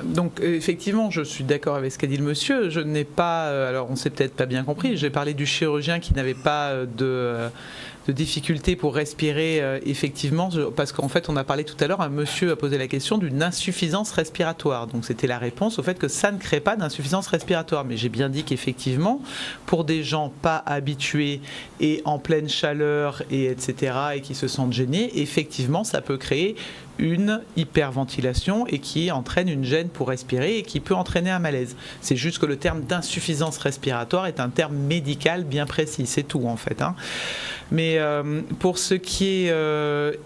Donc, effectivement, je suis d'accord avec ce qu'a dit le monsieur. Je n'ai pas... alors, on ne s'est peut-être pas bien compris. J'ai parlé du chirurgien qui n'avait pas de difficultés pour respirer, effectivement, parce qu'en fait, on a parlé tout à l'heure, un monsieur a posé la question d'une insuffisance respiratoire. Donc, c'était la réponse au fait que ça ne crée pas d'insuffisance respiratoire. Mais j'ai bien dit qu'effectivement, pour des gens pas habitués et en pleine chaleur, et etc., et qui se sentent gênés, effectivement, ça peut créer une hyperventilation et qui entraîne une gêne pour respirer et qui peut entraîner un malaise. C'est juste que le terme d'insuffisance respiratoire est un terme médical bien précis, c'est tout en fait. Mais pour ce qui est...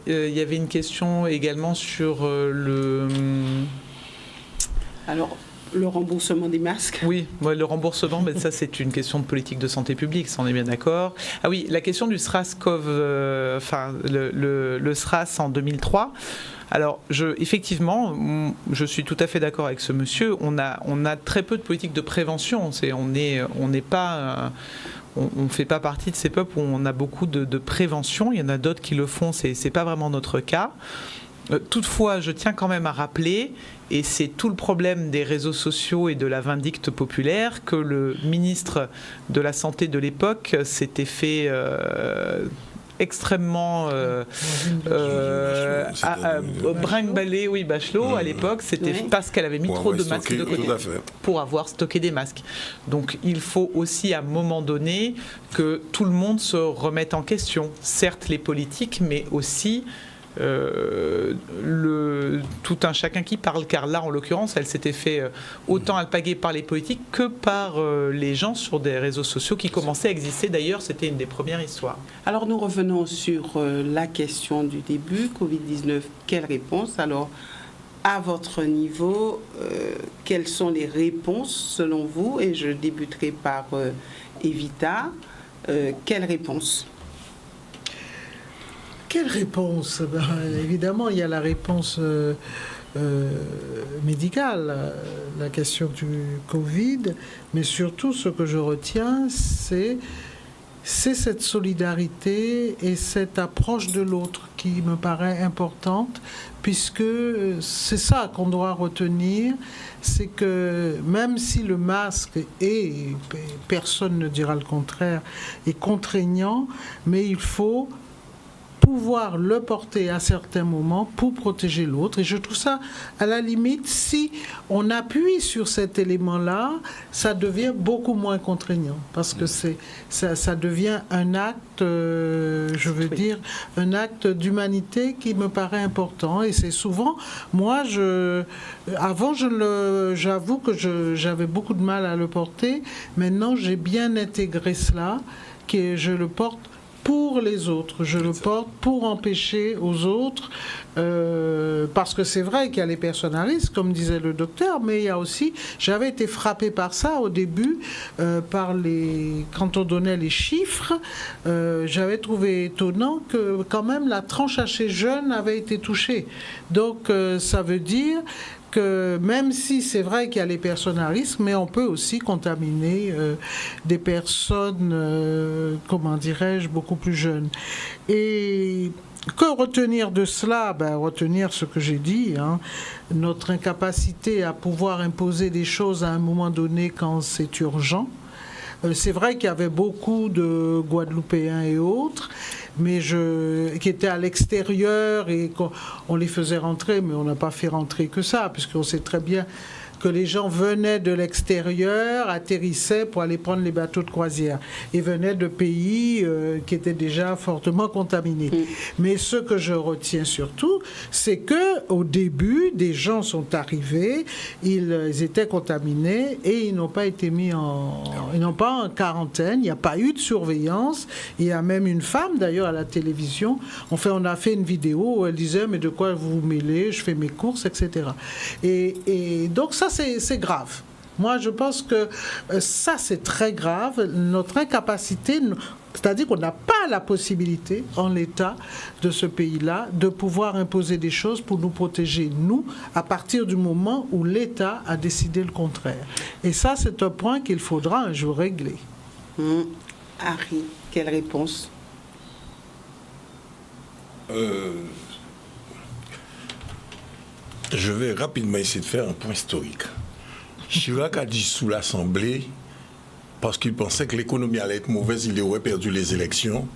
il y avait une question également sur le... Alors, Le remboursement des masques. Oui, le remboursement, mais ça c'est une question de politique de santé publique, ça on est bien d'accord. Ah oui, la question du SRAS-CoV, le SRAS en 2003. Alors, effectivement, je suis tout à fait d'accord avec ce monsieur. On a très peu de politique de prévention. On n'est pas... On ne fait pas partie de ces peuples où on a beaucoup de prévention. Il y en a d'autres qui le font, c'est pas vraiment notre cas. Toutefois, je tiens quand même à rappeler, et c'est tout le problème des réseaux sociaux et de la vindicte populaire, que le ministre de la Santé de l'époque s'était fait extrêmement brinque-ballé, oui, Bachelot, à l'époque, c'était parce qu'elle avait mis trop de masques de côté pour avoir stocké des masques. Donc il faut aussi à un moment donné que tout le monde se remette en question, certes les politiques, mais aussi tout un chacun qui parle, car là en l'occurrence elle s'était fait autant alpaguer par les politiques que par les gens sur des réseaux sociaux qui commençaient à exister. D'ailleurs, c'était une des premières histoires. Alors nous revenons sur la question du début, Covid-19, quelle réponse? Alors à votre niveau, quelles sont les réponses selon vous? Et je débuterai par Evita. Quelle réponse? Quelle réponse? Évidemment, il y a la réponse médicale, la question du Covid, mais surtout ce que je retiens, c'est cette solidarité et cette approche de l'autre qui me paraît importante, puisque c'est ça qu'on doit retenir, c'est que même si le masque est, personne ne dira le contraire, est contraignant, mais il faut pouvoir le porter à certains moments pour protéger l'autre. Et je trouve ça, à la limite, si on appuie sur cet élément-là, ça devient beaucoup moins contraignant. Parce que ça devient un acte, un acte d'humanité qui me paraît important. Et c'est souvent, moi, j'avoue que j'avais beaucoup de mal à le porter. Maintenant, j'ai bien intégré cela, que je le porte pour les autres. Je le porte pour empêcher aux autres, parce que c'est vrai qu'il y a les personnes à risque, comme disait le docteur, mais il y a aussi, j'avais été frappée par ça au début, quand on donnait les chiffres, j'avais trouvé étonnant que quand même la tranche assez jeune avait été touchée. Donc ça veut dire que même si c'est vrai qu'il y a les personnes à risque, mais on peut aussi contaminer des personnes, beaucoup plus jeunes. Et que retenir de cela? Retenir ce que j'ai dit, notre incapacité à pouvoir imposer des choses à un moment donné quand c'est urgent. C'est vrai qu'il y avait beaucoup de Guadeloupéens et autres, mais qui étaient à l'extérieur et on les faisait rentrer, mais on n'a pas fait rentrer que ça, puisqu'on sait très bien que les gens venaient de l'extérieur, atterrissaient pour aller prendre les bateaux de croisière et venaient de pays qui étaient déjà fortement contaminés. Mais ce que je retiens surtout, c'est que au début, des gens sont arrivés, ils étaient contaminés et ils n'ont pas été mis ils n'ont pas en quarantaine. Il n'y a pas eu de surveillance. Il y a même une femme d'ailleurs à la télévision. On a fait une vidéo où elle disait mais de quoi vous vous mêlez? Je fais mes courses, etc. Et donc ça c'est grave. Moi, je pense que ça, c'est très grave. Notre incapacité, c'est-à-dire qu'on n'a pas la possibilité, en l'état de ce pays-là, de pouvoir imposer des choses pour nous protéger, nous, à partir du moment où l'État a décidé le contraire. Et ça, c'est un point qu'il faudra un jour régler. Harry, quelle réponse? Je vais rapidement essayer de faire un point historique. Chirac a dit sous l'Assemblée, parce qu'il pensait que l'économie allait être mauvaise, il aurait perdu les élections.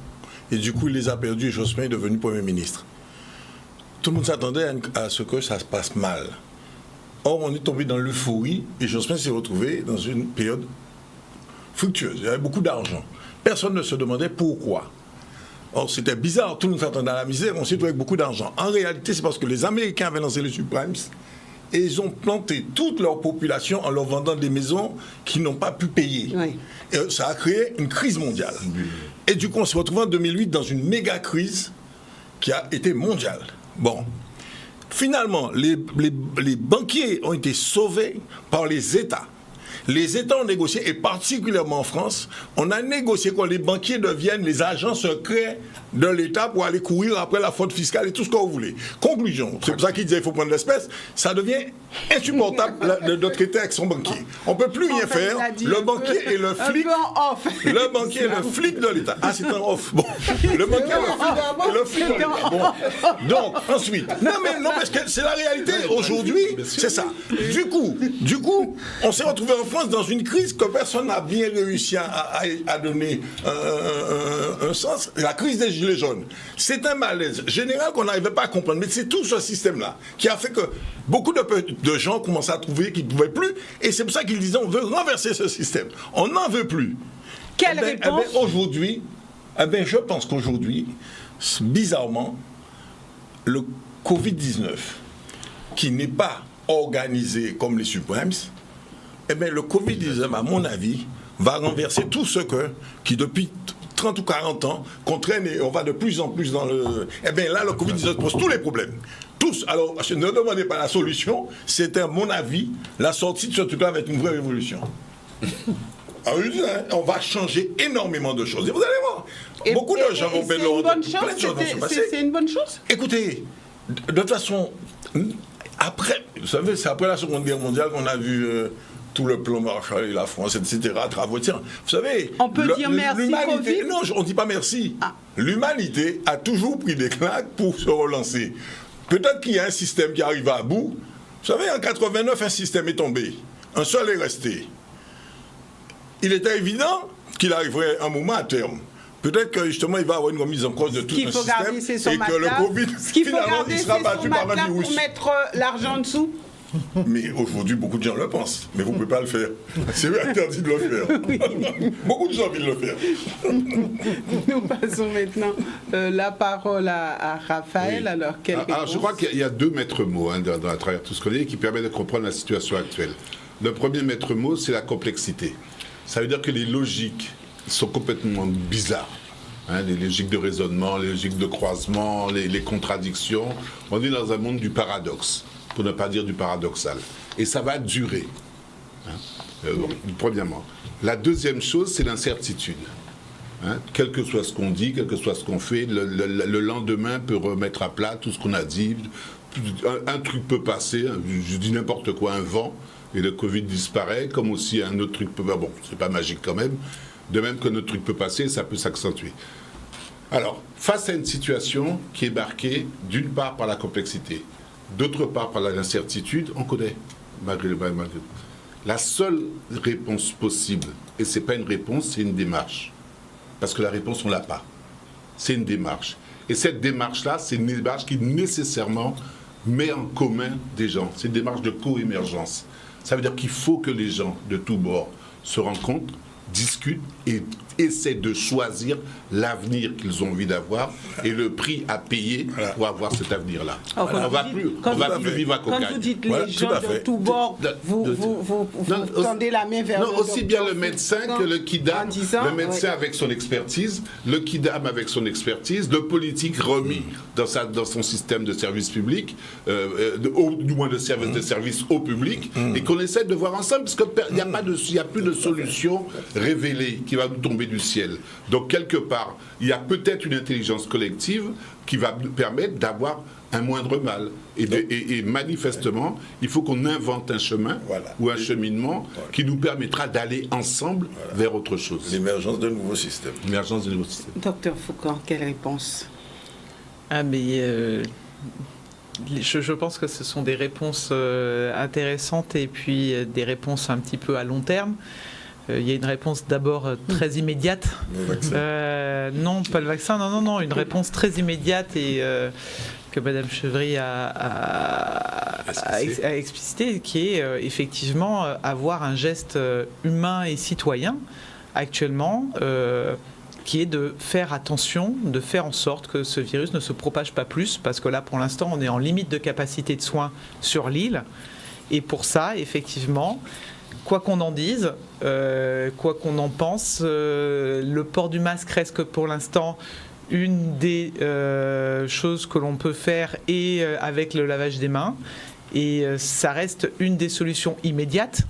Et du coup, il les a perdues et Jospin est devenu Premier ministre. Tout le monde s'attendait à ce que ça se passe mal. Or, on est tombé dans l'euphorie et Jospin s'est retrouvé dans une période fructueuse. Il y avait beaucoup d'argent. Personne ne se demandait pourquoi. Or, c'était bizarre, tout le monde s'attendait à la misère, on s'est retrouvé avec beaucoup d'argent. En réalité, c'est parce que les Américains avaient lancé les subprimes et ils ont planté toute leur population en leur vendant des maisons qu'ils n'ont pas pu payer. Oui. Et ça a créé une crise mondiale. Et du coup, on s'est retrouvé en 2008 dans une méga crise qui a été mondiale. Bon, finalement, les banquiers ont été sauvés par les États. Les États ont négocié, et particulièrement en France, on a négocié que les banquiers deviennent les agents secrets de l'État pour aller courir après la fraude fiscale et tout ce que vous voulez. Conclusion, c'est pour ça qu'il disait qu'il faut prendre l'espèce, ça devient insupportable de traiter avec son banquier. On ne peut plus rien faire, le banquier est le flic. Le banquier est le flic de l'État. Ah, c'est un off. Bon. Le banquier est le flic de l'État. Bon. Donc, ensuite, non, parce que c'est la réalité aujourd'hui, c'est ça. Du coup, on s'est retrouvé en France dans une crise que personne n'a bien réussi à donner un sens. La crise des Gilets jaunes, c'est un malaise général qu'on n'arrivait pas à comprendre. Mais c'est tout ce système-là qui a fait que beaucoup de gens commençaient à trouver qu'ils ne pouvaient plus. Et c'est pour ça qu'ils disaient on veut renverser ce système. On n'en veut plus. Quelle réponse aujourd'hui, je pense qu'aujourd'hui, bizarrement, le Covid-19, qui n'est pas organisé comme les supremes, le Covid-19, à mon avis, va renverser tout ce qui depuis 30 ou 40 ans, contraignent et on va de plus en plus dans le... là, le Covid-19 pose tous les problèmes. Tous. Alors, ne demandez pas la solution, c'est à mon avis, la sortie de ce truc-là va être une vraie révolution. On va changer énormément de choses. Et vous allez voir, beaucoup de gens vont perdre plein de choses vont se passer. C'est une bonne chose. Écoutez, de toute façon, après, vous savez, c'est après la Seconde Guerre mondiale qu'on a vu... tout le plan Marshall et la France, etc., travaux. Tiens, vous savez... On peut dire merci, Covid ? Non, on ne dit pas merci. Ah. L'humanité a toujours pris des claques pour se relancer. Peut-être qu'il y a un système qui arrive à bout. Vous savez, en 89, un système est tombé. Un seul est resté. Il était évident qu'il arriverait un moment à terme. Peut-être que justement, il va y avoir une remise en cause de tout le système et que le Covid, finalement, il sera battu par un virus. Pour mettre l'argent dessous. Mais aujourd'hui, beaucoup de gens le pensent. Mais vous ne pouvez pas le faire. C'est interdit de le faire. Oui. Beaucoup de gens veulent le faire. Nous passons maintenant la parole à Raphaël. Oui. Alors, je crois qu'il y a deux maîtres mots à travers tout ce qu'on dit qui permettent de comprendre la situation actuelle. Le premier maître mot, c'est la complexité. Ça veut dire que les logiques sont complètement bizarres. Les logiques de raisonnement, les logiques de croisement, les contradictions. On est dans un monde du paradoxe, pour ne pas dire du paradoxal. Et ça va durer, premièrement. La deuxième chose, c'est l'incertitude. Quel que soit ce qu'on dit, quel que soit ce qu'on fait, le lendemain peut remettre à plat tout ce qu'on a dit. Un truc peut passer, je dis n'importe quoi, un vent, et le Covid disparaît, comme aussi un autre truc peut... Bon, c'est pas magique quand même. De même qu'un autre truc peut passer, ça peut s'accentuer. Alors, face à une situation qui est marquée, d'une part par la complexité, d'autre part par l'incertitude, on connaît, malgré. La seule réponse possible, et ce n'est pas une réponse, c'est une démarche. Parce que la réponse, on ne l'a pas. C'est une démarche. Et cette démarche-là, c'est une démarche qui nécessairement met en commun des gens. C'est une démarche de co-émergence. Ça veut dire qu'il faut que les gens de tous bords se rencontrent, discutent et essaient de choisir l'avenir qu'ils ont envie d'avoir et le prix à payer pour avoir cet avenir-là. On ne va plus vivre à cocagne. Quand vous dites les gens de tous bords, vous tendez la main vers le aussi bien le médecin que le kidam, le médecin avec son expertise, le kidam avec son expertise, le politique remis dans son système de service public, du moins de service au public, et qu'on essaie de voir ensemble, parce qu'il n'y a plus de solution révélée qui va nous tomber du ciel. Donc quelque part, il y a peut-être une intelligence collective qui va nous permettre d'avoir un moindre mal. Et manifestement, il faut qu'on invente un chemin ou un cheminement qui nous permettra d'aller ensemble vers autre chose. L'émergence d'un nouveau système. Docteur Foucan, quelle réponse ? Je pense que ce sont des réponses intéressantes et puis des réponses un petit peu à long terme. Il y a une réponse d'abord très immédiate. Non, pas le vaccin, non, une réponse très immédiate et que Madame Chevry a explicité, qui est effectivement avoir un geste humain et citoyen actuellement, qui est de faire attention, de faire en sorte que ce virus ne se propage pas plus, parce que là, pour l'instant, on est en limite de capacité de soins sur l'île. Et pour ça, effectivement... Quoi qu'on en dise, quoi qu'on en pense, le port du masque reste que pour l'instant une des choses que l'on peut faire est avec le lavage des mains. Et ça reste une des solutions immédiates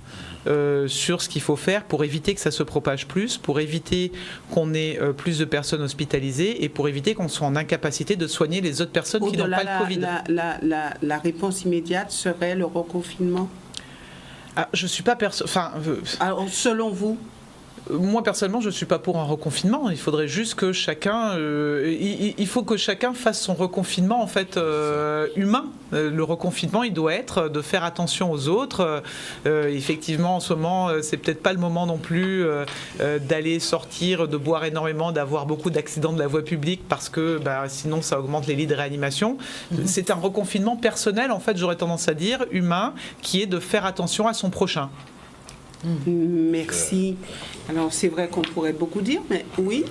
sur ce qu'il faut faire pour éviter que ça se propage plus, pour éviter qu'on ait plus de personnes hospitalisées et pour éviter qu'on soit en incapacité de soigner les autres personnes qui n'ont pas le Covid. La réponse immédiate serait le reconfinement. Je suis pas Alors, selon vous? Moi personnellement, je ne suis pas pour un reconfinement. Il faudrait juste que chacun, il faut que chacun fasse son reconfinement en fait humain. Le reconfinement, il doit être de faire attention aux autres. Effectivement, en ce moment, c'est peut-être pas le moment non plus d'aller sortir, de boire énormément, d'avoir beaucoup d'accidents de la voie publique parce que sinon ça augmente les lits de réanimation. C'est un reconfinement personnel en fait, j'aurais tendance à dire humain, qui est de faire attention à son prochain. Merci. Alors, c'est vrai qu'on pourrait beaucoup dire, mais oui.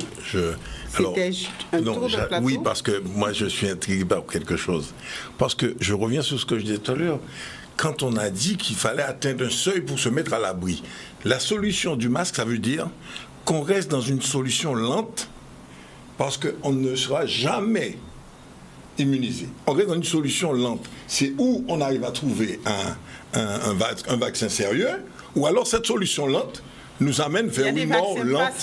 C'était un tour de plateau. Oui, parce que moi, je suis intrigué par quelque chose. Parce que je reviens sur ce que je disais tout à l'heure. Quand on a dit qu'il fallait atteindre un seuil pour se mettre à l'abri, la solution du masque, ça veut dire qu'on reste dans une solution lente parce qu'on ne sera jamais immunisé. On reste dans une solution lente. C'est où on arrive à trouver un vaccin sérieux, ou alors cette solution lente nous amène vers une mort lente.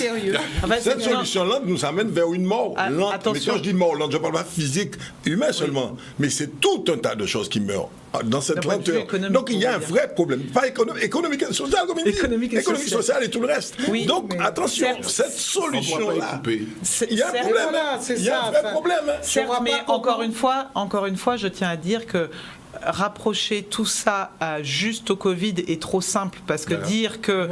Cette solution lente nous amène vers une mort lente. Attention. Mais quand je dis mort lente, je ne parle pas physique, humain seulement. Mais c'est tout un tas de choses qui meurent dans cette lenteur. Donc il y a un vrai problème. Pas économique et social, comme il dit. Économique et social et tout le reste. Oui, donc attention, cette solution-là, il y a un problème. Il y a un vrai problème. Certes, mais encore une fois, je tiens à dire que rapprocher tout ça juste au Covid est trop simple parce que dire que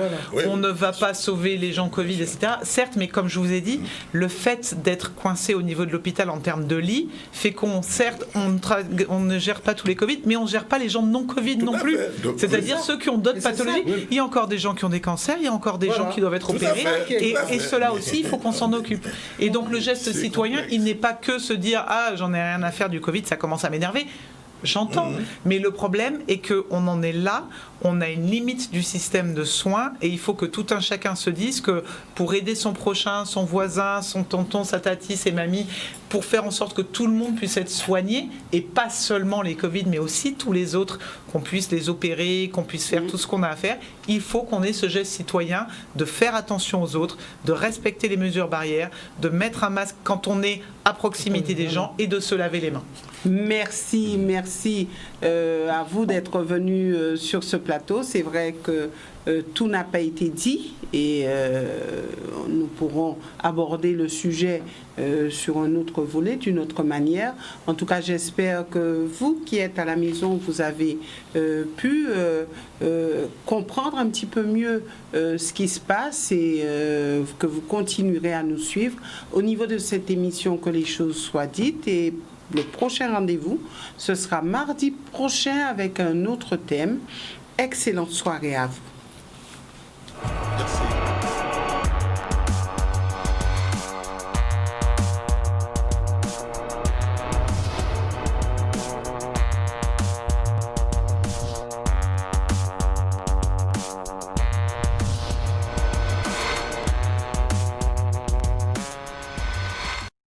on ne va pas sauver les gens Covid, etc. Certes, mais comme je vous ai dit, le fait d'être coincé au niveau de l'hôpital en termes de lits fait qu'on, certes, on ne gère pas tous les Covid, mais on ne gère pas les gens non Covid non plus. C'est-à-dire ceux qui ont d'autres pathologies. Il y a encore des gens qui ont des cancers, il y a encore des gens qui doivent être opérés. Et cela aussi, il faut qu'on s'en occupe. Et donc le geste citoyen, il n'est pas que se dire « Ah, j'en ai rien à faire du Covid, ça commence à m'énerver ». J'entends, mais le problème est qu'on en est là, on a une limite du système de soins et il faut que tout un chacun se dise que pour aider son prochain, son voisin, son tonton, sa tati, ses mamies, pour faire en sorte que tout le monde puisse être soigné et pas seulement les Covid mais aussi tous les autres, qu'on puisse les opérer, qu'on puisse faire tout ce qu'on a à faire, il faut qu'on ait ce geste citoyen de faire attention aux autres, de respecter les mesures barrières, de mettre un masque quand on est à proximité des gens et de se laver les mains. Merci à vous d'être venu sur ce plateau. C'est vrai que tout n'a pas été dit et nous pourrons aborder le sujet sur un autre volet, d'une autre manière. En tout cas, j'espère que vous qui êtes à la maison, vous avez pu comprendre un petit peu mieux ce qui se passe et que vous continuerez à nous suivre au niveau de cette émission Que les choses soient dites. Et le prochain rendez-vous, ce sera mardi prochain avec un autre thème. Excellente soirée à vous.